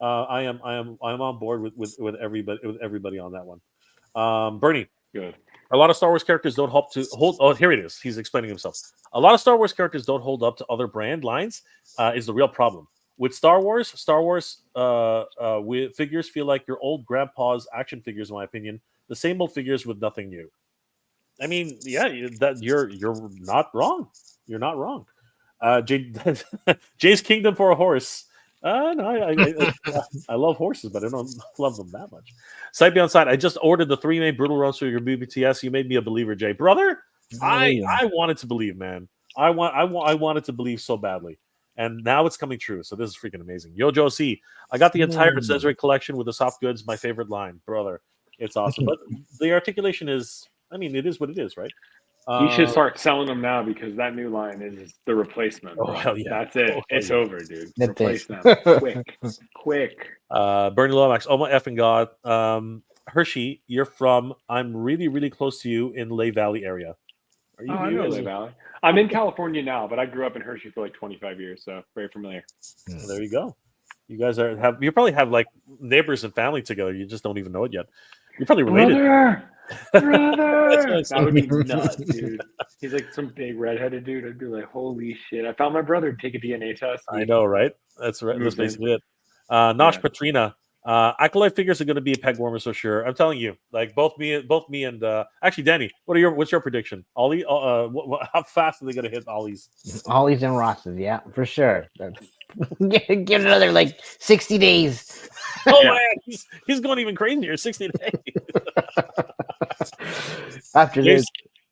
I am on board with everybody on that one. Bernie, good. A lot of Star Wars characters don't help to hold. Oh, here it is. He's explaining himself. A lot of Star Wars characters don't hold up to other brand lines. Is the real problem with Star Wars? With figures feel like your old grandpa's action figures, in my opinion. The same old figures with nothing new. I mean, yeah, you're not wrong. You're not wrong. Jay's Kingdom for a horse. No, I love horses, but I don't love them that much. Sight Beyond Sight. I just ordered the 3-May Brutal Roast for your BBTS. You made me a believer, Jay. Brother, I wanted to believe, man. I wanted to believe so badly. And now it's coming true. So this is freaking amazing. Yojo C. I got the entire accessory collection with the soft goods, my favorite line. Brother, it's awesome. But the articulation is, I mean, it is what it is, right? You should start selling them now because that new line is the replacement. Oh, hell yeah. That's it. It's over, dude. Replace them. Quick. Bernie Lomax. Oh, my effing God. Hershey, you're from, I'm really, really close to you in Lehigh Valley area. Are you I know Lehigh Valley. I'm in California now, but I grew up in Hershey for like 25 years, so very familiar. Well, there you go. You guys you probably have like neighbors and family together. You just don't even know it yet. You're probably related. Brother! That would be nuts, dude. He's like some big redheaded dude. I'd be like, holy shit. I found my brother. Take a DNA test. I know, right? That's right. That's basically it. Nosh Patrina. Acolyte figures are going to be a peg warmer, so sure. I'm telling you, like both me and actually Danny. What's your prediction? Ollie, how fast are they going to hit Ollie's? Ollie's and Ross's, yeah, for sure. Give another like 60 days. Oh man, he's going even crazier. 60 days. After this,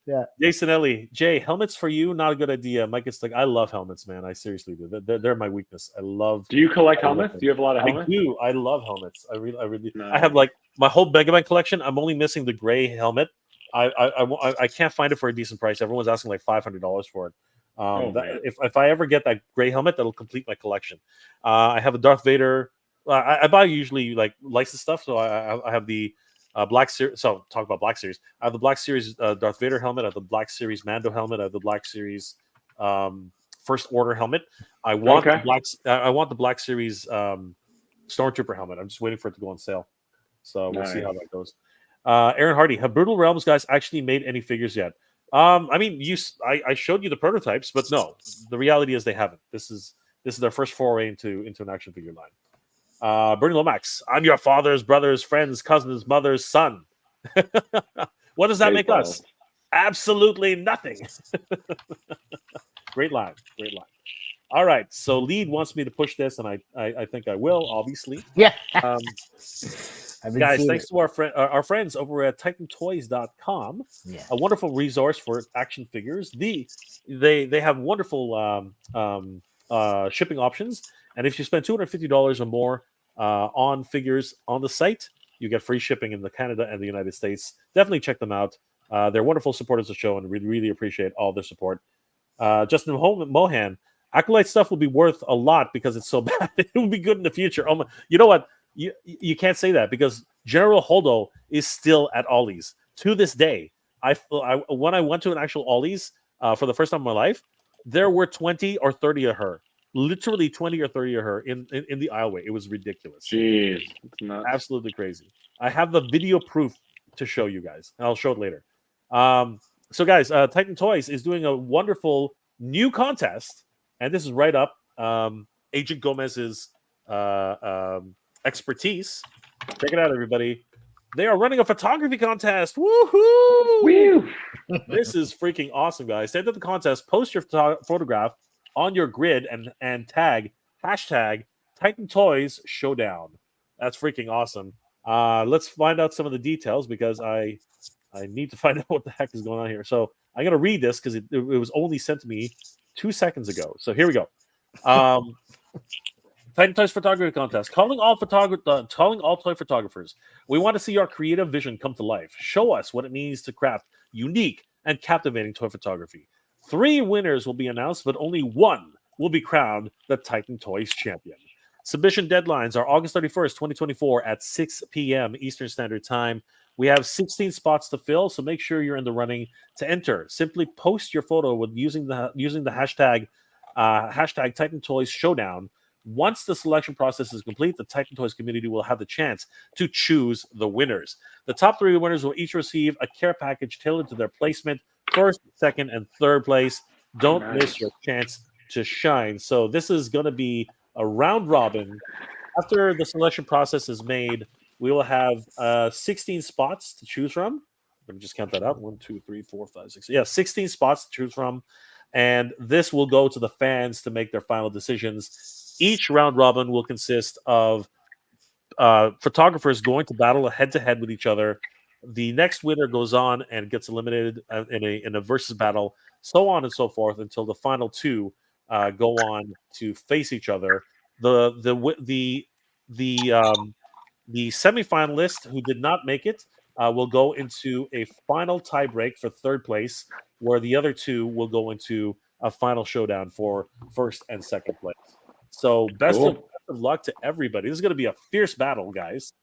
yeah. Jason Ellie, Jay, helmets for you, not a good idea. Mike, it's like I love helmets, man. I seriously do. They're my weakness. I love. Do you collect helmets? Do you have a lot of helmets? I do. I love helmets. I really. Nice. I have like my whole Mega Man collection. I'm only missing the gray helmet. I can't find it for a decent price. Everyone's asking like $500 for it. If I ever get that gray helmet, that'll complete my collection. I have a Darth Vader. I buy usually like licensed stuff, so I have the Black Series. So talk about Black Series. I have the Black Series Darth Vader helmet. I have the Black Series Mando helmet. I have the Black Series First Order helmet. I want the Black Series Stormtrooper helmet. I'm just waiting for it to go on sale. So we'll see how that goes. Aaron Hardy, have Brutal Realms guys actually made any figures yet? I mean, I showed you the prototypes, but no, the reality is they haven't. This is their first foray into an action figure line. Bernie Lomax, I'm your father's brother's friend's cousin's mother's son. What does that make us? Absolutely nothing. Great line. All right, so Lead wants me to push this, and I think I will, obviously. Yeah. Guys, thanks to our friends over at TitanToys.com, a wonderful resource for action figures. They have wonderful shipping options, And if you spend $250 or more on figures on the site, you get free shipping in Canada and the United States. Definitely check them out. They're wonderful supporters of the show, and we really appreciate all their support. Justin Mohan, Acolyte stuff will be worth a lot because it's so bad. It will be good in the future. Oh my, you know what? You can't say that because General Holdo is still at Ollie's to this day. When I went to an actual Ollie's for the first time in my life, there were 20 or 30 of her. Literally 20 or 30 of her in the aisleway. It was ridiculous. Jeez, it's nuts. Absolutely crazy. I have the video proof to show you guys, and I'll show it later. So, guys, Titan Toys is doing a wonderful new contest, and this is right up Agent Gomez's expertise. Check it out, everybody. They are running a photography contest. Woohoo! Woo! This is freaking awesome, guys. To enter the contest, post your photograph on your grid and tag #Titan Toys Showdown. That's freaking awesome. Let's find out some of the details because I need to find out what the heck is going on here. So I'm going to read this because it was only sent to me 2 seconds ago. So here we go. Titan Toys Photography Contest. Calling all toy photographers. We want to see your creative vision come to life. Show us what it means to craft unique and captivating toy photography. 3 winners will be announced, but only 1 will be crowned the Titan Toys champion. Submission deadlines are August 31st, 2024 at 6 p.m. Eastern Standard Time. We have 16 spots to fill, so make sure you're in the running to enter. Simply post your photo with using the hashtag Titan Toys Showdown. Once the selection process is complete, the Titan Toys community will have the chance to choose the winners. The top 3 winners will each receive a care package tailored to their placement, first, second, and third place. Don't miss your chance to shine. So this is going to be a round robin. After the selection process is made, we will have 16 spots to choose from. Let me just count that out. 1, 2, 3, 4, 5, 6. Yeah, 16 spots to choose from. And this will go to the fans to make their final decisions. Each round robin will consist of photographers going to battle head-to-head with each other. The next winner goes on and gets eliminated in a versus battle, so on and so forth, until the final 2 go on to face each other. The semifinalist who did not make it will go into a final tiebreak for third place, where the other 2 will go into a final showdown for first and second place. So best of luck to everybody. This is going to be a fierce battle, guys.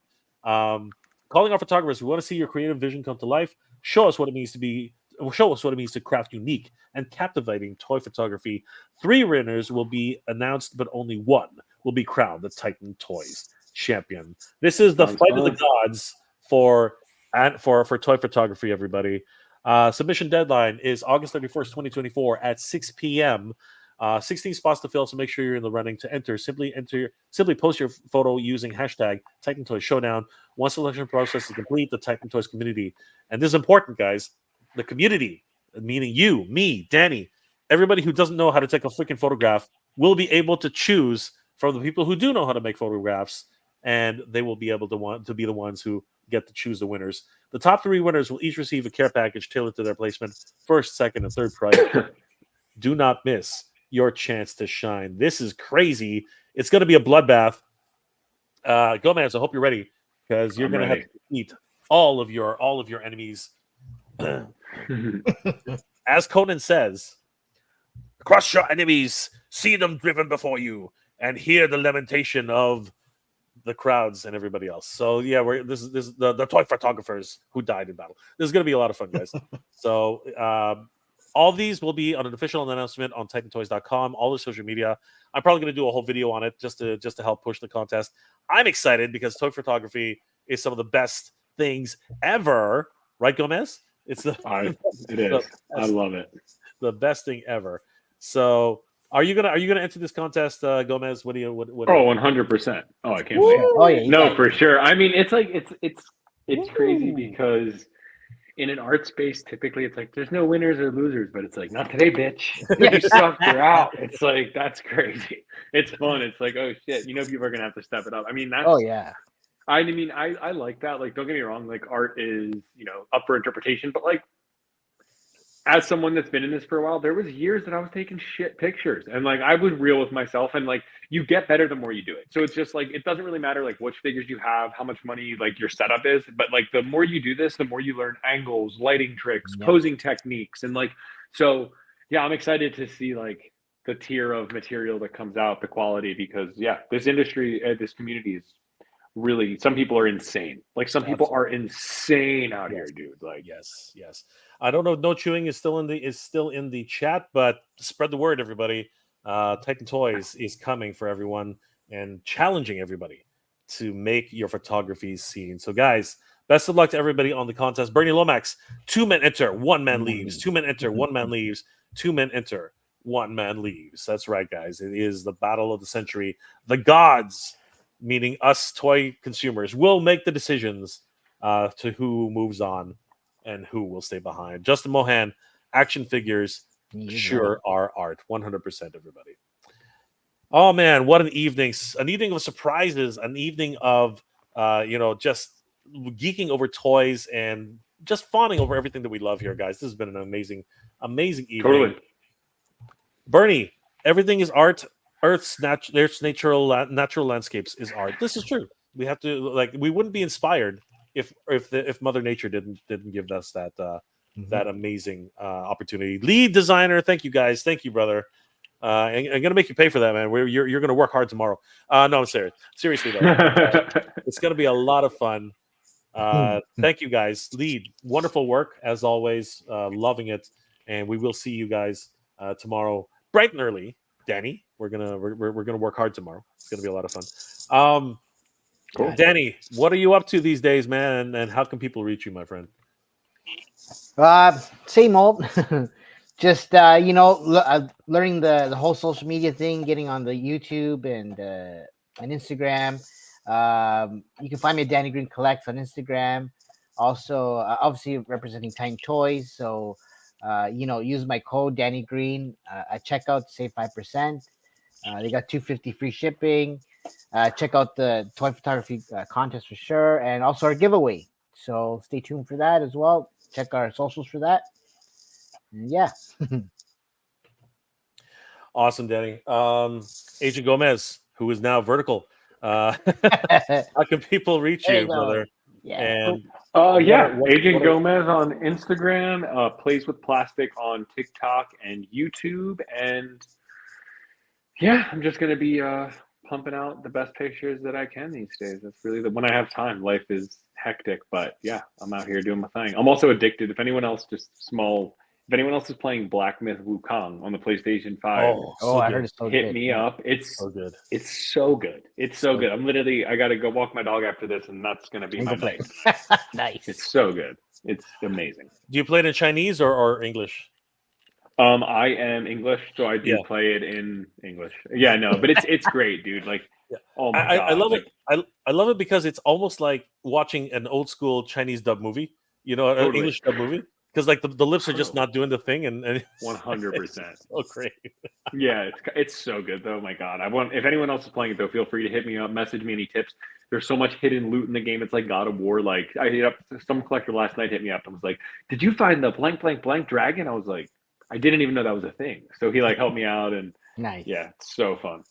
Calling our photographers, we want to see your creative vision come to life. Show us what it means to craft unique and captivating toy photography. 3 winners will be announced, but only 1 will be crowned the Titan Toys champion. This is the fight of the gods for toy photography, everybody. Submission deadline is August 31st, 2024 at 6 p.m. 16 spots to fill, so make sure you're in the running to enter. Simply post your photo using hashtag Titan Toys Showdown. Once the selection process is complete, the Titan Toys community, and this is important, guys, the community, meaning you, me, Danny, everybody who doesn't know how to take a freaking photograph will be able to choose from the people who do know how to make photographs, and they will be able to be the ones who get to choose the winners. The top 3 winners will each receive a care package tailored to their placement, first, second, and third prize. Do not miss your chance to shine. This is crazy. It's going to be a bloodbath. Gomez, I hope you're ready, because you're going to have to defeat all of your enemies. As Conan says, crush your enemies, see them driven before you, and hear the lamentation of the crowds and everybody else. So yeah, this is the toy photographers who died in battle. This is going to be a lot of fun, guys. So all these will be on an official announcement on TitanToys.com, all the social media. I'm probably going to do a whole video on it just to help push the contest. I'm excited because toy photography is some of the best things ever, right, Gomez? It is. I love it. The best thing ever. So, are you gonna enter this contest, Gomez? What do you? What 100%. Oh, I can't wait. Oh yeah, no, for sure. I mean, it's like it's crazy because in an art space, typically it's like there's no winners or losers, but it's like not today, bitch. You sucked, you're out. It's like that's crazy. It's fun. It's like, oh shit, people are gonna have to step it up. I mean, that's I mean, I like that. Like, don't get me wrong. Like, art is up for interpretation, but like as someone that's been in this for a while, there was years that I was taking shit pictures, and like I was real with myself, and like you get better the more you do it. So it's just like it doesn't really matter like which figures you have, how much money like your setup is, but like the more you do this, the more you learn angles, lighting tricks, posing techniques, and like so yeah, I'm excited to see like the tier of material that comes out, the quality, because yeah, this industry, this community is really, some people are insane. Like some people are insane out here, dude. Like yes. I don't know. No Chewing is still in the chat, but spread the word, everybody. Titan Toys is coming for everyone and challenging everybody to make your photography seen. So, guys, best of luck to everybody on the contest. Bernie Lomax, 2 men enter, 1 man leaves. 2 men enter, 1 man leaves. 2 men enter, 1 man leaves. That's right, guys. It is the battle of the century. The gods, meaning us toy consumers, will make the decisions to who moves on and who will stay behind. Justin Mohan, action figures sure are art. 100%, everybody. Oh man, what an evening! An evening of surprises. An evening of just geeking over toys and just fawning over everything that we love here, guys. This has been an amazing evening. Totally. Bernie, everything is art. Earth's natural landscapes is art. This is true. We have to we wouldn't be inspired if Mother Nature didn't give us that that amazing opportunity. Lead designer, thank you guys, thank you, brother. I'm gonna make you pay for that, man. You're gonna work hard tomorrow. No, I'm serious. Seriously though, it's gonna be a lot of fun. Thank you guys. Lead, wonderful work as always. Loving it, and we will see you guys tomorrow, bright and early. Danny, we're gonna work hard tomorrow. It's gonna be a lot of fun. Cool. Danny, what are you up to these days, man? And how can people reach you, my friend? Same old. Just learning the whole social media thing, getting on the YouTube and Instagram. You can find me at Danny Green Collects on Instagram. Also, obviously representing Titan Toys. So, use my code Danny Green at checkout to save 5%. They got $250 free shipping. Check out the toy photography contest for sure, and also our giveaway. So stay tuned for that as well. Check our socials for that. And yeah. Awesome, Danny. Agent Gomez, who is now Vertical. How can people reach you, brother? Yeah. And Agent Gomez on Instagram, Plays with Plastic on TikTok and YouTube, and yeah, I'm just gonna be pumping out the best pictures that I can these days. That's really when I have time. Life is hectic, but yeah, I'm out here doing my thing. I'm also addicted. If anyone else is playing Black Myth Wukong on the PlayStation 5, I heard it's so hit good. me up. It's so good. It's so good. It's so good. I gotta go walk my dog after this, and that's gonna be my night. Nice. It's so good. It's amazing. Do you play it in Chinese or English? I am English, so I do play it in English. Yeah, no, but it's great, dude. Like, oh my god, I love it. I love it because it's almost like watching an old school Chinese dub movie. An English dub movie, because like the lips are just not doing the thing, and 100%. Oh, great. Yeah, it's so good though. My god, if anyone else is playing it though, feel free to hit me up, message me any tips. There's so much hidden loot in the game. It's like God of War. Like I hit up some collector last night, hit me up and was like, "Did you find the blank blank blank dragon?" I was like, I didn't even know that was a thing. So he helped me out, and nice. Yeah, it's so fun.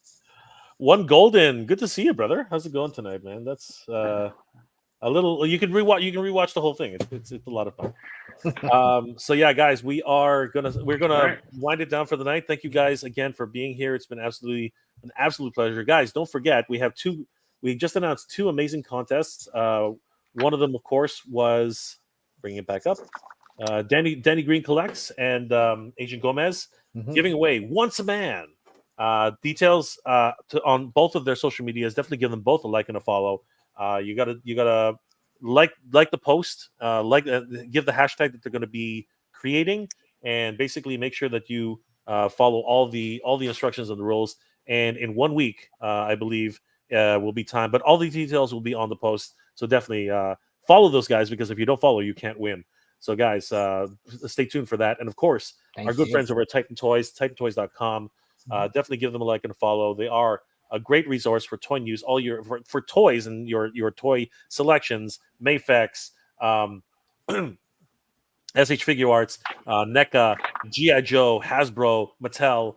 One Golden, good to see you, brother. How's it going tonight, man? That's a little. You can rewatch the whole thing. It's a lot of fun. So yeah, guys, we're gonna wind it down for the night. Thank you guys again for being here. It's been an absolute pleasure, guys. Don't forget, we just announced 2 amazing contests. One of them, of course, was bringing it back up. Danny Green Collects and Agent Gomez giving away Once a Man. Details on both of their social medias. Definitely give them both a like and a follow. You gotta like the post, give the hashtag that they're going to be creating, and basically make sure that you follow all the instructions and the rules. And in 1 week, I believe will be time. But all the details will be on the post. So definitely follow those guys, because if you don't follow, you can't win. So guys, stay tuned for that. And of course, our good friends over at Titan Toys, titantoys.com. Definitely give them a like and a follow. They are a great resource for toy news, for toys and your toy selections, Mayfex, SH Figure Arts, NECA, G.I. Joe, Hasbro, Mattel,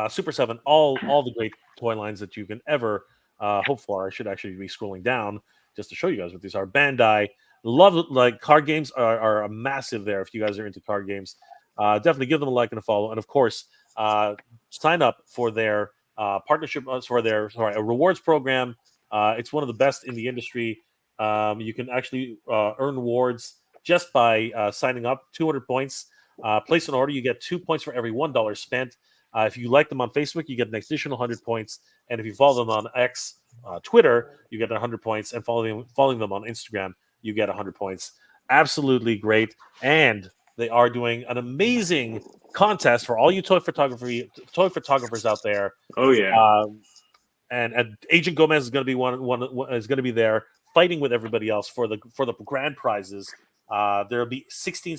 Super 7, all the great toy lines that you can ever hope for. I should actually be scrolling down just to show you guys what these are. Bandai, love, like, card games are massive there. If you guys are into card games, definitely give them a like and a follow. And of course, sign up for their partnership, a rewards program. It's one of the best in the industry. You can actually earn rewards just by signing up. 200 points. Place an order, you get 2 points for every $1 spent. If you like them on Facebook, you get an additional 100 points. And if you follow them on X, Twitter, you get 100 points. And following them on Instagram, you get 100 points. Absolutely great. And they are doing an amazing contest for all you toy photographers out there. Oh yeah. And Agent Gomez is going to be is going to be there fighting with everybody else for the grand prizes. There'll be 16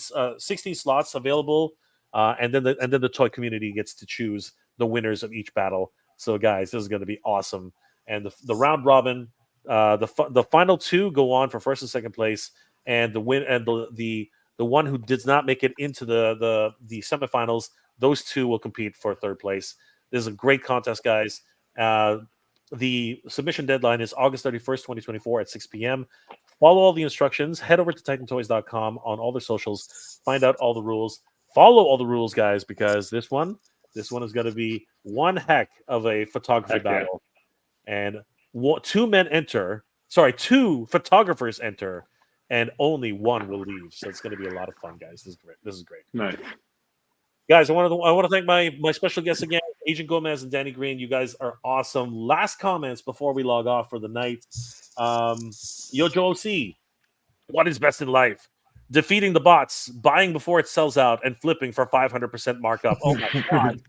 slots available, and then the toy community gets to choose the winners of each battle. So guys, this is going to be awesome. And the round robin, the final two go on for first and second place, and the one who does not make it into the semifinals, those two will compete for third place. This is a great contest, guys. The submission deadline is August 31st, 2024 at 6 p.m. Follow all the instructions. Head over to TitanToys.com on all their socials. Find out all the rules. Follow all the rules, guys, because this one is going to be one heck of a photography battle. And two photographers enter, and only one will leave. So it's going to be a lot of fun, guys. This is great. Nice. Guys, I want to thank my special guests again, Agent Gomez and Danny Green. You guys are awesome. Last comments before we log off for the night. Yojo OC, what is best in life? Defeating the bots, buying before it sells out, and flipping for 500% markup. Oh my god!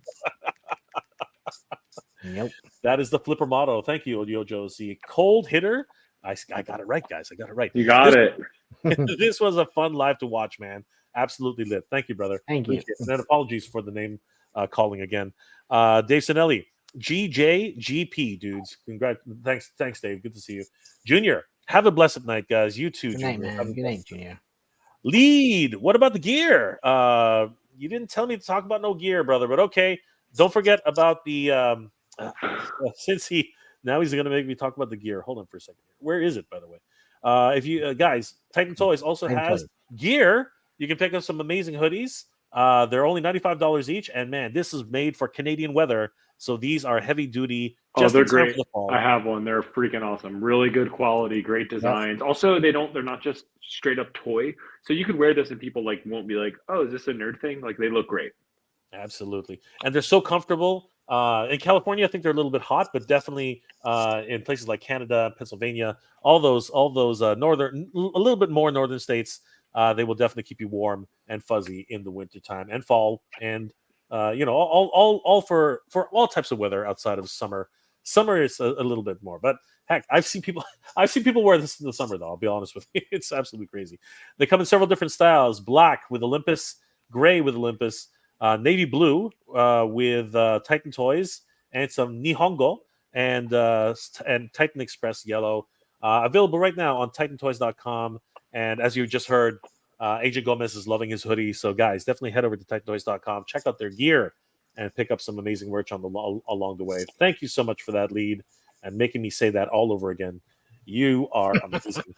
Yep, that is the flipper motto. Thank you, Yojo OC. Cold hitter. I got it right, guys. I got it right. You got it. This was a fun live to watch, man. Absolutely lit. Thank you, brother. Thank you. And then apologies for the name calling again. Dave Sinelli, GJGP, dudes. Congrats. Thanks, Dave. Good to see you. Junior, have a blessed night, guys. You too, Good Junior. night, man. Good night, Junior. Lead, what about the gear? You didn't tell me to talk about no gear, brother, but okay. Don't forget about the since he's going to make me talk about the gear. Hold on for a second. Where is it, by the way? If you guys, Titan Toys also has gear. You can pick up some amazing hoodies. They're only $95 each, and man, this is made for Canadian weather. So these are heavy duty. They're great. I have one. They're freaking awesome. Really good quality, great designs. Yep. Also, they're not just straight up toy. So you could wear this and people won't be like, "Oh, is this a nerd thing?" Like, they look great. Absolutely. And they're so comfortable. In California, I think they're a little bit hot, but definitely in places like Canada, Pennsylvania, all those northern, a little bit more northern states, they will definitely keep you warm and fuzzy in the wintertime and fall, and all for all types of weather outside of summer. Summer is a little bit more, but heck, I've seen people wear this in the summer, though. I'll be honest with you, it's absolutely crazy. They come in several different styles: black with Olympus, gray with Olympus, navy blue with Titan Toys, and some Nihongo and Titan Express yellow. Available right now on TitanToys.com. And as you just heard, Agent Gomez is loving his hoodie. So guys, definitely head over to TitanToys.com, check out their gear, and pick up some amazing merch along the way. Thank you so much for that, Lead, and making me say that all over again. You are amazing.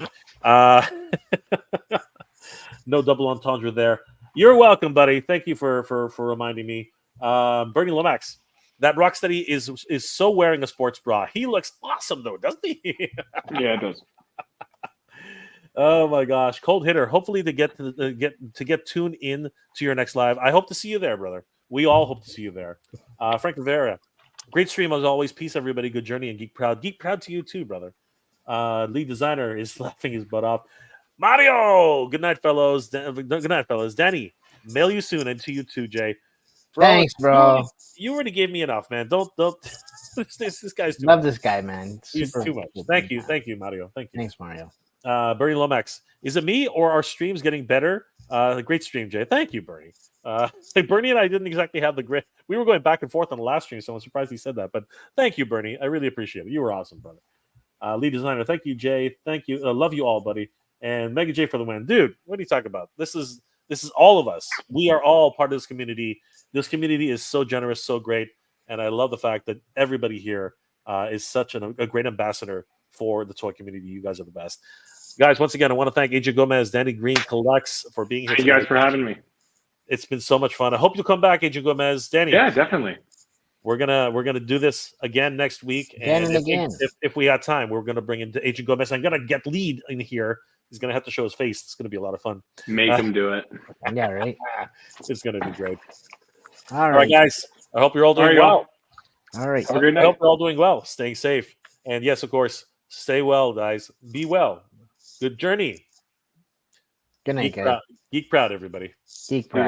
No double entendre there. You're welcome, buddy. Thank you for reminding me. Bernie Lomax, that Rocksteady is so wearing a sports bra. He looks awesome, though, doesn't he? Yeah, it does. Oh my gosh, cold hitter. Hopefully to get tuned in to your next live. I hope to see you there, brother. We all hope to see you there. Frank Rivera, great stream as always. Peace, everybody. Good journey and geek proud. Geek proud to you too, brother. Lead designer is laughing his butt off. Mario, good night, fellows. Good night, fellas. Danny, mail you soon, and to you too, Jay. Bro, thanks, bro. You already gave me enough, man. Don't. This guy's too love much. This guy, man. He's too much. Thank you, Mario. Thank you. Thanks, Mario. Bernie Lomax, is it me or are streams getting better? Great stream, Jay. Thank you, Bernie. Bernie and I didn't exactly have the grit. We were going back and forth on the last stream, so I'm surprised he said that. But thank you, Bernie. I really appreciate it. You were awesome, brother. Lead designer, thank you, Jay. Thank you. Love you all, buddy. And Mega J for the win. Dude, what are you talking about? This is This is all of us. We are all part of this community. This community is so generous, so great, and I love the fact that everybody here is such a great ambassador for the toy community. You guys are the best. Guys, once again, I want to thank AJ Gomez, Danny Green, Collects for being here. Thank you guys for having me. It's been so much fun. I hope you'll come back, AJ Gomez. Danny. Yeah, definitely. We're gonna do this again next week, and if we have time, we're gonna bring in AJ Gomez. I'm gonna get Lead in here. He's gonna have to show his face. It's gonna be a lot of fun. Make him do it. Yeah, right. It's gonna be great. All right, guys. I hope you're all doing well. All right. Have a great night. I hope you're all doing well, staying safe, and yes, of course, stay well, guys. Be well. Good journey. Good night, guys. Geek proud, everybody. Geek proud.